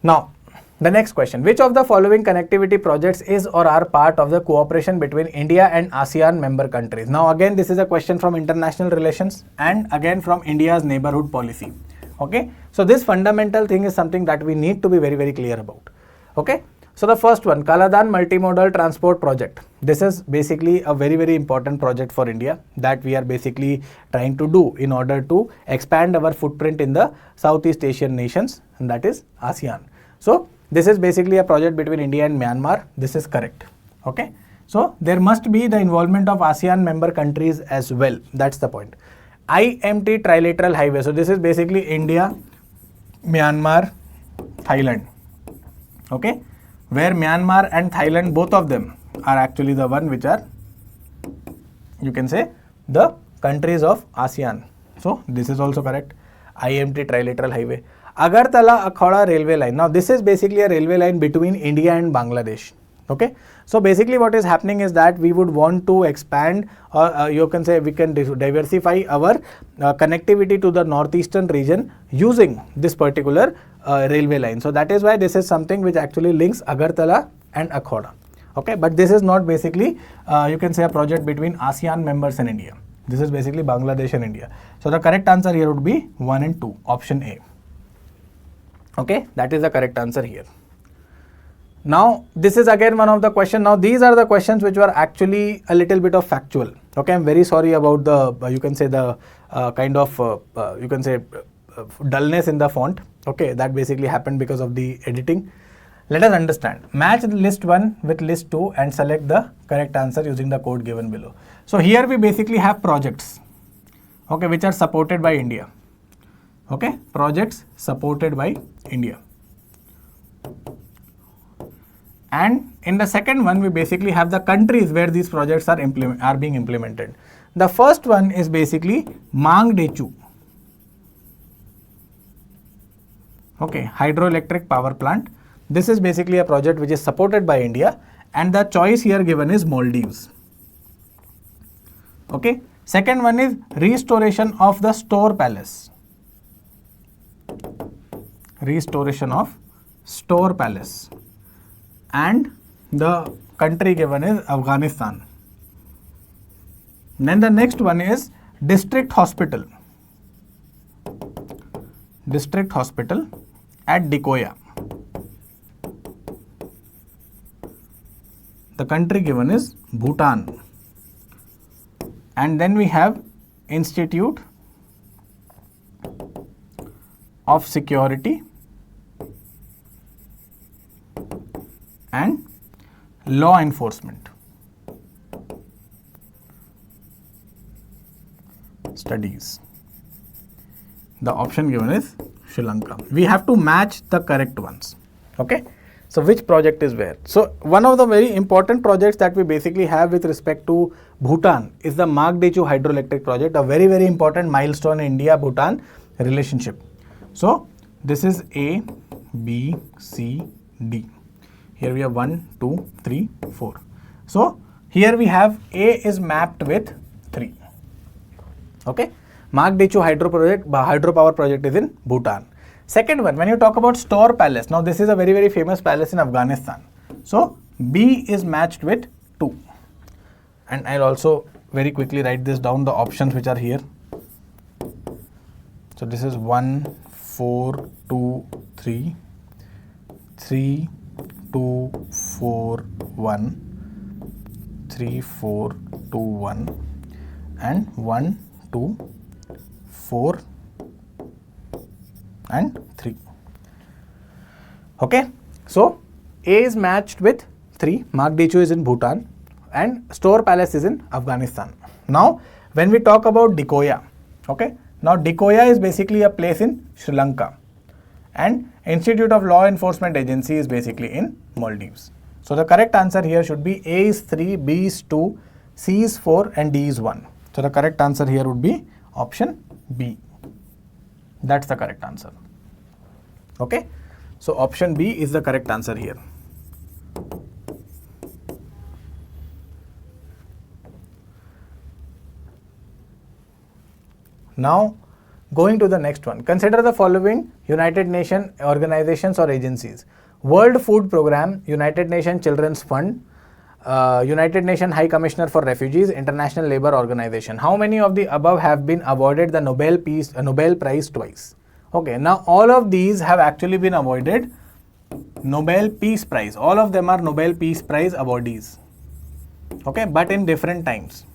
Now, the next question. Which of the following connectivity projects is or are part of the cooperation between India and ASEAN member countries? Now, again, this is a question from international relations and again from India's neighborhood policy. Okay. So, this fundamental thing is something that we need to be very, very clear about. Okay. So, the first one, Kaladan Multimodal Transport Project. This is basically a very, very important project for India that we are basically trying to do in order to expand our footprint in the Southeast Asian nations, and that is ASEAN. So, this is basically a project between India and Myanmar. This is correct. Okay. So, there must be the involvement of ASEAN member countries as well. That's the point. IMT Trilateral Highway. So, this is basically India, Myanmar, Thailand. Okay. Where Myanmar and Thailand, both of them are actually the one which are, you can say, the countries of ASEAN. So, this is also correct. IMT Trilateral Highway. Agartala Akhoda Railway Line. Now, this is basically a railway line between India and Bangladesh. Okay. So, basically what is happening is that we would want to expand or you can say we can diversify our connectivity to the northeastern region using this particular railway line. So, that is why this is something which actually links Agartala and Akhoda. Okay, but this is not basically, you can say, a project between ASEAN members and India. This is basically Bangladesh and India. So the correct answer here would be 1 and 2, option A. Okay, that is the correct answer here. Now, this is again one of the questions. Now, these are the questions which were actually a little bit of factual. Okay, I'm very sorry about the, you can say, the kind of, you can say, dullness in the font. Okay, that basically happened because of the editing. Let us understand. Match list 1 with list 2 and select the correct answer using the code given below. So here we basically have projects, okay, which are supported by India. Okay, projects supported by India. And in the second one, we basically have the countries where these projects are being implemented. The first one is basically Mangdechu. Okay, hydroelectric power plant. This is basically a project which is supported by India, and the choice here given is Maldives. Okay, second one is restoration of the Store Palace. Restoration of Store Palace, and the country given is Afghanistan. Then the next one is District Hospital. District Hospital at Dikoya. The country given is Bhutan. And then we have Institute of Security and Law Enforcement Studies. The option given is Sri Lanka. We have to match the correct ones. Okay. So which project is where? So one of the very important projects that we basically have with respect to Bhutan is the Mangdechu hydroelectric project, a very, very important milestone in India-Bhutan relationship. So this is A, B, C, D. Here we have 1, 2, 3, 4. So here we have A is mapped with 3. Okay. Mangdechu hydropower project is in Bhutan. Second one, when you talk about Store Palace, now this is a very, very famous palace in Afghanistan. So B is matched with 2. And I'll also very quickly write this down, the options which are here. So this is 1, 4, 2, 3, 3, 2, 4, 1, 3, 4, 2, 1, and 1, 2, 4, and 3. Okay, so A is matched with 3, Mangdechu is in Bhutan, and Store Palace is in Afghanistan. Now, when we talk about Dikoya, okay, now Dikoya is basically a place in Sri Lanka, and Institute of Law Enforcement Agency is basically in Maldives. So the correct answer here should be A is 3, B is 2, C is 4, and D is 1. So the correct answer here would be option B. That's the correct answer. Okay, so option B is the correct answer here. Now, going to the next one. Consider the following United Nations organizations or agencies: World Food Programme, United Nations Children's Fund, United Nations High Commissioner for Refugees, International Labour Organization. How many of the above have been awarded the Nobel Prize twice? Okay, now all of these have actually been awarded Nobel Peace Prize. All of them are Nobel Peace Prize awardees. Okay, but in different times.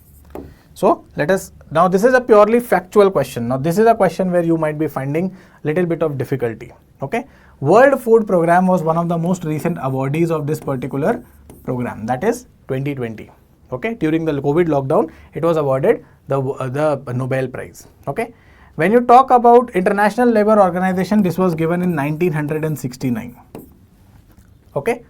So let us, now this is a purely factual question. Now this is a question where you might be finding little bit of difficulty. Okay, World Food Programme was one of the most recent awardees of this particular program, that is 2020. Okay, during the COVID lockdown, it was awarded the Nobel Prize. Okay, when you talk about International Labour Organization, this was given in 1969. Okay,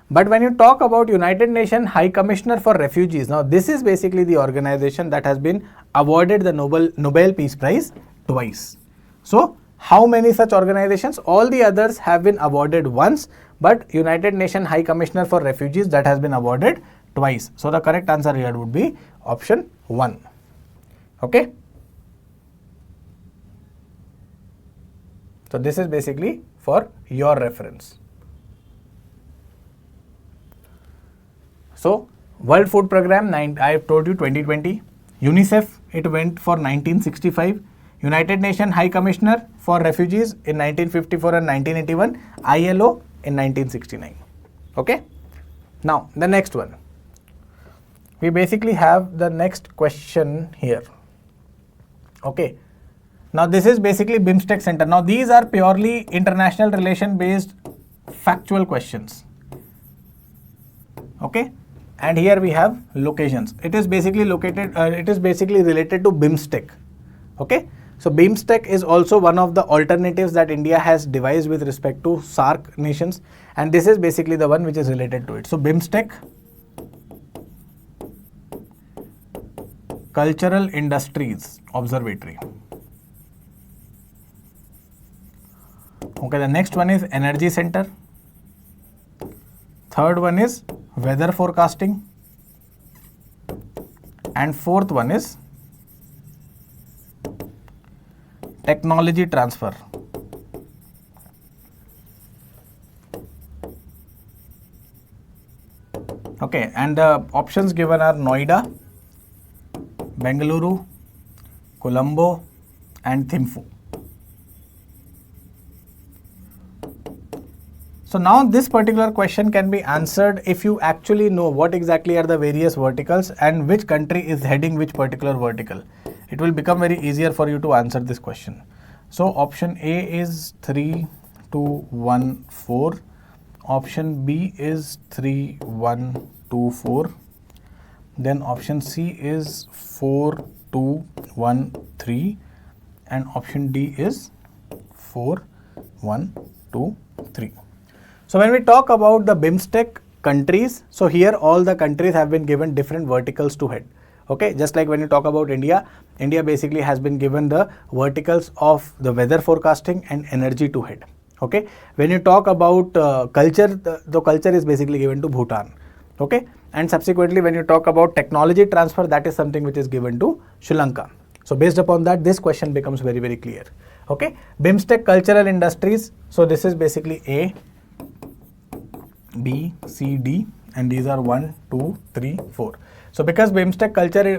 but when you talk about United Nations High Commissioner for Refugees, now this is basically the organization that has been awarded the Nobel Peace Prize twice. So how many such organizations? All the others have been awarded once, but United Nations High Commissioner for Refugees, that has been awarded twice. So the correct answer here would be option 1. Okay. So this is basically for your reference. So World Food Program, I have told you 2020. UNICEF, it went for 1965. United Nations High Commissioner for Refugees in 1954 and 1981. ILO in 1969. Okay. Now the next one. We basically have the next question here. Okay. Now this is basically BIMSTEC Center. Now these are purely international relation based factual questions. Okay. And here we have locations. It is basically located, it is basically related to BIMSTEC. Okay. So BIMSTEC is also one of the alternatives that India has devised with respect to SAARC nations. And this is basically the one which is related to it. So BIMSTEC, Cultural Industries Observatory. Okay, the next one is Energy Center. Third one is Weather Forecasting. And fourth one is Technology Transfer. Okay, and the options given are Noida, Bengaluru, Colombo, and Thimphu. So now this particular question can be answered if you actually know what exactly are the various verticals and which country is heading which particular vertical. It will become very easier for you to answer this question. So option A is 3, 2, 1, 4. Option B is 3, 1, 2, 4. Then option C is 4, 2, 1, 3. And option D is 4, 1, 2, 3. So when we talk about the BIMSTEC countries, so here all the countries have been given different verticals to head. Okay, just like when you talk about India, India basically has been given the verticals of the weather forecasting and energy to head. Okay, when you talk about culture, the culture is basically given to Bhutan. Okay, and subsequently when you talk about technology transfer, that is something which is given to Sri Lanka. So based upon that, this question becomes very, very clear. Okay, BIMSTEC cultural industries. So this is basically A, B, C, D, and these are 1, 2, 3, 4. So because BIMSTEC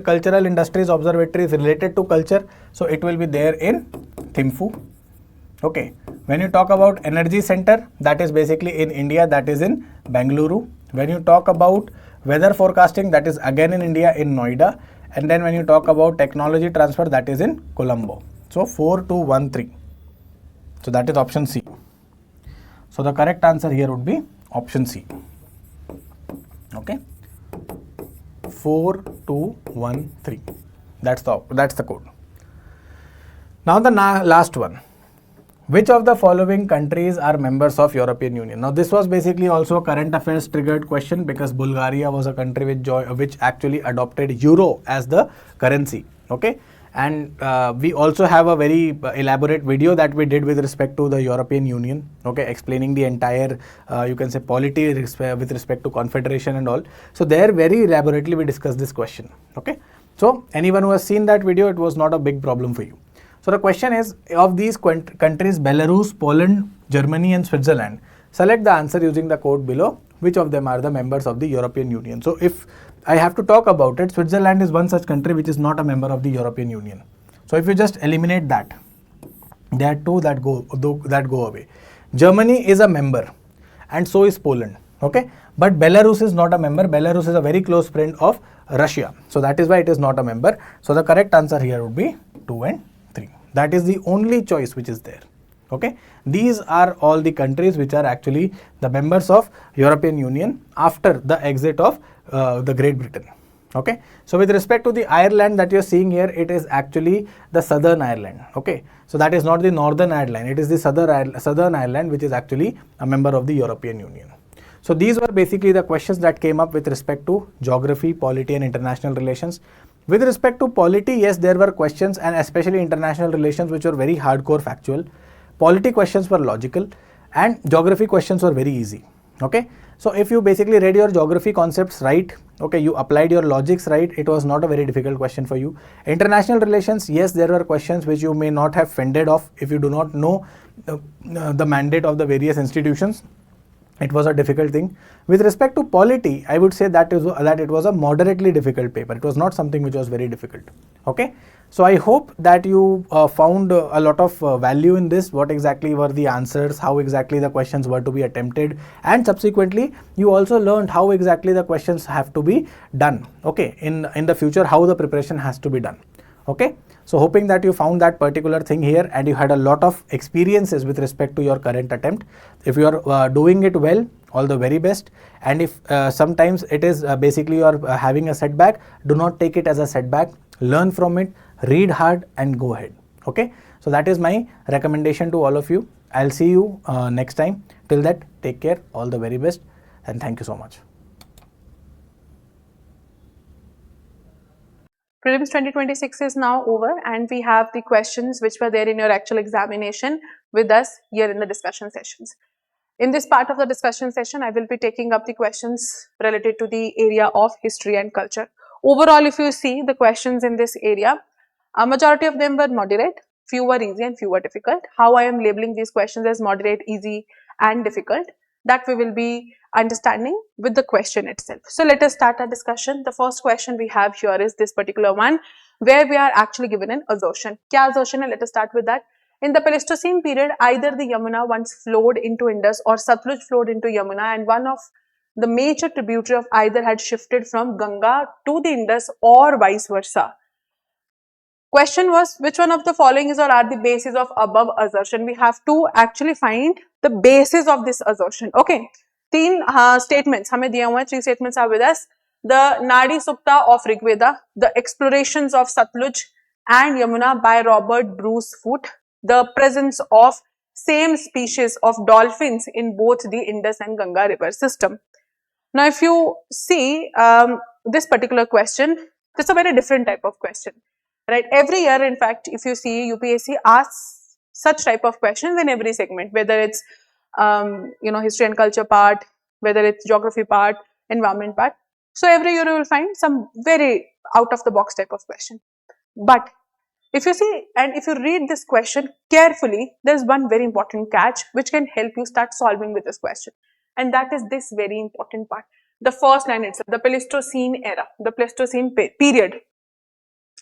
cultural industries observatory is related to culture, so it will be there in Thimphu. Okay, when you talk about energy center, that is basically in India, that is in Bengaluru. When you talk about weather forecasting, that is again in India in Noida. And then when you talk about technology transfer, that is in Colombo. So 4, 2, 1, 3. So that is option C. So the correct answer here would be option C. Okay, 4, 2, 1, 3. That's the code. Now the last one. Which of the following countries are members of European Union? Now this was basically also a current affairs triggered question because Bulgaria was a country which actually adopted euro as the currency. Okay, and we also have a very elaborate video that we did with respect to the European Union. Okay, explaining the entire you can say polity with respect to confederation and all. So there very elaborately we discussed this question. Okay, so anyone who has seen that video, it was not a big problem for you. So the question is, of these countries, Belarus, Poland, Germany and Switzerland, select the answer using the code below. Which of them are the members of the European Union? So if I have to talk about it, Switzerland is one such country which is not a member of the European Union. So if you just eliminate that, there are two that go away. Germany is a member and so is Poland. Okay, but Belarus is not a member. Belarus is a very close friend of Russia. So that is why it is not a member. So the correct answer here would be 2 and 3. That is the only choice which is there. Okay, these are all the countries which are actually the members of European Union after the exit of the Great Britain. Okay, so with respect to the Ireland that you are seeing here, it is actually the Southern Ireland. Okay, so that is not the Northern Ireland, it is the Southern Ireland which is actually a member of the European Union. So these were basically the questions that came up with respect to geography, polity and international relations. With respect to polity, yes, there were questions and especially international relations which were very hardcore factual. Polity questions were logical and geography questions were very easy. Okay, so if you basically read your geography concepts right, okay, you applied your logics right, it was not a very difficult question for you. International relations, yes, there were questions which you may not have fended off if you do not know the mandate of the various institutions. It was a difficult thing. With respect to polity, I would say that it was a moderately difficult paper. It was not something which was very difficult. Okay, so I hope that you found a lot of value in this. What exactly were the answers, how exactly the questions were to be attempted, and subsequently you also learned how exactly the questions have to be done. Okay, in the future, how the preparation has to be done. Okay, so hoping that you found that particular thing here and you had a lot of experiences with respect to your current attempt. If you are doing it well, all the very best. And if sometimes it is basically you are having a setback, do not take it as a setback, learn from it, read hard and go ahead. Okay, so that is my recommendation to all of you. I'll see you next time. Till that, take care, all the very best, and thank you so much. Prelims 2026 is now over, and we have the questions which were there in your actual examination with us here in the discussion sessions. In this part of the discussion session, I will be taking up the questions related to the area of history and culture. Overall, if you see the questions in this area, a majority of them were moderate, few were easy and few were difficult. How I am labeling these questions as moderate, easy and difficult, that we will be understanding with the question itself. So let us start our discussion. The first question we have here is this particular one, where we are actually given an assertion. Kya assertion hai? Let us start with that. In the Pleistocene period, either the Yamuna once flowed into Indus or Satluj flowed into Yamuna, and one of the major tributary of either had shifted from Ganga to the Indus or vice versa. Question was, which one of the following is or are the basis of above assertion? We have to actually find the basis of this assertion. Okay, तीन statements हमें दिया हुआ है. 3 statements are with us. The Nadi Sukta of Rigveda, the explorations of Satluj and Yamuna by Robert Bruce Foote, the presence of same species of dolphins in both the Indus and Ganga river system. Now, if you see this particular question, this is a very different type of question, right? Every year, in fact, if you see UPSC asks such type of questions in every segment, whether it's history and culture part, whether it's geography part, environment part. So every year you will find some very out of the box type of question. But if you see and if you read this question carefully, there's one very important catch which can help you start solving with this question. And that is this very important part. The first line itself, the Pleistocene era, the Pleistocene period.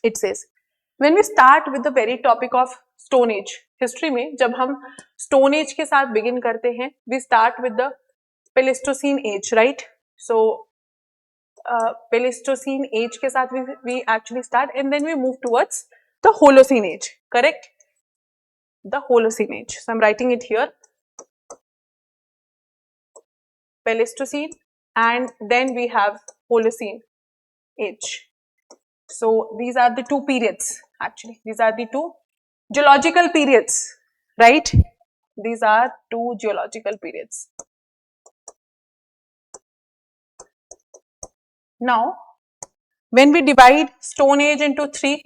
It says, when we start with the very topic of Stone Age, history में जब हम Stone Age के साथ begin करते हैं, we start with the Pleistocene age, right? So Pleistocene age के साथ we actually start, and then we move towards the Holocene age, correct? The Holocene age. So I'm writing it here. Pleistocene, and then we have Holocene age. So these are the two periods, actually. These are the two geological periods, right? These are two geological periods. Now, when we divide Stone Age into 3,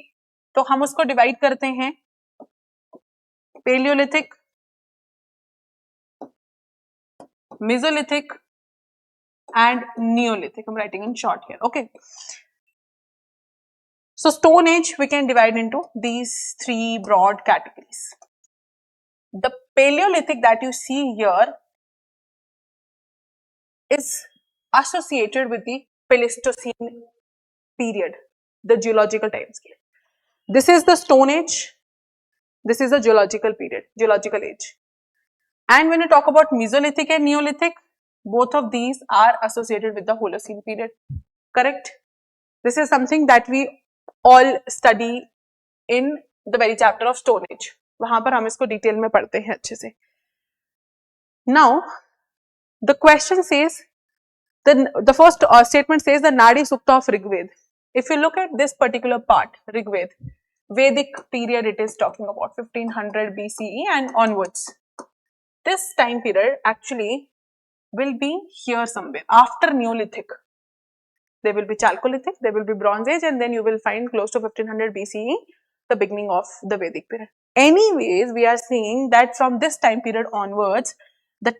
तो हम उसको divide करते हैं Paleolithic, Mesolithic and Neolithic. I'm writing in short here, okay? So Stone Age we can divide into these 3 broad categories. The Paleolithic that you see here is associated with the Pleistocene period, the geological time scale. This is the Stone Age, this is the geological period, geological age. And when you talk about Mesolithic and Neolithic, both of these are associated with the Holocene period, correct? This is something that we all study in the very chapter of Stone Age. वहां पर हम इसको detail में पढ़ते हैं अच्छे से. Now, the question says, the first statement says the Nadi Sukta of Rigved. If you look at this particular part, Rigved, Vedic period it is talking about 1500 BCE and onwards. This time period actually will be here somewhere after Neolithic. There will be Chalcolithic, there will be Bronze Age, and then you will find close to 1500 BCE, the beginning of the Vedic period. Anyways, we are seeing that from this time period onwards, the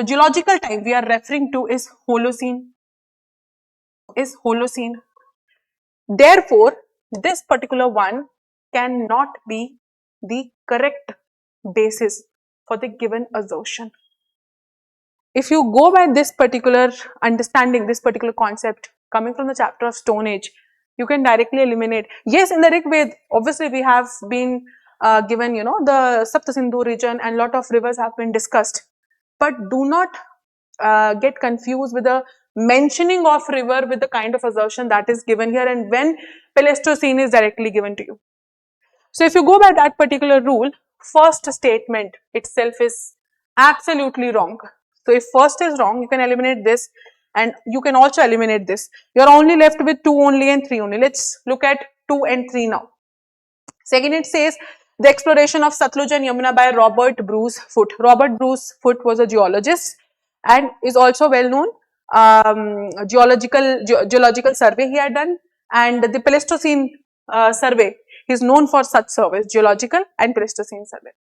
geological time we are referring to is Holocene. Therefore, this particular one cannot be the correct basis for the given assertion. if you go by this particular understanding, this particular concept coming from the chapter of Stone Age, you can directly eliminate. Yes, in the Rig Veda, obviously we have been given, you know, the Sapta Sindhu region and lot of rivers have been discussed. But do not get confused with the mentioning of river with the kind of assertion that is given here and when Pleistocene is directly given to you. So if you go by that particular rule, first statement itself is absolutely wrong. So if first is wrong, you can eliminate this and you can also eliminate this. You're only left with 2 only and 3 only. Let's look at 2 and 3 now. Second, it says the exploration of Satluj and Yamuna by Robert Bruce Foote. Robert Bruce Foote was a geologist and is also well known. Geological survey he had done, and the Pleistocene survey. He is known for such surveys, geological and Pleistocene survey.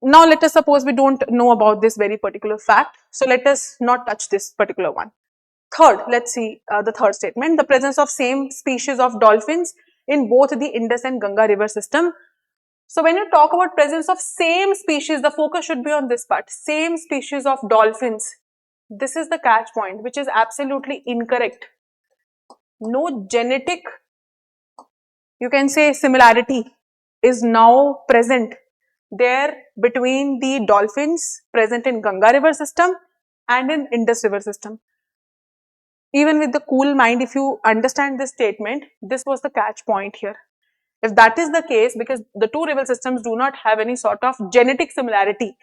Now let us suppose we don't know about this very particular fact. So let us not touch this particular one. Third, let's see the third statement. The presence of same species of dolphins in both the Indus and Ganga river system. So when you talk about presence of same species, the focus should be on this part. Same species of dolphins. This is the catch point, which is absolutely incorrect. No genetic, you can say, similarity is now present there between the dolphins present in Ganga river system and in Indus river system. Even with the cool mind, if you understand this statement, this was the catch point here. If that is the case, because the two river systems do not have any sort of genetic similarity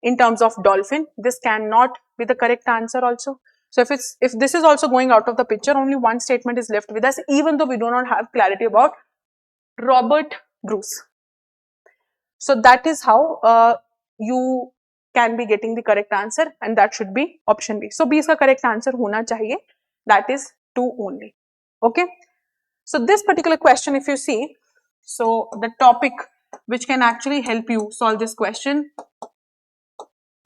in terms of dolphin, this cannot be the correct answer also. So if this is also going out of the picture, only one statement is left with us, even though we do not have clarity about Robert Bruce. So that is how you can be getting the correct answer, and that should be option B. So B is the correct answer hona chahiye. That is 2 only. Okay. So this particular question, if you see, so the topic which can actually help you solve this question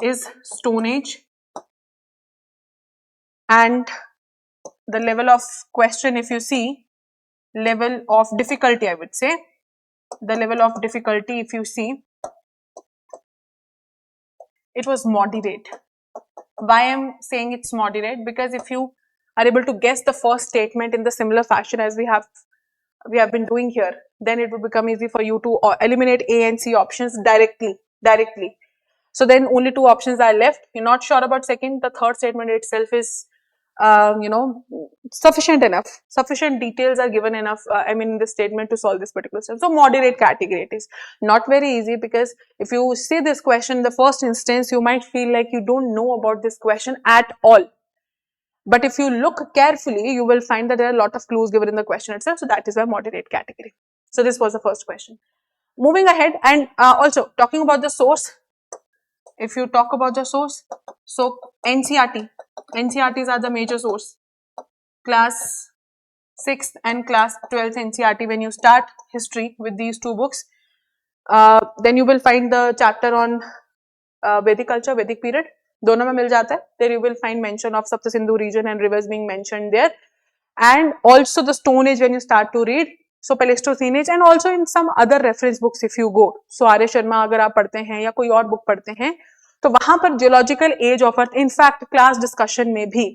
is Stone Age, and the level of question, if you see, level of difficulty, I would say, the level of difficulty, if you see, it was moderate. Why I am saying it's moderate? Because if you are able to guess the first statement in the similar fashion as we have been doing here, then it will become easy for you to eliminate A and C options directly. So then only 2 options are left. You're not sure about second. The third statement itself is, sufficient enough. Sufficient details are given enough, in the statement to solve this particular step. So moderate category it is. Not very easy, because if you see this question in the first instance, you might feel like you don't know about this question at all. But if you look carefully, you will find that there are a lot of clues given in the question itself. So that is why moderate category. So this was the first question. Moving ahead, and also talking about the source. If you talk about the source, so NCERTs are the major source. Class 6th and class 12th NCERT, when you start history with these 2 books, then you will find the chapter on Vedic culture, Vedic period. दोनों में मिल जाता है. There you will find mention of Sapta Sindhu region and rivers being mentioned there, and also the Stone Age when you start to read. So Pleistocene age, and also in some other reference books if you go. So आर्य शर्मा अगर आप पढ़ते हैं या कोई और book पढ़ते हैं, तो वहां पर geological age of earth, in fact class discussion में भी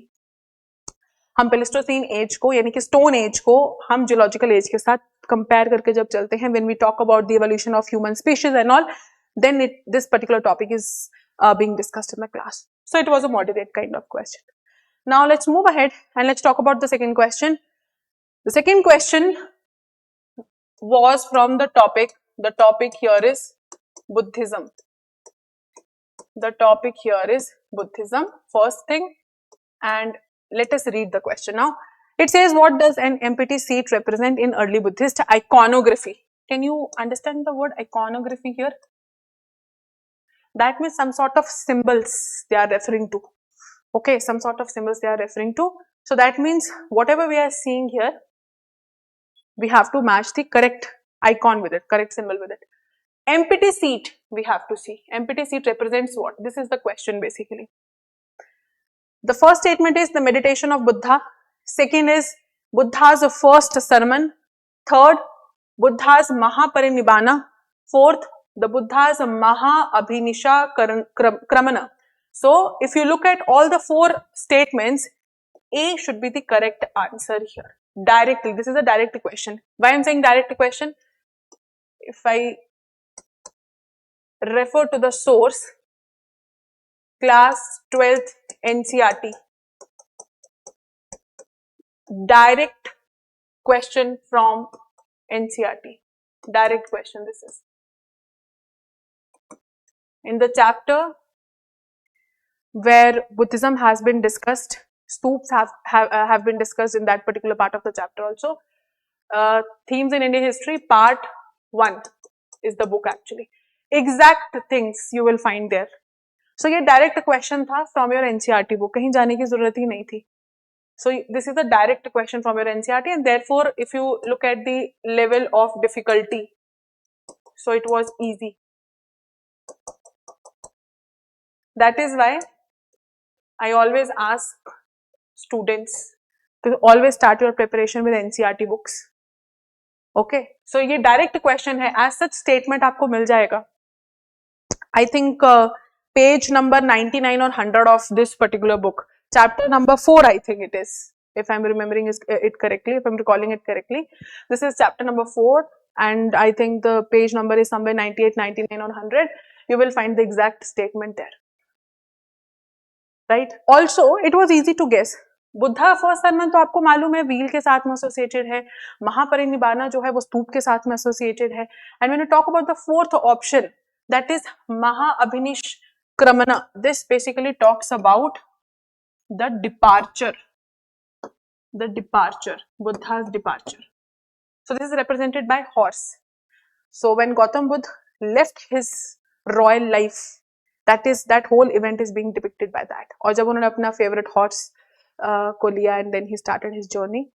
हम प्लेस्टोसीन एज को, यानी कि स्टोन एज को, हम जियोलॉजिकल एज के साथ कंपेयर करके जब चलते हैं, when we talk about the evolution of human species and all, then this particular topic is being discussed in the class. So it was a moderate kind of question. Now let's move ahead and let's talk about the second question. The second question was from the topic here is Buddhism. The topic here is Buddhism, first thing, and let us read the question now. It says, what does an empty seat represent in early Buddhist iconography? Can you understand the word iconography here? That means some sort of symbols they are referring to. Okay, some sort of symbols they are referring to. So that means whatever we are seeing here, we have to match the correct icon with it, correct symbol with it. Empty seat, we have to see. Empty seat represents what? This is the question basically. The first statement is the meditation of Buddha. Second is Buddha's first sermon. Third, Buddha's Mahaparinibbana. Fourth, the Buddha's Maha Abhinisha Kramana. So if you look at all the four statements, A should be the correct answer here. Directly, this is a direct question. Why I'm saying direct question? If I refer to the source, class 12th NCERT, direct question from NCERT, direct question this is. In the chapter where Buddhism has been discussed, stoops have been discussed in that particular part of the chapter also. Themes in Indian history, part 1 is the book actually. Exact things you will find there. So ये direct question था from your NCERT book, कहीं जाने की जरूरत ही नहीं थी. So this is a direct question from your NCERT, and therefore if you look at the level of difficulty, so it was easy. That is why I always ask students to always start your preparation with NCERT books. Okay, so ये direct question है, as such statement आपको मिल जाएगा. I think page number 99 or 100 of this particular book, chapter number 4 I think it is, if I'm remembering it correctly, if I'm recalling it correctly. This is chapter number 4 and I think the page number is somewhere 98, 99 or 100. You will find the exact statement there. Right? Also, it was easy to guess. Buddha first sermon तो आपको मालूम है wheel के साथ में associated है, महापरिनिब्बाना जो है वो स्तूप के साथ में एसोसिएटेड है. And when you talk about the fourth option, that is Mahaabhinishkramana, this basically talks about the departure, Buddha's departure. So this is represented by horse. So when Gautam Buddha left his royal life, that whole event is being depicted by that. और जब उन्होंने अपना favorite horse को लिया and then he started his journey,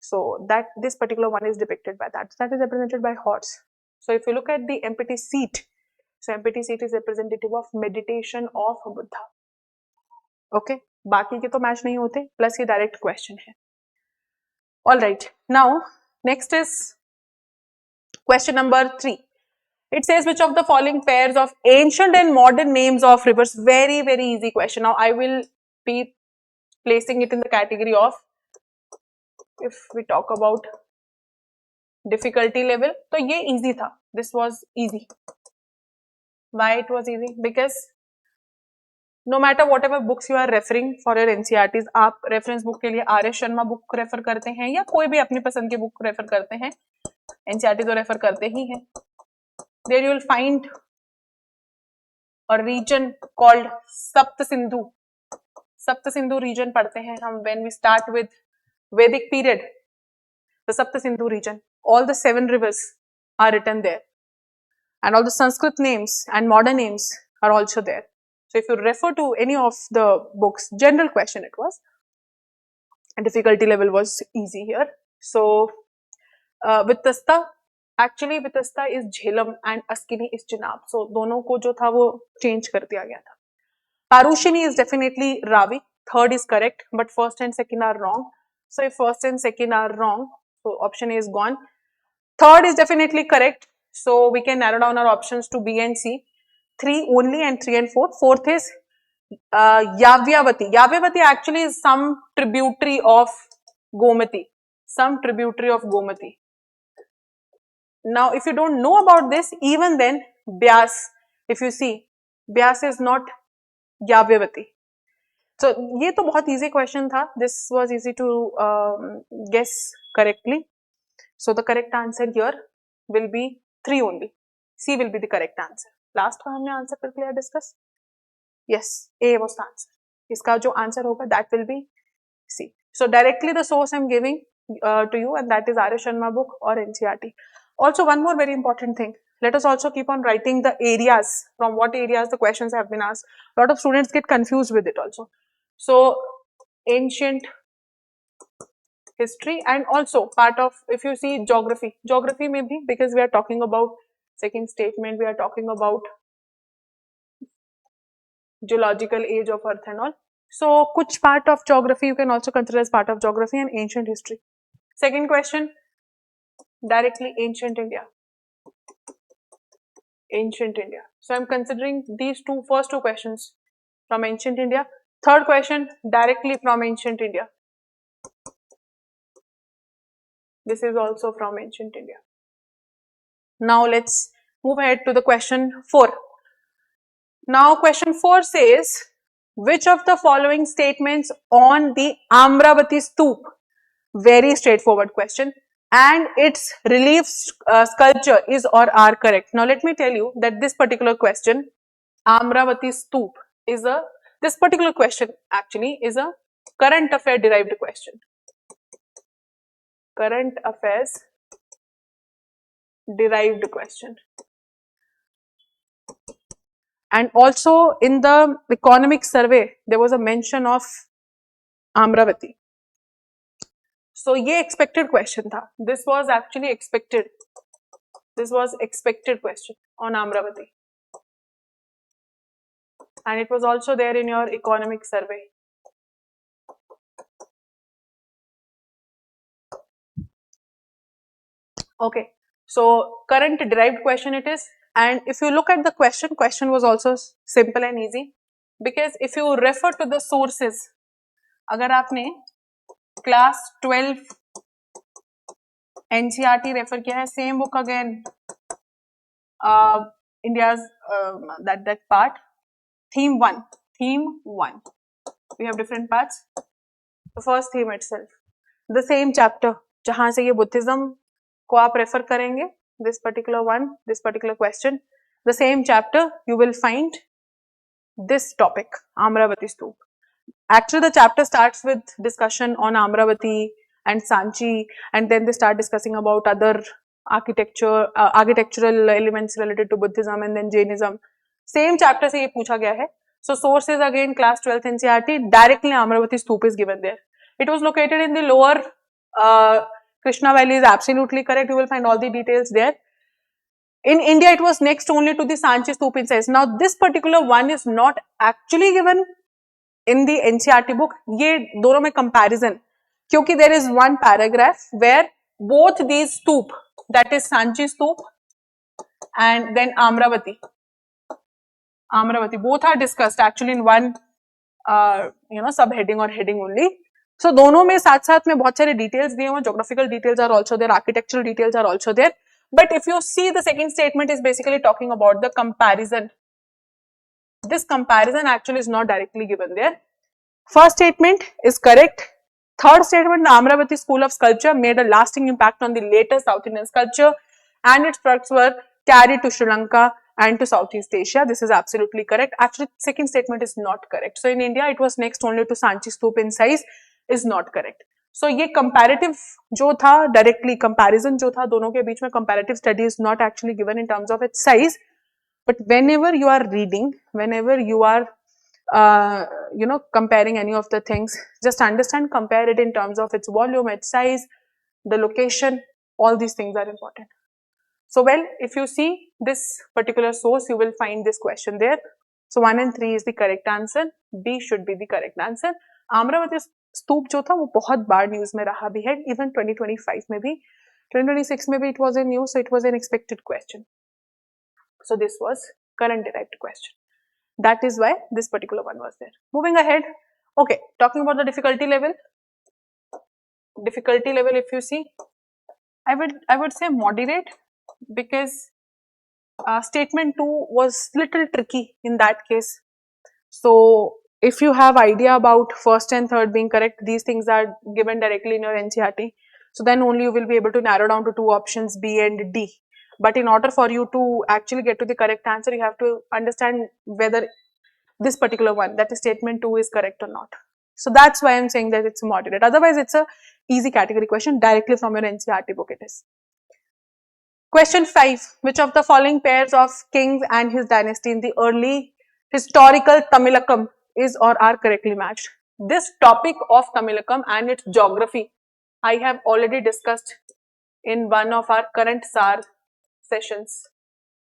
so that this particular one is depicted by that. So that is represented by horse. So if you look at the empty seat, so empty seat is representative of meditation of Buddha. Okay, बाकी के तो match नहीं होते, plus ये direct question है. All right, now next is question number 3. It says which of the following pairs of ancient and modern names of rivers? Very very easy question. Now I will be placing it in the category of, if we talk about difficulty level, तो ये easy था. This was easy. Why it was easy? Because no matter whatever books you are referring for your NCERTs, आप reference book के लिए R.S. Sharma book refer करते हैं या कोई भी अपनी पसंद की book रेफर करते हैं, NCERT तो रेफर करते ही हैं. There you will find a region called Sapt Sindhu. Sapt Sindhu region पढ़ते हैं हम when we start with Vedic period. The Sapt Sindhu region, all the 7 rivers are written there, and all the Sanskrit names and modern names are also there. So if you refer to any of the books, general question it was, and difficulty level was easy here. So Vitasta, actually Vitasta is Jhelum and Askini is Chenab. So दोनों को जो था वो change कर दिया गया था. Parushini is definitely Ravi. Third is correct, but first and second are wrong. So if first and second are wrong, so option A is gone. Third is definitely correct. So we can narrow down our options to B and C. 3 only and 3 and 4. Fourth is Yavyavati. Yavyavati actually is some tributary of Gomati. Some tributary of Gomati. Now if you don't know about this, even then Byas, if you see, Byas is not Yavyavati. So ये तो बहुत easy question था. This was easy to guess correctly. So the correct answer here will be 3 only. C will be the correct answer. Last का हमने answer कर लिया discuss. Yes, A was the answer. इसका जो answer होगा that will be C. So directly the source I'm giving to you, and that is R.S. Sharma book or NCERT. Also one more very important thing. Let us also keep on writing the areas, from what areas the questions have been asked. A lot of students get confused with it also. So ancient history, and also part of, if you see geography may be, because we are talking about second statement, we are talking about geological age of earth and all. So kuch part of geography you can also consider as part of geography, and ancient history. Second question, directly ancient India. Ancient India. So I'm considering these first two questions from ancient India. Third question, directly from ancient India. This is also from ancient India. Now let's move ahead to the question 4. Now question 4 says, which of the following statements on the Amravati Stoop, very straightforward question, and its relief sculpture is or are correct? Now let me tell you that this particular question, Amravati Stoop, this particular question actually is a current affair derived question. Current affairs derived question. And also in the economic survey, there was a mention of Amravati. So ये expected question था. This was actually expected. This was expected question on Amravati. And it was also there in your economic survey. Okay. So current derived question it is. And if you look at the question was also simple and easy. Because if you refer to the sources, अगर आपने class 12 NCERT refer किया है, same book again, India's that part, theme 1. We have different parts. The first theme itself, the same chapter, जहाँ से ये Buddhism को आप refer करेंगे, this particular one, this particular question, the same chapter, you will find this topic, Amravati Stoop. Actually, the chapter starts with discussion on Amravati and Sanchi, and then they start discussing about other architectural elements related to Buddhism and then Jainism. Same chapter से ये पूछा गया है. So sources again class 12th NCERT, directly Amravati Stoop is given there. It was located in the lower Krishna Valley is absolutely correct. You will find all the details there. In India, it was next only to the Sanchi Stoop in size. Now, this particular one is not actually given in the NCERT book. ये दोनों में comparison, क्योंकि there is one paragraph where both these stoop, that is Sanchi Stoop and then Amravati, both are discussed actually in one subheading or heading only. So दोनों में साथ साथ में बहुत सारे details दिए हुए, geographical details are also there, architectural details are also there. But if you see, the second statement is basically talking about the comparison. This comparison actually is not directly given there. First statement is correct. Third statement, the Amravati School of Sculpture made a lasting impact on the later South Indian sculpture and its products were carried to Sri Lanka and to Southeast Asia. This is absolutely correct. Actually, second statement is not correct. So, in India, it was next only to Sanchi Stoop in size, is not correct. So, ये comparative जो था, directly comparison जो था, दोनों के बीच में comparative study is not actually given in terms of its size. But whenever you are reading, whenever you are comparing any of the things, just understand, compare it in terms of its volume, its size, the location, all these things are important. So, well, if you see this particular source, you will find this question there. So, 1 and 3 is the correct answer. B should be the correct answer. Amravati Stoop जो था वो बहुत बार news में रहा भी है, even 2025 में भी, 2026 में भी it was in news, so it was an expected question. So, this was current derived question. That is why this particular one was there. Moving ahead, okay, talking about the difficulty level. Difficulty level, if you see, I would say moderate, because statement 2 was little tricky in that case. So, if you have idea about first and third being correct, these things are given directly in your NCERT. So, then only you will be able to narrow down to two options, B and D. But in order for you to actually get to the correct answer, you have to understand whether this particular one, that is statement 2, is correct or not. So, that's why I am saying that it's moderate. Otherwise, it's a easy category question directly from your NCERT book it is. Question 5. Which of the following pairs of kings and his dynasty in the early historical Tamilakam is or are correctly matched? This topic of Tamilakam and its geography, I have already discussed in one of our current SAR sessions.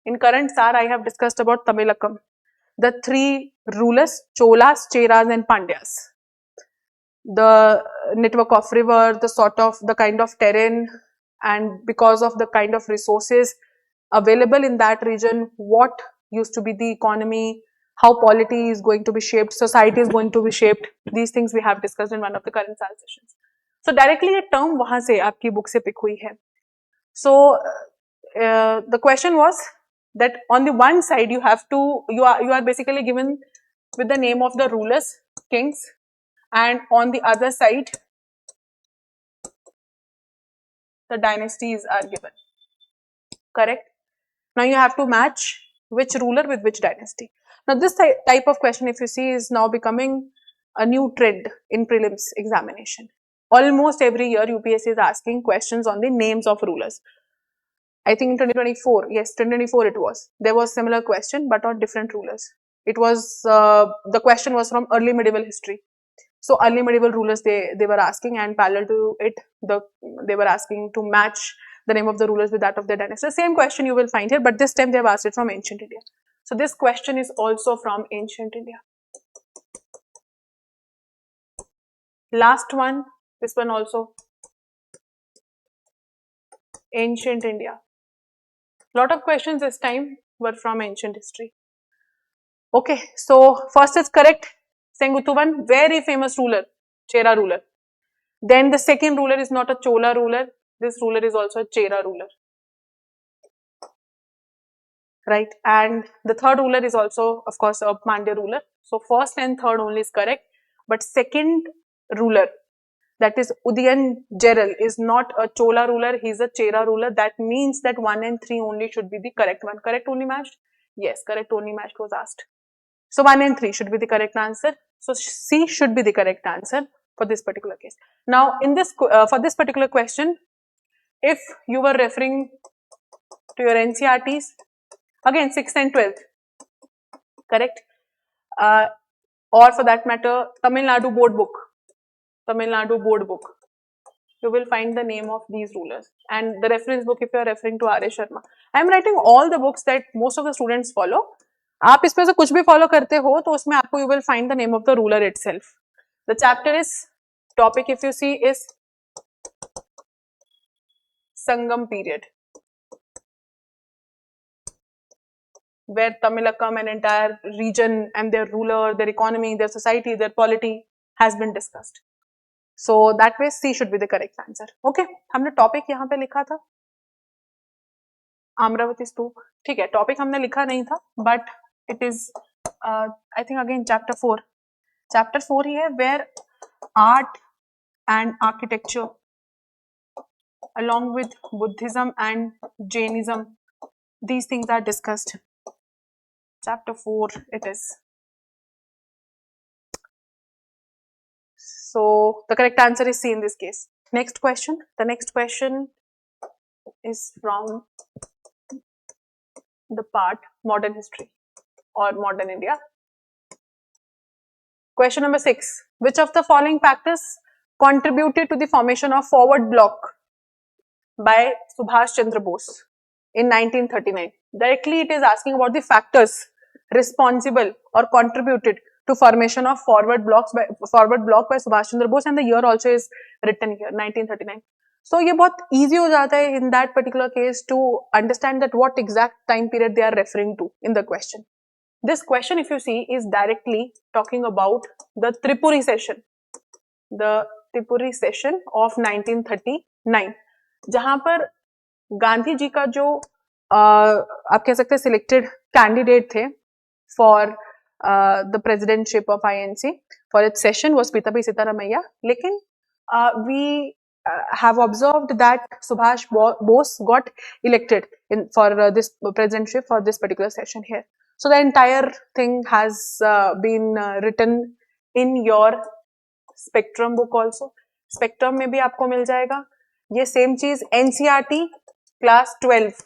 In current SAR, I have discussed about Tamilakam, the three rulers, Cholas, Cheras and Pandyas. The network of river, the kind of terrain, and because of the kind of resources available in that region, what used to be the economy, how polity is going to be shaped, society is going to be shaped. These things we have discussed in one of the current science sessions. So directly ये term वहाँ से आपकी book से pick हुई है. So the question was that on the one side you are basically given with the name of the rulers, kings, and on the other side the dynasties are given. Correct? Now you have to match which ruler with which dynasty. Now this type of question, if you see, is now becoming a new trend in prelims examination. Almost every year UPSC is asking questions on the names of rulers. I think in 2024, yes, 2024 it was. There was similar question but on different rulers. It was, the question was from early medieval history. So early medieval rulers they were asking, and parallel to it, they were asking to match the name of the rulers with that of their dynasty. The same question you will find here, but this time they have asked it from ancient India. So this question is also from ancient India. Last one, this one also ancient India. Lot of questions this time were from ancient history. Okay, so first is correct. Sengutuvan, very famous ruler, Chera ruler. Then the second ruler is not a Chola ruler. This ruler is also a Chera ruler. Right, and the third ruler is also, of course, a Pandya ruler. So first and third only is correct, but second ruler, that is Udayan Jeral, is not a Chola ruler, he is a Chera ruler. That means that 1 and 3 only should be the correct one. Correct only matched? Yes, correct only matched was asked. So 1 and 3 should be the correct answer. So C should be the correct answer for this particular case. Now in this for this particular question, if you were referring to your NCRTs, again 6th and 12th, correct, or for that matter Tamil Nadu board book, you will find the name of these rulers, and the reference book if you are referring to R.A. Sharma. I am writing all the books that most of the students follow. आप इसमें से कुछ भी follow करते हो तो उसमें आपको you will find the name of the ruler itself. The chapter is, topic if you see is Sangam period, where Tamilakam, an entire region, and their ruler, their economy, their society, their polity has been discussed. So that way C should be the correct answer. Okay, हमने topic यहाँ पे लिखा था अमरावती स्तूप, ठीक है, topic हमने लिखा नहीं था, but it is I think again chapter 4 ही है, where art and architecture along with Buddhism and Jainism, these things are discussed. Chapter 4 it is. So the correct answer is C in this case. Next question. The next question is from the part modern history or modern India. Question number 6. Which of the following factors contributed to the formation of forward bloc by Subhash Chandra Bose in 1939? Directly it is asking about the factors responsible or contributed to formation of forward bloc by Subhash Chandra Bose, and the year also is written here, 1939. So ये बहुत easy हो जाता है in that particular case to understand that what exact time period they are referring to in the question. This question, if you see, is directly talking about the Tripuri session of 1939, जहाँ पर गांधी जी का जो आप कह सकते हैं selected candidate थे for the presidentship of INC for its session was Pattabhi Sitaramayya, लेकिन we have observed that Subhash Bose got elected for this presidentship for this particular session here. So the entire thing has been written in your spectrum book also. Spectrum में भी आपको मिल जाएगा ये same चीज. NCERT class 12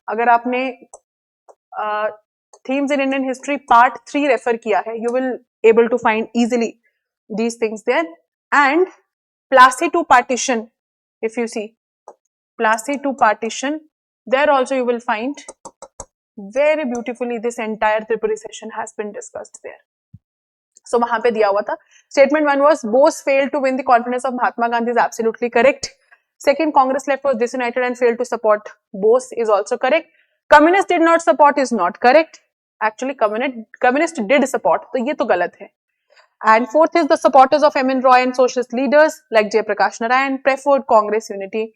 अगर आपने themes in Indian history part 3 refer किया है, you will able to find easily these things there. And Plassey to partition, if you see Plassey to partition, there also you will find very beautifully this entire Tripuri session has been discussed there. So वहां पे दिया हुआ था. Statement 1 was Bose failed to win the confidence of Mahatma Gandhi is absolutely correct. Second, Congress left was disunited and failed to support Bose is also correct. Communists did not support is not correct. actually communist did support, तो ये तो गलत है. And fourth is the supporters of M.N. Roy and socialist leaders like Jay Prakash Narayan preferred Congress unity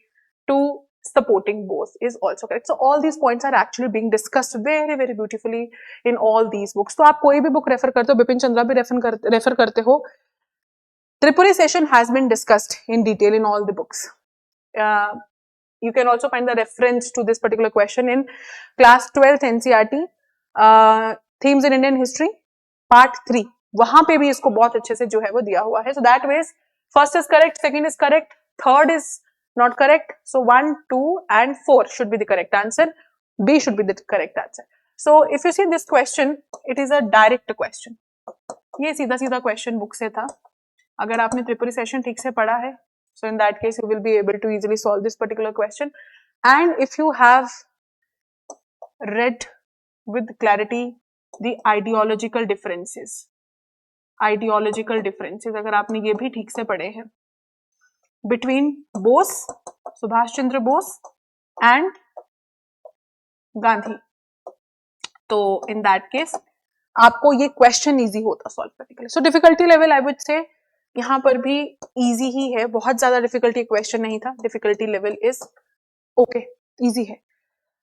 to supporting both is also correct. So all these points are actually being discussed very very beautifully in all these books. तो आप कोई भी book refer करते हो, बिपिन चंद्रा भी refer करते हो. Tripuri session has been discussed in detail in all the books. You can also find the reference to this particular question in class 12th NCERT themes in Indian history part 3. वहां पे भी इसको बहुत अच्छे से जो है वो दिया हुआ है. So that ways first is correct, second is correct, third is not correct. So 1, 2 and 4 should be the correct answer. B should be the correct answer. So if you see this question, it is a direct question. ये सीधा सीधा question book से था. अगर आपने Tripuri session ठीक से पढ़ा है, so in that case you will be able to easily solve this particular question. And if you have read with clarity the ideological differences अगर आपने ये भी ठीक से पढ़े हैं between बोस, सुभाष चंद्र बोस and गांधी, तो in that case आपको ये क्वेश्चन इजी होता सॉल्व करने के लिए. So difficulty level I would say यहाँ पर भी इजी ही है, बहुत ज्यादा डिफिकल्टी क्वेश्चन नहीं था. Difficulty level is okay, easy है.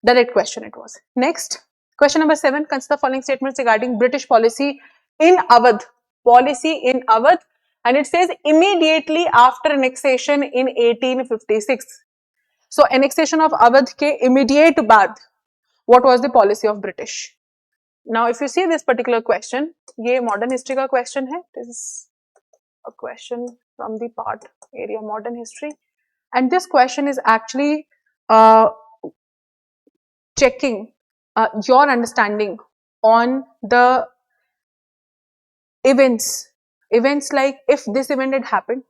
Direct question it was. Next question number 7, consider following statements regarding British policy in Awadh. Policy in Awadh and it says immediately after annexation in 1856. So annexation of Awadh के immediate बाद what was the policy of British? Now if you see this particular question, ये modern history का question है. This is a question from the part area modern history, and this question is actually checking your understanding on the events like if this event had happened,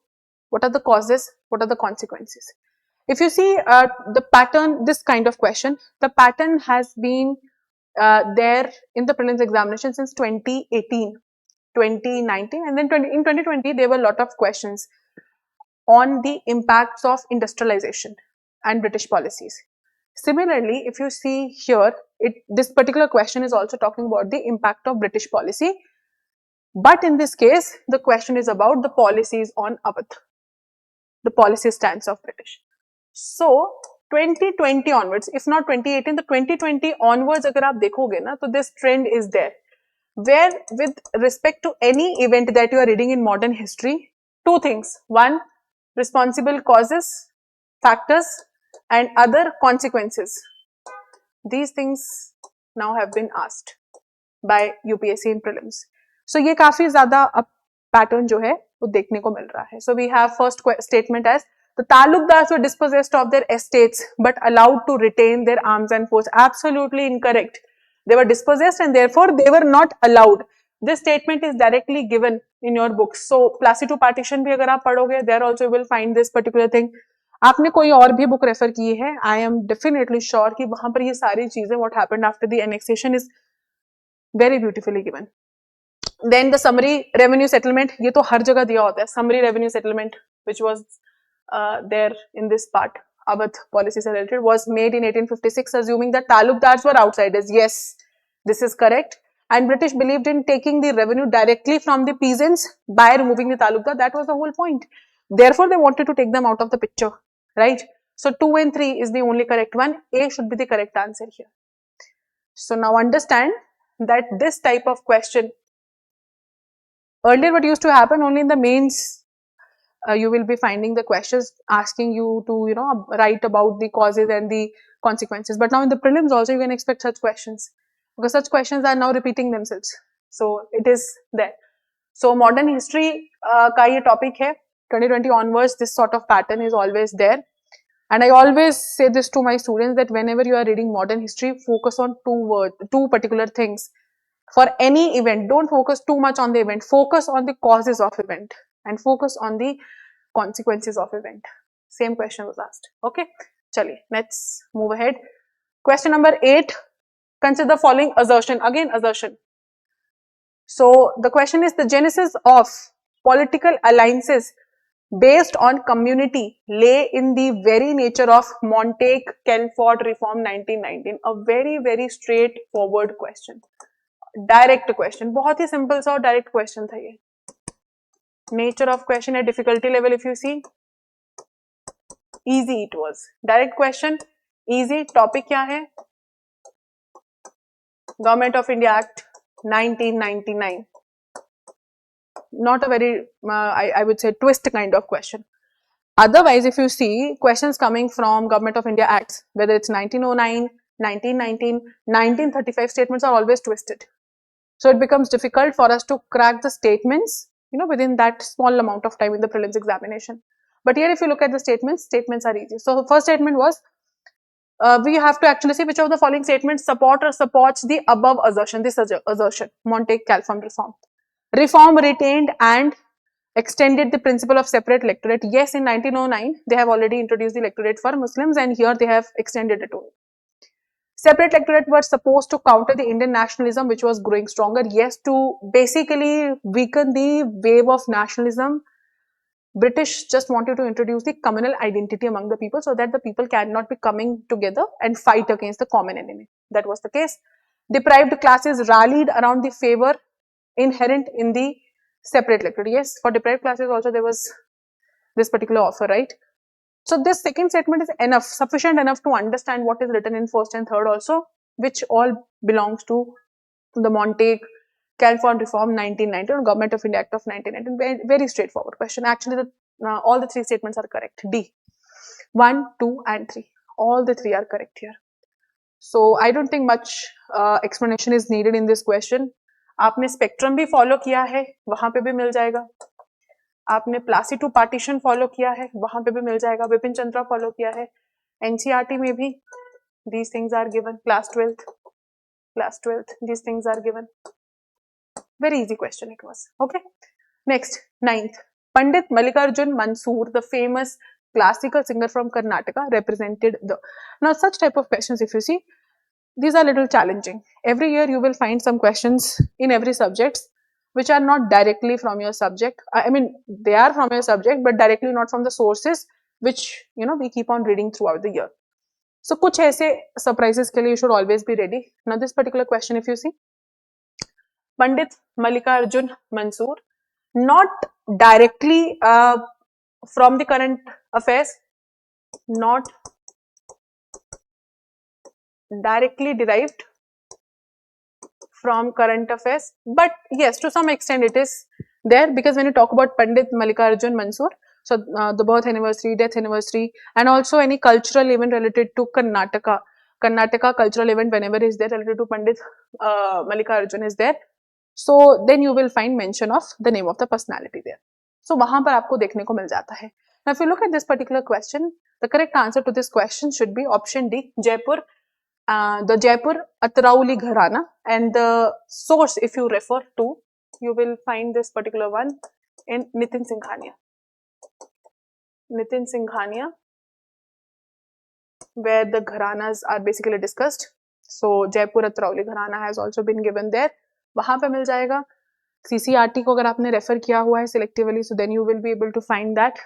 what are the causes, what are the consequences. If you see the pattern, this kind of question, the pattern has been there in the prelims examination since 2018, 2019, and then in 2020 there were a lot of questions on the impacts of industrialization and British policies. Similarly, if you see here, this particular question is also talking about the impact of British policy. But in this case, the question is about the policies on Awadh, the policy stance of British. So 2020 onwards, if not 2018, the 2020 onwards, अगर आप देखोगे ना, तो this trend is there, where with respect to any event that you are reading in modern history, two things: one, responsible causes, factors, and other consequences. These things now have been asked by UPSC in prelims. So ये काफी ज्यादा pattern जो है वो देखने को मिल रहा है. So we have first statement as the Talukdars were dispossessed of their estates but allowed to retain their arms and force. Absolutely incorrect. They were dispossessed and therefore they were not allowed. This statement is directly given in your books. So Placido partition भी अगर आप पढ़ोगे, there also you will find this particular thing. आपने कोई और भी book refer की है, I am definitely sure कि वहां पर ये सारी चीजें what happened after the annexation is very beautifully given. Then the summary revenue settlement, ये तो हर जगह दिया होता है. Summary revenue settlement which was there in this part, Awadh policy से related, was made in 1856 assuming that Talukdars were outsiders. Yes, this is correct. And British believed in taking the revenue directly from the peasants by removing the Talukdar. That was the whole point. Therefore, they wanted to take them out of the picture, right? So 2 and 3 is the only correct one. A should be the correct answer here. So now understand that this type of question, earlier what used to happen, only in the mains you will be finding the questions asking you to write about the causes and the consequences, but now in the prelims also you can expect such questions because such questions are now repeating themselves. So it is there. So modern history ka ye topic hai, 2020 onwards this sort of pattern is always there, and I always say this to my students that whenever you are reading modern history, focus on two particular things. For any event, don't focus too much on the event, focus on the causes of event and focus on the consequences of event. Same question was asked. Okay, chaliye, let's move ahead. Question number 8, consider the following assertion. Again assertion. So the question is, the genesis of political alliances based on community lay in the very nature of Montague Kelford Reform 1919. A very very straightforward question. Direct question, बहुत ही simple सा और direct question था ये. Nature of question at difficulty level if you see, easy it was. Direct question, easy. Topic क्या है? Government of India act 1999. Not a very I would say twist kind of question. Otherwise, if you see questions coming from Government of India Acts, whether it's 1909, 1919, 1935, statements are always twisted. So it becomes difficult for us to crack the statements, within that small amount of time in the prelims examination. But here, if you look at the statements are easy. So the first statement was, we have to actually see which of the following statements support or supports the above assertion, this assertion, Montague-Calfon reform. Reform retained and extended the principle of separate electorate. Yes, in 1909, they have already introduced the electorate for Muslims, and here they have extended it to separate electorate were supposed to counter the Indian nationalism, which was growing stronger. Yes, to basically weaken the wave of nationalism, British just wanted to introduce the communal identity among the people so that the people cannot be coming together and fight against the common enemy. That was the case. Deprived classes rallied around the favor inherent in the separate electorate. Yes, for deprived classes also there was this particular offer, right? So this second statement is enough, sufficient enough to understand what is written in first and third also, which all belongs to the Montague-Calfon reform 1990 or Government of India Act of 1990. Very, very straightforward question. Actually, all the three statements are correct. D, 1, 2 and 3. All the three are correct here. So I don't think much explanation is needed in this question. आपने spectrum भी follow किया है, वहां पे भी मिल जाएगा. आपने Plassey to partition follow किया है, वहां पे भी मिल जाएगा. विपिन चंद्रा फॉलो किया है, एनसीईआरटी में भी these things are given. Class 12th, these things are given. Very easy question it was. Okay, next, 9th. Pandit Mallikarjun Mansoor, the famous classical singer from Karnataka, represented the. Now such type of questions, if you see, these are little challenging. Every year you will find some questions in every subject which are not directly from your subject. I mean, they are from your subject, but directly not from the sources which we keep on reading throughout the year. So kuch aise surprises ke liye you should always be ready. Now this particular question, if you see, Pandit Mallikarjun Mansoor, not directly from the current affairs, not directly derived from current affairs, but yes, to some extent it is there, because when you talk about Pandit Mallikarjun Mansoor, so the birth anniversary, death anniversary, and also any cultural event related to Karnataka cultural event, whenever is there related to Pandit Mallikarjun is there, so then you will find mention of the name of the personality there. So वहां पर आपको देखने को मिल जाता है. Now if you look at this particular question, the correct answer to this question should be option D, Jaipur. The Jaipur Atrauli Gharana, and the source, if you refer to, you will find this particular one in Nitin Singhania. Nitin Singhania, where the Gharanas are basically discussed. So Jaipur Atrauli Gharana has also been given there. वहां पे मिल जाएगा. CCRT को अगर आपने refer किया हुआ है selectively, so then you will be able to find that.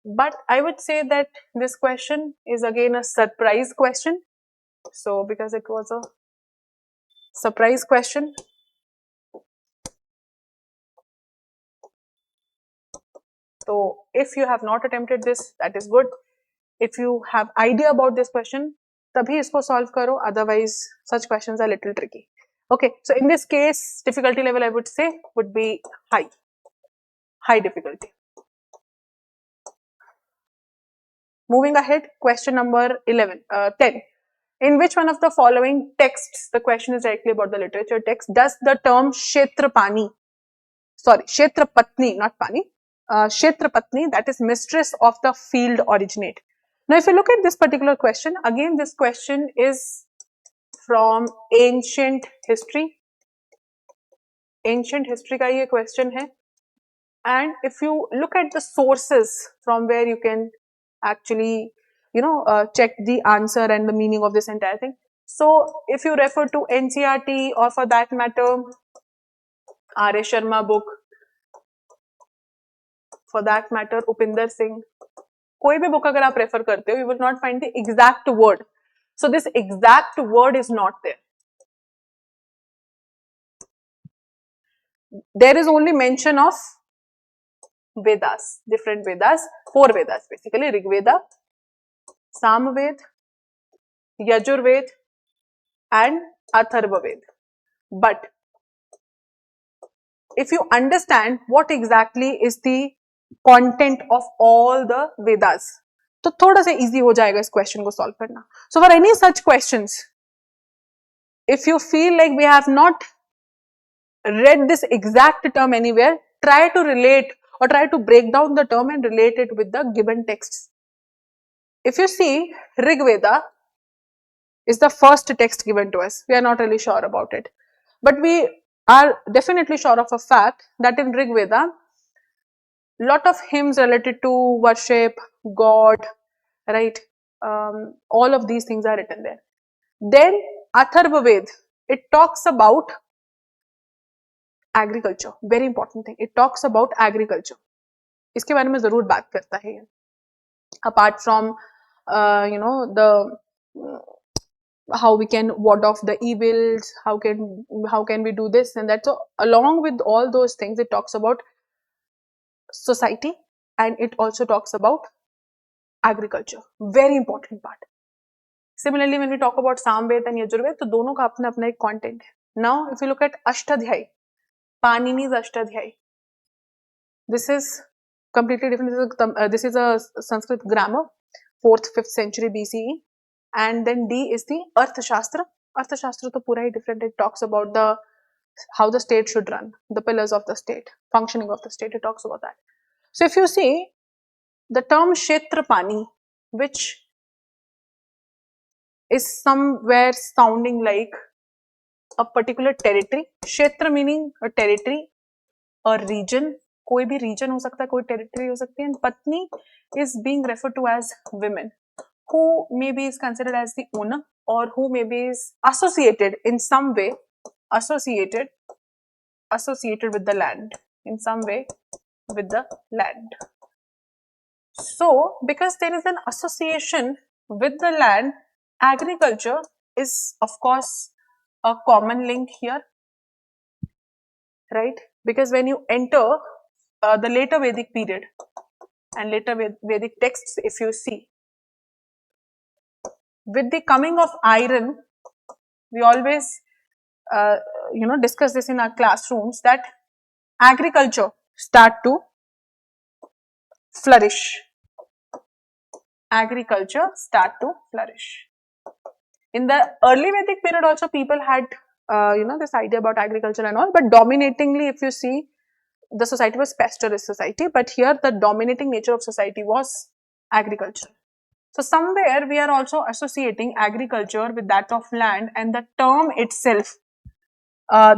But I would say that this question is again a surprise question. So because it was a surprise question, so if you have not attempted this, that is good. If you have idea about this question, tabhi isko solve karo, otherwise such questions are little tricky. Okay, so in this case, difficulty level I would say would be high difficulty. Moving ahead, question number 10. In which one of the following texts, the question is directly about the literature text, does the term Kshetrapani, not Pani, Kshetrapatni, that is mistress of the field, originate? Now if you look at this particular question, again this question is from ancient history. Ancient history का ये question है, and if you look at the sources from where you can actually check the answer and the meaning of this entire thing. So if you refer to NCERT, or for that matter R.A. Sharma book, for that matter Upinder Singh, कोई भी book अगर आप refer करते हो, you will not find the exact word. So this exact word is not there. there is only mention of Vedas, different Vedas, 4 Vedas basically, Rig Veda, Samved, Yajurved and Atharva Ved. But if you understand what exactly is the content of all the Vedas, तो थोड़ा सा easy हो जाएगा इस question को solve करना. So for any such questions, if you feel like we have not read this exact term anywhere, try to relate or try to break down the term and relate it with the given texts. If you see, Rig Veda is the first text given to us. We are not really sure about it. But we are definitely sure of a fact that in Rig Veda, lot of hymns related to worship, God, right? All of these things are written there. Then Atharva Ved, it talks about agriculture. Very important thing. It talks about agriculture. इसके बारे में जरूर बात करता है ये. Apart from the how we can ward off the evils, how can we do this and that. So along with all those things, it talks about society and it also talks about agriculture. Very important part. Similarly, when we talk about Samved and Yajurved, तो दोनों का अपना अपना एक content है. Now, if you look at Ashtadhyay, Panini's Ashtadhyay, this is completely different. This is a Sanskrit grammar, 4th, 5th century BCE. And then D is the Arthashastra. Arthashastra to pura hi different. It talks about how the state should run, the pillars of the state, functioning of the state. It talks about that. So if you see the term Kshetrapani, which is somewhere sounding like a particular territory. Kshetra meaning a territory, a region. कोई भी region हो सकता है, कोई territory हो सकती है. And Patni is being referred to as women, who maybe is considered as the owner or who maybe is associated in some way, associated with the land, in some way with the land. So, because there is an association with the land, agriculture is of course a common link here, right? Because when you enter the later Vedic period and later Vedic texts, if you see, with the coming of iron, we always discuss this in our classrooms, that agriculture start to flourish. Agriculture start to flourish. In the early Vedic period also, people had this idea about agriculture and all, but dominatingly, if you see, the society was pastoralist society, but here the dominating nature of society was agriculture. So somewhere we are also associating agriculture with that of land, and the term itself,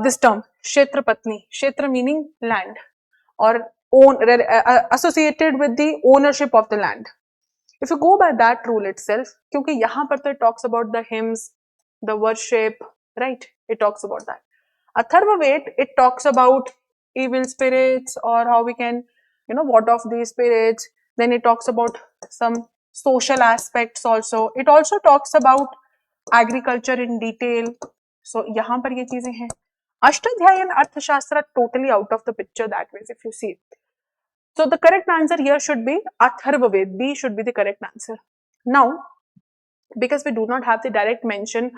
this term Kshetrapatni, Kshetra meaning land, or associated with the ownership of the land. If you go by that rule itself, क्योंकि यहाँ पर तो it talks about the hymns, the worship, right? It talks about that. Atharva Ved, it talks about evil spirits or how we can, ward off these spirits. Then it talks about some social aspects also. It also talks about agriculture in detail. So यहाँ पर ये चीजें हैं. Ashtadhyay and Arthashastra totally out of the picture that way, if you see. So the correct answer here should be Atharva Ved. B should be the correct answer. Now, because we do not have the direct mention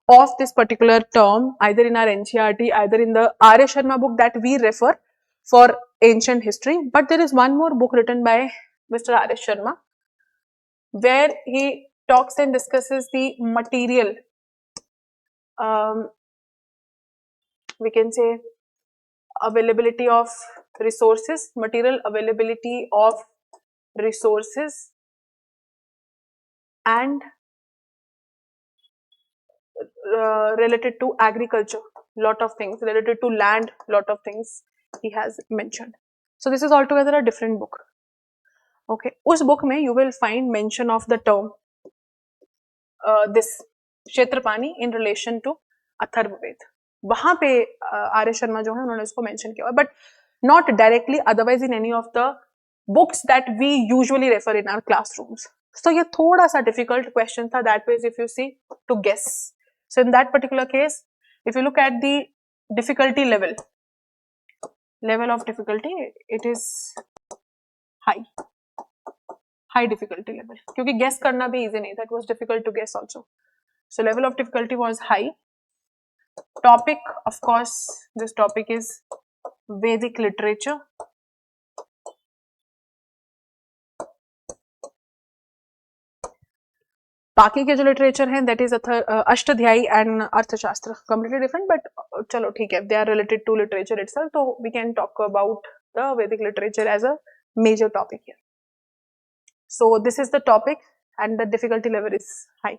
of this particular term either in our NCERT, either in the R.S. Sharma book that we refer for ancient history, but there is one more book written by Mr. R.S. Sharma where he talks and discusses the material, we can say availability of resources, material availability of resources, and related to agriculture, lot of things related to land, lot of things he has mentioned. So this is altogether a different book. Okay, उस book में you will find mention of the term this Kshetrapani in relation to Atharva Ved. वहाँ पे R.S. Sharma जो है उन्होंने इसको mention किया, but not directly otherwise in any of the books that we usually refer in our classrooms. So ये थोड़ा सा difficult question था that way, if you see, to guess. So in that particular case, if you look at the difficulty level, level of difficulty, it is high difficulty level, क्योंकि guess करना भी easy नहीं, that was difficult to guess also. So level of difficulty was high. Topic, of course, this topic is Vedic literature. बाकी के जो literature हैं that is Ashtadhyayi and Arthashastra, completely different, but चलो ठीक है, they are related to literature itself, तो we can talk about the Vedic literature as a major topic here. So this is the topic and the difficulty level is high.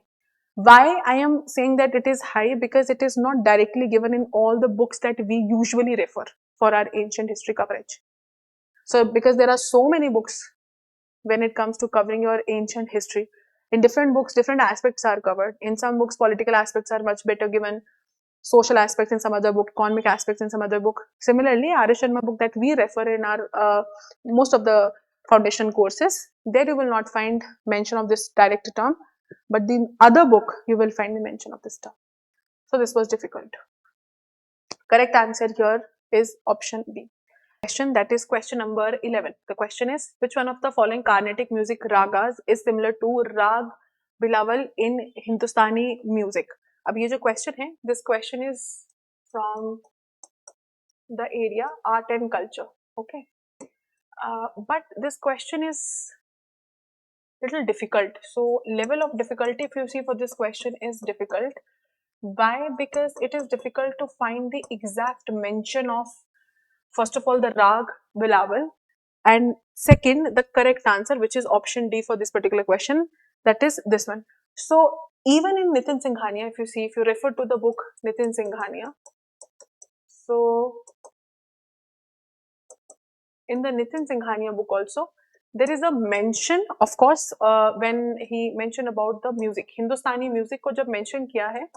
Why I am saying that it is high? Because it is not directly given in all the books that we usually refer for our ancient history coverage. So because there are so many books when it comes to covering your ancient history, in different books different aspects are covered. In some books political aspects are much better given, social aspects in some other book, economic aspects in some other book. Similarly, R.S. Sharma book that we refer in our most of the foundation courses, there you will not find mention of this direct term, but the other book you will find the mention of this term. So this was difficult. Correct answer here is option B. Question, that is question number 11. The question is, which one of the following Carnatic music ragas is similar to Rag Bilawal in Hindustani music? अब ये जो question है, this question is from the area art and culture, okay? But this question is little difficult. So level of difficulty, if you see for this question, is difficult. Why? Because it is difficult to find the exact mention of, first of all, the Rag Bilawal, and second, the correct answer, which is option D for this particular question, that is this one. So even in Nitin Singhania, if you see, if you refer to the book Nitin Singhania, so in the Nitin Singhania book also, there is a mention, of course, when he mentioned about the music, Hindustani music को जब mention किया है,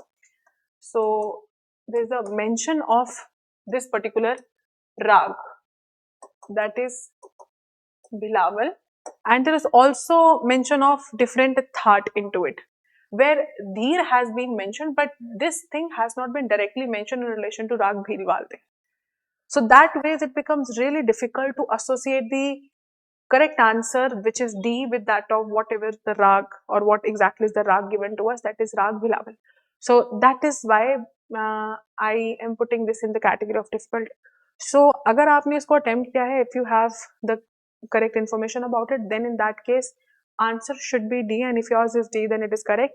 so there is a mention of this particular rag, that is Bilawal, and there is also mention of different thought into it, where Dheer has been mentioned, but this thing has not been directly mentioned in relation to Rag Bhiriwal. So that ways it becomes really difficult to associate the correct answer, which is D, with that of whatever the rag or what exactly is the rag given to us, that is Rag Bilawal. So that is why I am putting this in the category of difficult. So अगर आपने इसको attempt किया है, if you have the correct information about it, then in that case answer should be D, and if yours is D, then it is correct.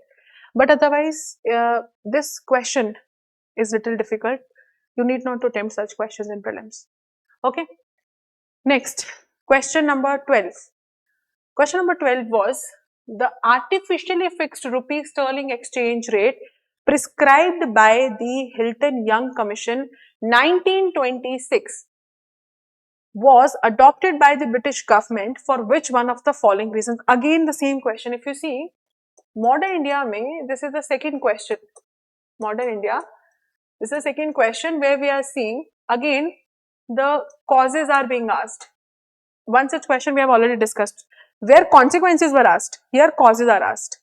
But otherwise this question is little difficult. You need not to attempt such questions in prelims. Okay. Next, question number 12. Question number 12 was, the artificially fixed rupee sterling exchange rate prescribed by the Hilton Young Commission 1926 was adopted by the British government for which one of the following reasons? Again the same question. If you see, modern India mein, this is the second question. Modern India, this is the second question where we are seeing again the causes are being asked. One such question we have already discussed, where consequences were asked, here causes are asked.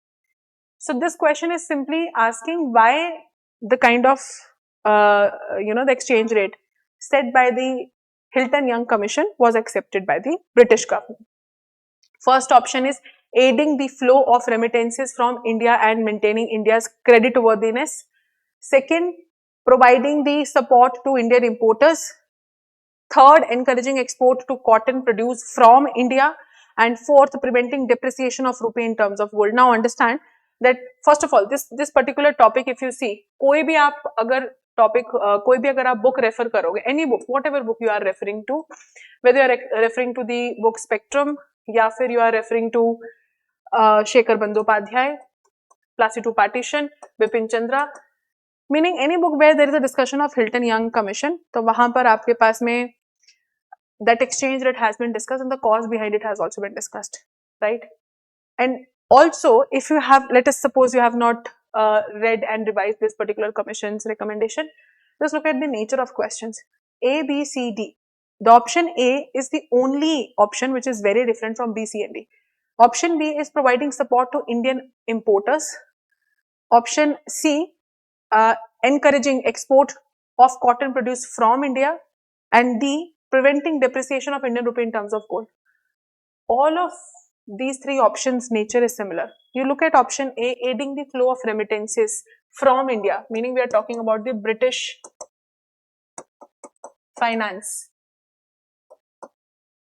So this question is simply asking why the kind of the exchange rate set by the Hilton Young Commission was accepted by the British government. First option is aiding the flow of remittances from India and maintaining India's creditworthiness. Second, providing the support to Indian importers. Third, encouraging export to cotton produced from India. And fourth, preventing depreciation of rupee in terms of gold. Now understand that first of all, this particular topic, if you see, कोई भी आप अगर topic, कोई भी अगर आप book refer करोगे, any book, whatever book you are referring to, whether you are referring to the book Spectrum या फिर you are referring to Shekhar Bandyopadhyay, Placido Partition, Bipin Chandra, meaning any book where there is a discussion of Hilton Young Commission, तो वहां पर आपके पास में that exchange rate has been discussed and the cause behind it has also been discussed, right? And also, if you have, let us suppose you have not read and revised this particular commission's recommendation, just look at the nature of questions. A, B, C, D. The option A is the only option which is very different from B, C and D. Option B is providing support to Indian importers. Option C, encouraging export of cotton produced from India. And D, preventing depreciation of Indian rupee in terms of gold. All of these three options, nature is similar. You look at option A, aiding the flow of remittances from India, meaning we are talking about the British finance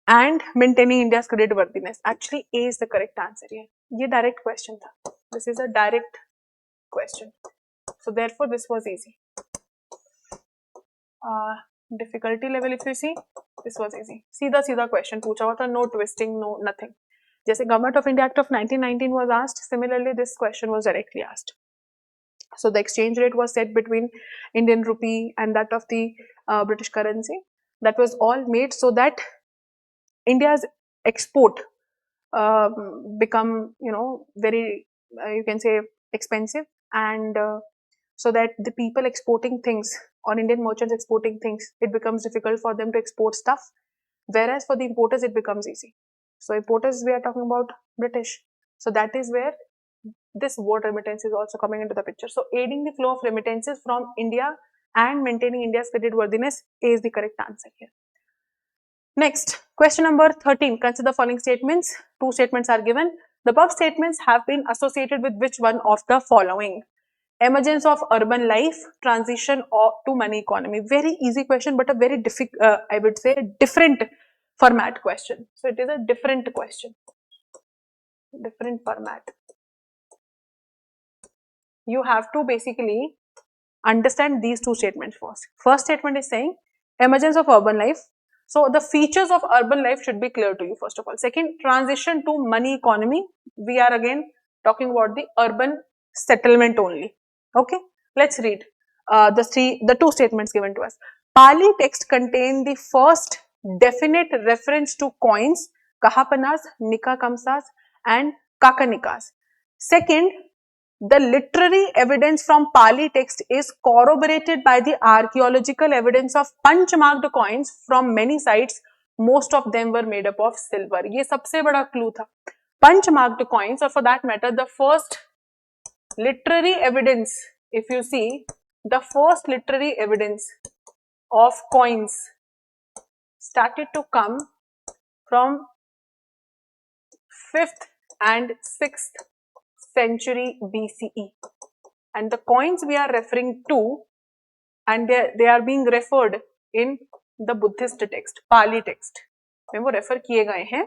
and maintaining India's credit worthiness. Actually, A is the correct answer here. ये direct question था. This is a direct question. So therefore, this was easy. Difficulty level, if you see, this was easy. सीधा question पूछा हुआ था, no twisting, no nothing. जैसे Government of India Act of 1919 was asked, similarly this question was directly asked. So the exchange rate was set between Indian rupee and that of the British currency. That was all made so that India's export become, very, you can say, expensive, and so that the people exporting things or Indian merchants exporting things, it becomes difficult for them to export stuff, whereas for the importers it becomes easy. So importers, we are talking about British. So that is where this word remittance is also coming into the picture. So aiding the flow of remittances from India and maintaining India's credit worthiness is the correct answer here. Next, question number 13. Consider the following statements. Two statements are given. The above statements have been associated with which one of the following? Emergence of urban life, transition to money economy. Very easy question, but a very difficult, I would say, different format question. So it is a different question. Different format. You have to basically understand these two statements first. First statement is saying emergence of urban life. So the features of urban life should be clear to you first of all. Second, transition to money economy. We are again talking about the urban settlement only. Okay, let's read the two statements given to us. Pali text contain the first definite reference to coins, kahapanas, nika kamsas and kakanikas. Second, the literary evidence from Pali text is corroborated by the archaeological evidence of punch-marked coins from many sites. Most of them were made up of silver. ये सबसे बड़ा clue था. Punch-marked coins, or for that matter, the first literary evidence, if you see, the first literary evidence of coins started to come from 5th and 6th century BCE, and the coins we are referring to, and they are being referred in the Buddhist text, Pali text में वो refer किए गए हैं,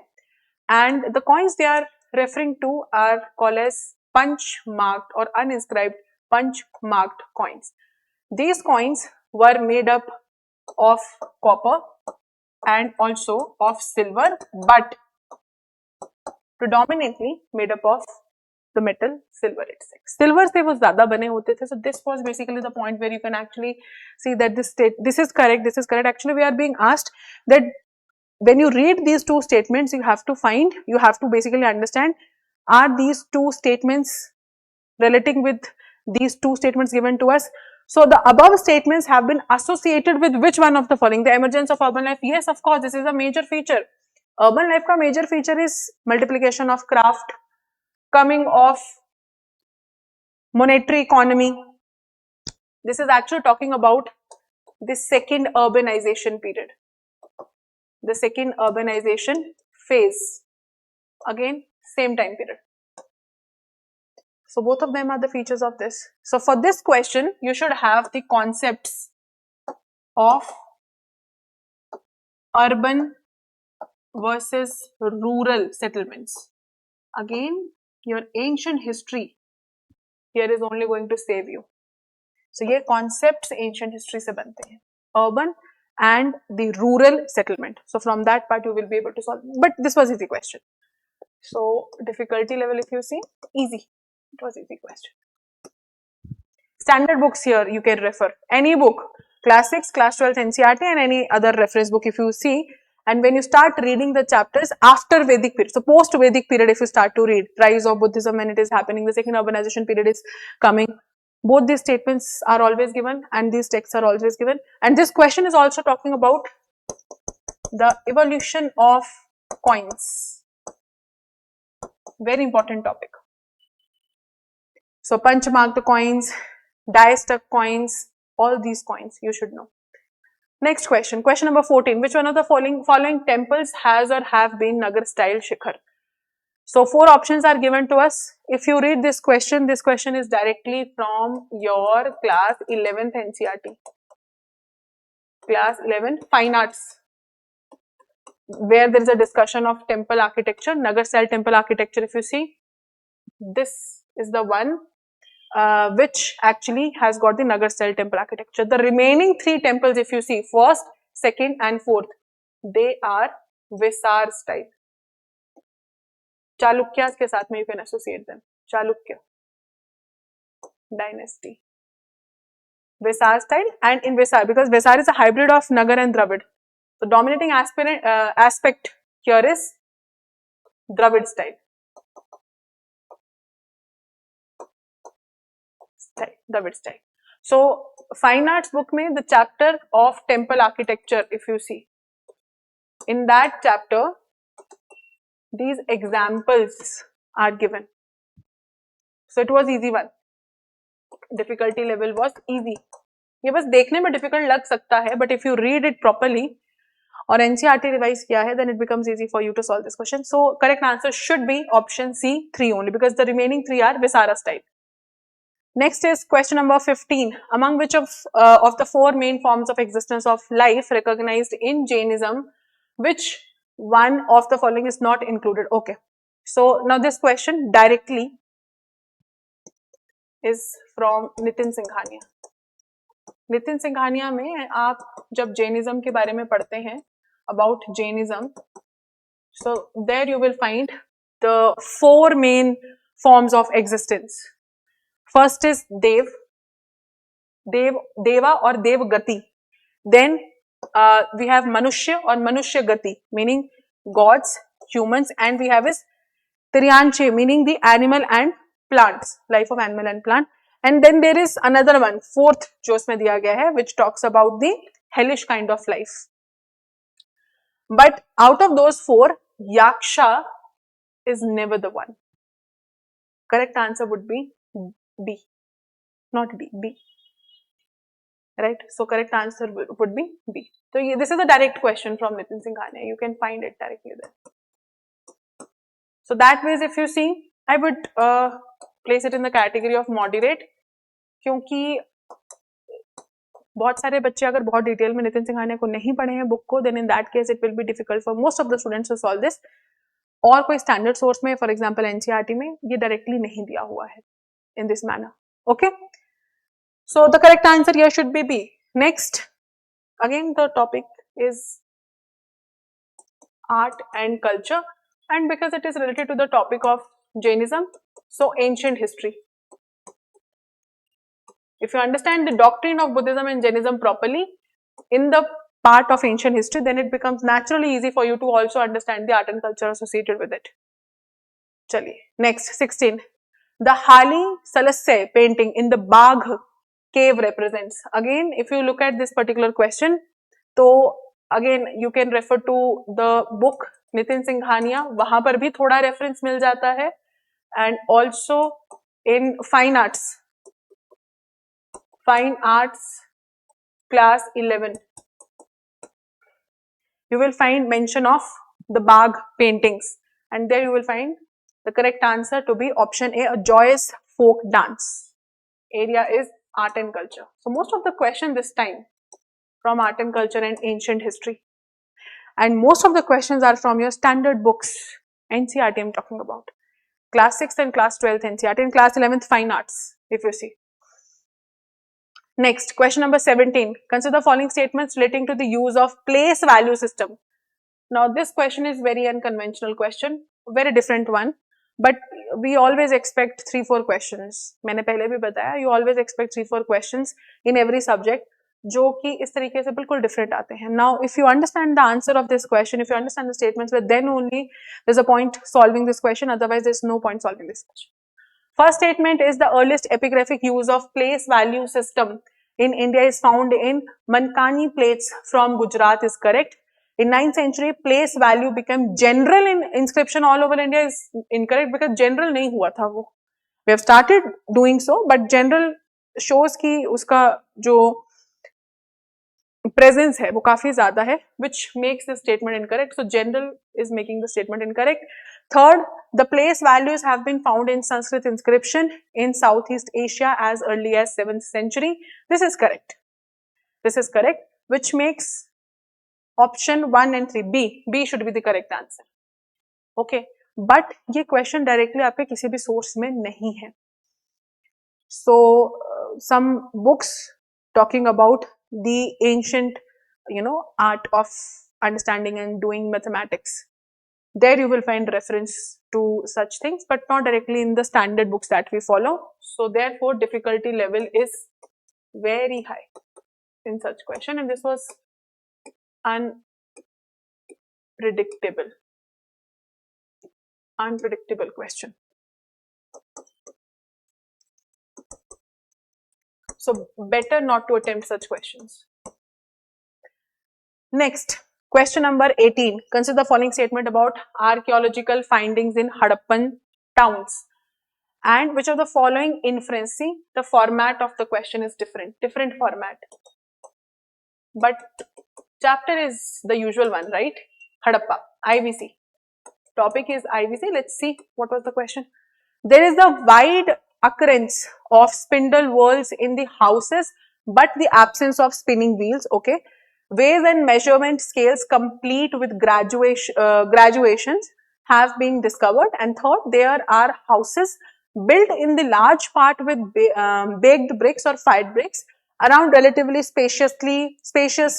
and the coins they are referring to are called as punch marked or uninscribed punch marked coins. These coins were made up of copper and also of silver, but predominantly made up of the metal silver itself. Silver से वो ज़्यादा बने होते थे. So this was basically the point where you can actually see that this is correct. This is correct. Actually, we are being asked that when you read these two statements, you have to basically understand, are these two statements relating with these two statements given to us? So the above statements have been associated with which one of the following? The emergence of urban life. Yes, of course, this is a major feature. Urban life का major feature is multiplication of craft, coming of monetary economy. This is actually talking about the second urbanization period, the second urbanization phase. Again, same time period. So both of them are the features of this. So for this question, you should have the concepts of urban versus rural settlements. Again, your ancient history here is only going to save you. So ये concepts ancient history से बनते हैं, urban and the rural settlement. So from that part you will be able to solve. But this was easy question. So difficulty level, if you see, easy. It was easy question. Standard books here you can refer. Any book, classics, class 12th NCERT and any other reference book if you see. And when you start reading the chapters after Vedic period, so post-Vedic period, if you start to read rise of Buddhism when it is happening, the second urbanization period is coming. Both these statements are always given and these texts are always given. And this question is also talking about the evolution of coins. Very important topic. So punch marked coins, die stuck coins, all these coins you should know. Next question, question number 14. Which one of the following temples has or have been Nagar style Shikhar? So 4 options are given to us. If you read this question is directly from your class 11th NCERT. Class 11 Fine Arts, where there is a discussion of temple architecture, Nagar style temple architecture. If you see, this is the one which actually has got the Nagar style temple architecture. The remaining 3 temples, if you see, first, second and fourth, they are Vesar style. Chalukyas के साथ में you can associate them. Chalukya dynasty. Vesar style, and in Vesar, because Vesar is a hybrid of Nagar and Dravid. The dominating aspect here is Dravid style. Dravid style. So, Fine Arts book में the chapter of temple architecture, if you see, in that chapter, these examples are given. So, it was easy one. Difficulty level was easy. ये बस देखने में difficult लग सकता है, but if you read it properly और NCERT revise किया है, then it becomes easy for you to solve this question. So, correct answer should be option C, 3 only, because the remaining 3 are Visara style. Next is question number 15. Among which of the 4 main forms of existence of life recognized in Jainism, which one of the following is not included? Okay. So, now this question directly is from Nitin Singhania. Nitin Singhania में आप जब Jainism के बारे में पढ़ते हैं, about Jainism, so there you will find the 4 main forms of existence. First is Deva or Devgati. Then we have Manushya or Manushya Gati, meaning gods, humans, and we have is Tiryanche, meaning the animal and plants, life of animal and plant. And then there is another one, 4th जो इसमें दिया गया है, which talks about the hellish kind of life. But out of those 4, Yaksha is never the one. Correct answer would be B, not D, B. Right? So correct answer would be B. So this is a direct question from Nitin Singhania. You can find it directly there. So that ways, if you see, I would place it in the category of moderate, क्योंकि बहुत सारे बच्चे अगर बहुत detail में नितिन सिंघानिया को नहीं पढ़े हैं बुक को, then in that case it will be difficult for most of the students to solve this. और कोई स्टैंडर्ड सोर्स में, फॉर एग्जांपल एनसीईआरटी में, ये डायरेक्टली नहीं दिया हुआ है in this manner. Okay, so the correct answer here should be B. Next, again the topic is art and culture, and because it is related to the topic of Jainism, so ancient history. If you understand the doctrine of Buddhism and Jainism properly in the part of ancient history, then it becomes naturally easy for you to also understand the art and culture associated with it. Chaliye, next, 16. The Hali Salasya painting in the Bagh cave represents. Again, if you look at this particular question, so again you can refer to the book Nitin Singhania, वहां पर भी थोड़ा reference मिल जाता है, and also in Fine Arts class 11, you will find mention of the Bagh paintings, and there you will find the correct answer to be option A, a joyous folk dance. Area is art and culture. So most of the question this time from art and culture and ancient history, and most of the questions are from your standard books, NCERT I'm talking about, class 6th and class 12th NCERT, and class 11th Fine Arts, if you see. Next, question number 17. Consider the following statements relating to the use of place value system. Now, this question is very unconventional question, very different one, but we always expect 3-4 questions. मैंने पहले भी बताया, you always expect 3-4 questions in every subject, जो कि इस तरीके से बिल्कुल different आते हैं. Now, if you understand the answer of this question, if you understand the statements, but then only there's a point solving this question. Otherwise, there's no point solving this question. First statement is the earliest epigraphic use of place value system in India is found in Mankani plates from Gujarat is correct. In 9th century, place value became general in inscription all over India is incorrect, because general नहीं हुआ था वो. We have started doing so, but general shows कि उसका जो presence है वो काफी ज्यादा है, which makes the statement incorrect. So general is making the statement incorrect. Third, the place values have been found in Sanskrit inscription in Southeast Asia as early as 7th century. This is correct. This is correct, which makes option 1 and 3 B should be the correct answer. Okay, but ये question directly आपके किसी भी source में नहीं है. So some books talking about the ancient, art of understanding and doing mathematics, there you will find reference to such things, but not directly in the standard books that we follow. So therefore difficulty level is very high in such question, and this was unpredictable question. So better not to attempt such questions. Next, question number 18. Consider the following statement about archaeological findings in Harappan towns. And which of the following inference? See, the format of the question is different format. But chapter is the usual one, right? Harappa, IVC. Topic is IVC. Let's see what was the question. There is a wide occurrence of spindle whorls in the houses, but the absence of spinning wheels. Okay. Weighs and measurement scales complete with graduations have been discovered. And third, there are houses built in the large part with baked bricks or fired bricks around relatively spacious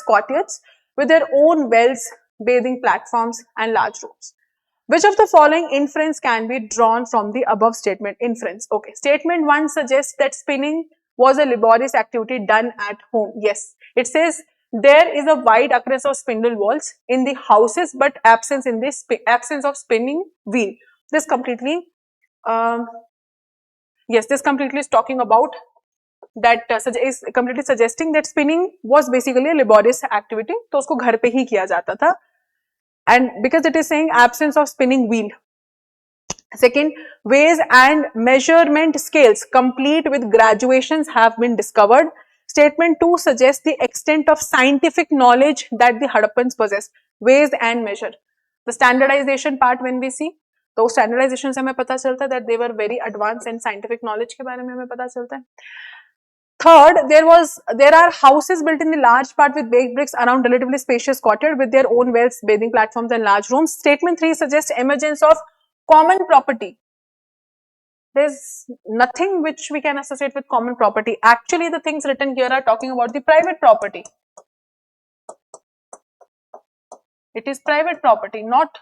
courtyards with their own wells, bathing platforms and large rooms. Which of the following inference can be drawn from the above statement? Inference. Okay. Statement 1 suggests that spinning was a laborious activity done at home. Yes. It says there is a wide occurrence of spindle whorls in the houses, but absence of spinning wheel. This completely, this completely is talking about that is completely suggesting that spinning was basically a laborious activity. तो उसको घर पे ही किया जाता था. And because it is saying absence of spinning wheel. Second, weighs and measurement scales complete with graduations have been discovered. Statement 2 suggests the extent of scientific knowledge that the Harappans possessed. Weighs and measure. The standardization part when we see, तो standardization से हमें पता चलता है that they were very advanced in scientific knowledge के बारे में हमें पता चलता है. Third, there are houses built in the large part with baked bricks around relatively spacious courtyard with their own wells, bathing platforms and large rooms. Statement 3 suggests emergence of common property. There's nothing which we can associate with common property. Actually, the things written here are talking about the private property. It is private property, not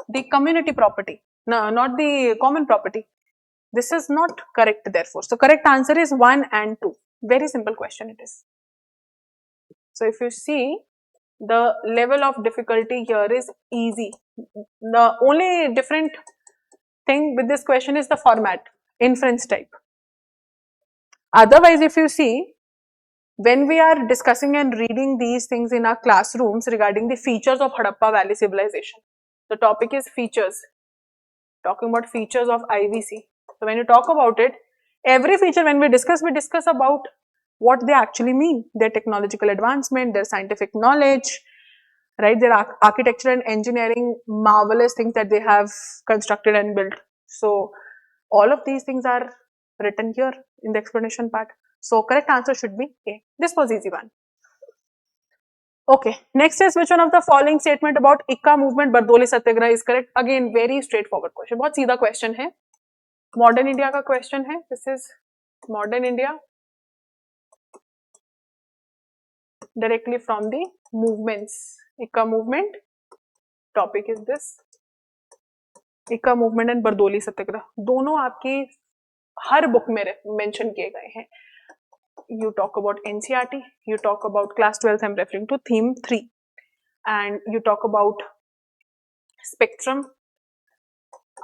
the community property. No, not the common property. This is not correct therefore. So correct answer is 1 and 2. Very simple question it is. So if you see, the level of difficulty here is easy. The only different thing with this question is the format, inference type. Otherwise, if you see, when we are discussing and reading these things in our classrooms regarding the features of Harappa Valley civilization, the topic is features, talking about features of IVC. So when you talk about it, every feature when we discuss about what they actually mean, their technological advancement, their scientific knowledge, right, their architecture and engineering, marvelous things that they have constructed and built. So all of these things are written here in the explanation part. So correct answer should be A. This was easy one. Okay, next is which one of the following statement about Ikka movement Bardoli Satyagraha is correct? Again, very straightforward question. बहुत सीधा question है. Modern India का question है. This is modern India. Directly from the movements. Ikka movement. Topic is this. Ikka movement and Bardoli Satyagraha. दोनों आपकी हर book में mention किए गए हैं. You talk about NCERT, you talk about class 12th, I'm referring to theme 3, and you talk about spectrum.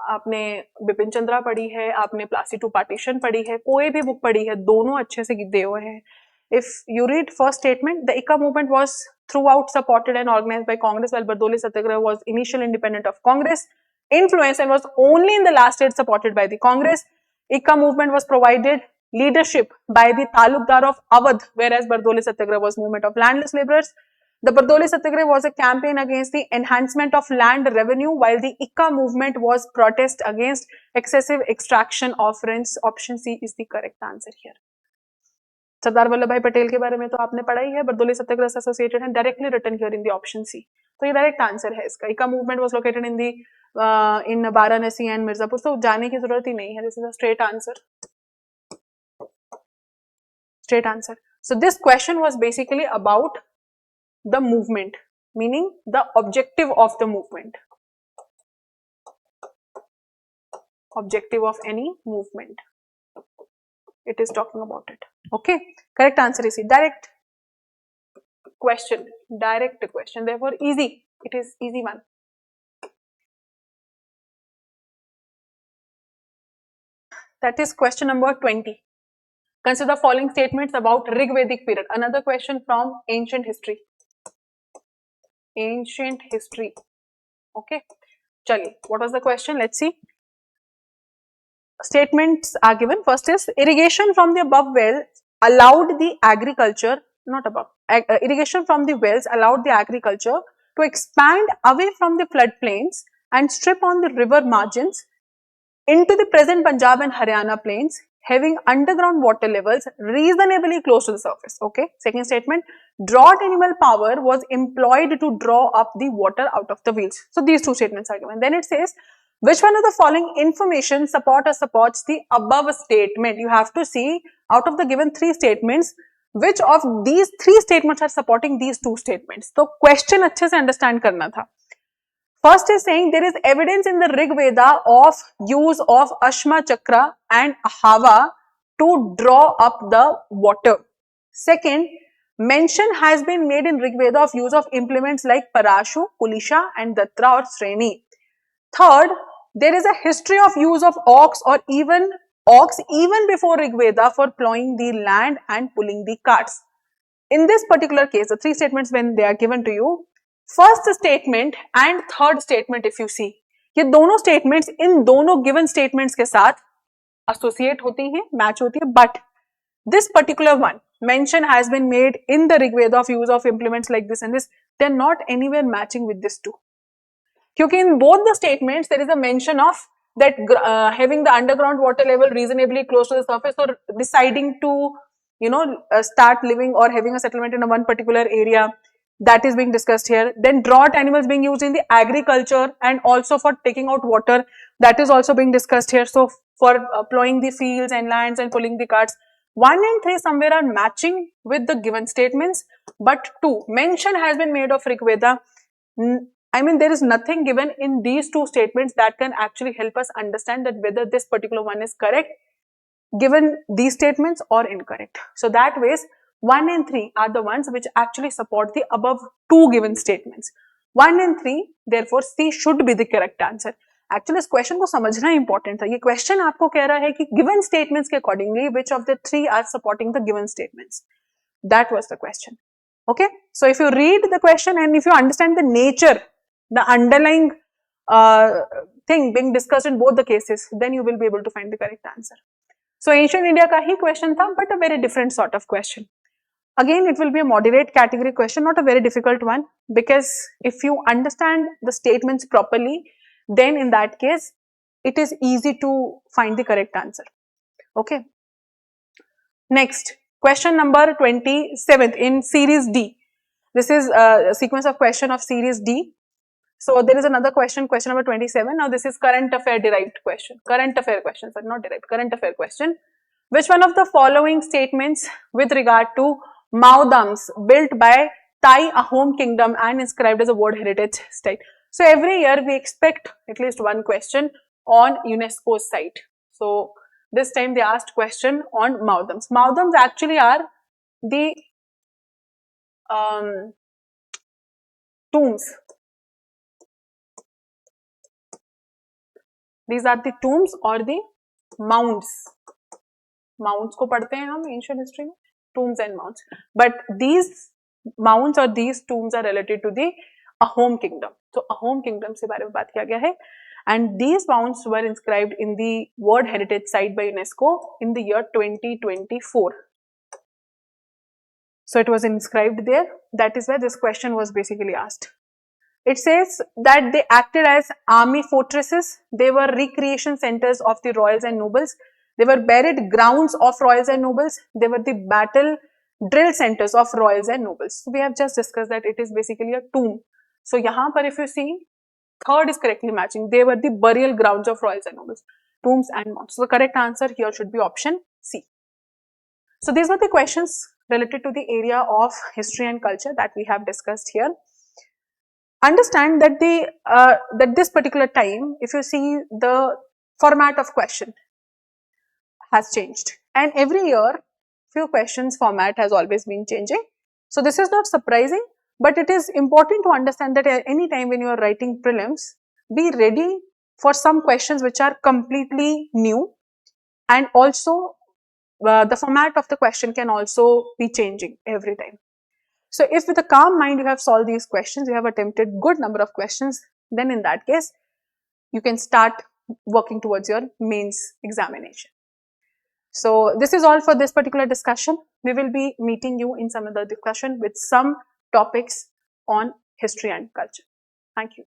आपने बिपिन चंद्रा पढ़ी है, आपने प्लासी टू पार्टीशन पढ़ी है, कोई भी बुक पढ़ी है, दोनों अच्छे से दिए हुए हैं. If you read first statement, the Ikka movement was throughout supported and organized by Congress, while Bardoli Satyagraha was initially independent of Congress, influenced and was only in the last stage supported by the Congress. Ikka movement was provided leadership by the Talukdar of Awadh, whereas Bardoli Satyagraha was movement of landless laborers. The Bardoli Satyagraha was a campaign against the enhancement of land revenue, while the Ikka movement was protest against excessive extraction of rents. Option C is the correct answer here. Sardar Vallabh भाई पटेल के बारे में तो आपने पढ़ा ही है, बरदोली सत्याग्रह से associated है, directly written here in the option C, तो ये डायरेक्ट आंसर है इसका. Eka movement was located in the in Varanasi and Mirzapur, तो जाने की जरूरत ही नहीं है, this is a straight answer, straight answer. So this question was basically about the movement, meaning the objective of the movement, objective of any movement, it is talking about it. Okay, correct answer is C. Direct question, therefore easy, it is easy one. That is question number 20. Consider the following statements about Rig Vedic period. Another question from ancient history. Ancient history. Okay. Chaliye, what was the question? Let's see. Statements are given. First is irrigation from the above well allowed the agriculture, not above, irrigation from the wells allowed the agriculture to expand away from the floodplains and strip on the river margins into the present Punjab and Haryana plains, having underground water levels reasonably close to the surface. Okay. Second statement, drought animal power was employed to draw up the water out of the fields. So these two statements are given. Then it says, which one of the following information supports the above statement? You have to see out of the given three statements, which of these three statements are supporting these two statements. So question अच्छे से understand करना था. First is saying there is evidence in the Rig Veda of use of Ashma Chakra and Hava to draw up the water. Second, mention has been made in Rig Veda of use of implements like Parashu, Kulisha and Datra or Sreni. Third, there is a history of use of ox even before Rig Veda for plowing the land and pulling the carts. In this particular case, the three statements when they are given to you, first statement and third statement if you see, ये दोनों statements इन दोनों given statements के साथ associate होती हैं, match होती है, but this particular one, mention has been made in the Rig Veda of use of implements like this and this, they are not anywhere matching with this two. क्योंकि in both the statements there is a mention of that having the underground water level reasonably close to the surface or deciding to start living or having a settlement in a one particular area, that is being discussed here. Then drought animals being used in the agriculture and also for taking out water, that is also being discussed here. So for plowing the fields and lands and pulling the carts, 1 and 3 somewhere are matching with the given statements, but 2, mention has been made of Rig Veda. I mean, there is nothing given in these two statements that can actually help us understand that whether this particular one is correct given these statements or incorrect. So that ways 1 and 3 are the ones which actually support the above two given statements. 1 and 3, therefore C should be the correct answer. Actually इस question को समझना important था. ये question आपको कह रहा है कि given statements के accordingly which of the three are supporting the given statements. That was the question. Okay. So if you read the question and if you understand the nature, the underlying thing being discussed in both the cases, then you will be able to find the correct answer. So ancient India का ही question था, but a very different sort of question. Again, it will be a moderate category question, not a very difficult one, because if you understand the statements properly, then in that case, it is easy to find the correct answer. Okay. Next, question number 27 in series D. This is a sequence of question of series D. So there is another question, question number 27. Now this is current affair derived question. Current affair question, sorry, not derived, current affair question. Which one of the following statements with regard to Maudams built by Thai Ahom kingdom and inscribed as a World Heritage Site? So every year we expect at least one question on UNESCO's site. So this time they asked question on Maudams. Maudams actually are the tombs. These are the tombs or the mounds. Mounds को पढ़ते हैं हम ancient history में, tombs and mounds. But these mounds or these tombs are related to the Ahom kingdom. So Ahom kingdom से बारे में बात किया गया है. And these mounds were inscribed in the World Heritage Site by UNESCO in the year 2024. So it was inscribed there. That is where this question was basically asked. It says that they acted as army fortresses. They were recreation centers of the royals and nobles. They were buried grounds of royals and nobles. They were the battle drill centers of royals and nobles. So we have just discussed that it is basically a tomb. So yahan par if you see, third is correctly matching. They were the burial grounds of royals and nobles, tombs and mounds. So the correct answer here should be option C. So these were the questions related to the area of history and culture that we have discussed here. Understand that that this particular time, if you see, the format of question has changed, and every year few questions format has always been changing. So this is not surprising, but it is important to understand that at any time when you are writing prelims, be ready for some questions which are completely new, and also the format of the question can also be changing every time. So if with a calm mind you have solved these questions, you have attempted good number of questions, then in that case, you can start working towards your mains examination. So this is all for this particular discussion. We will be meeting you in some other discussion with some topics on history and culture. Thank you.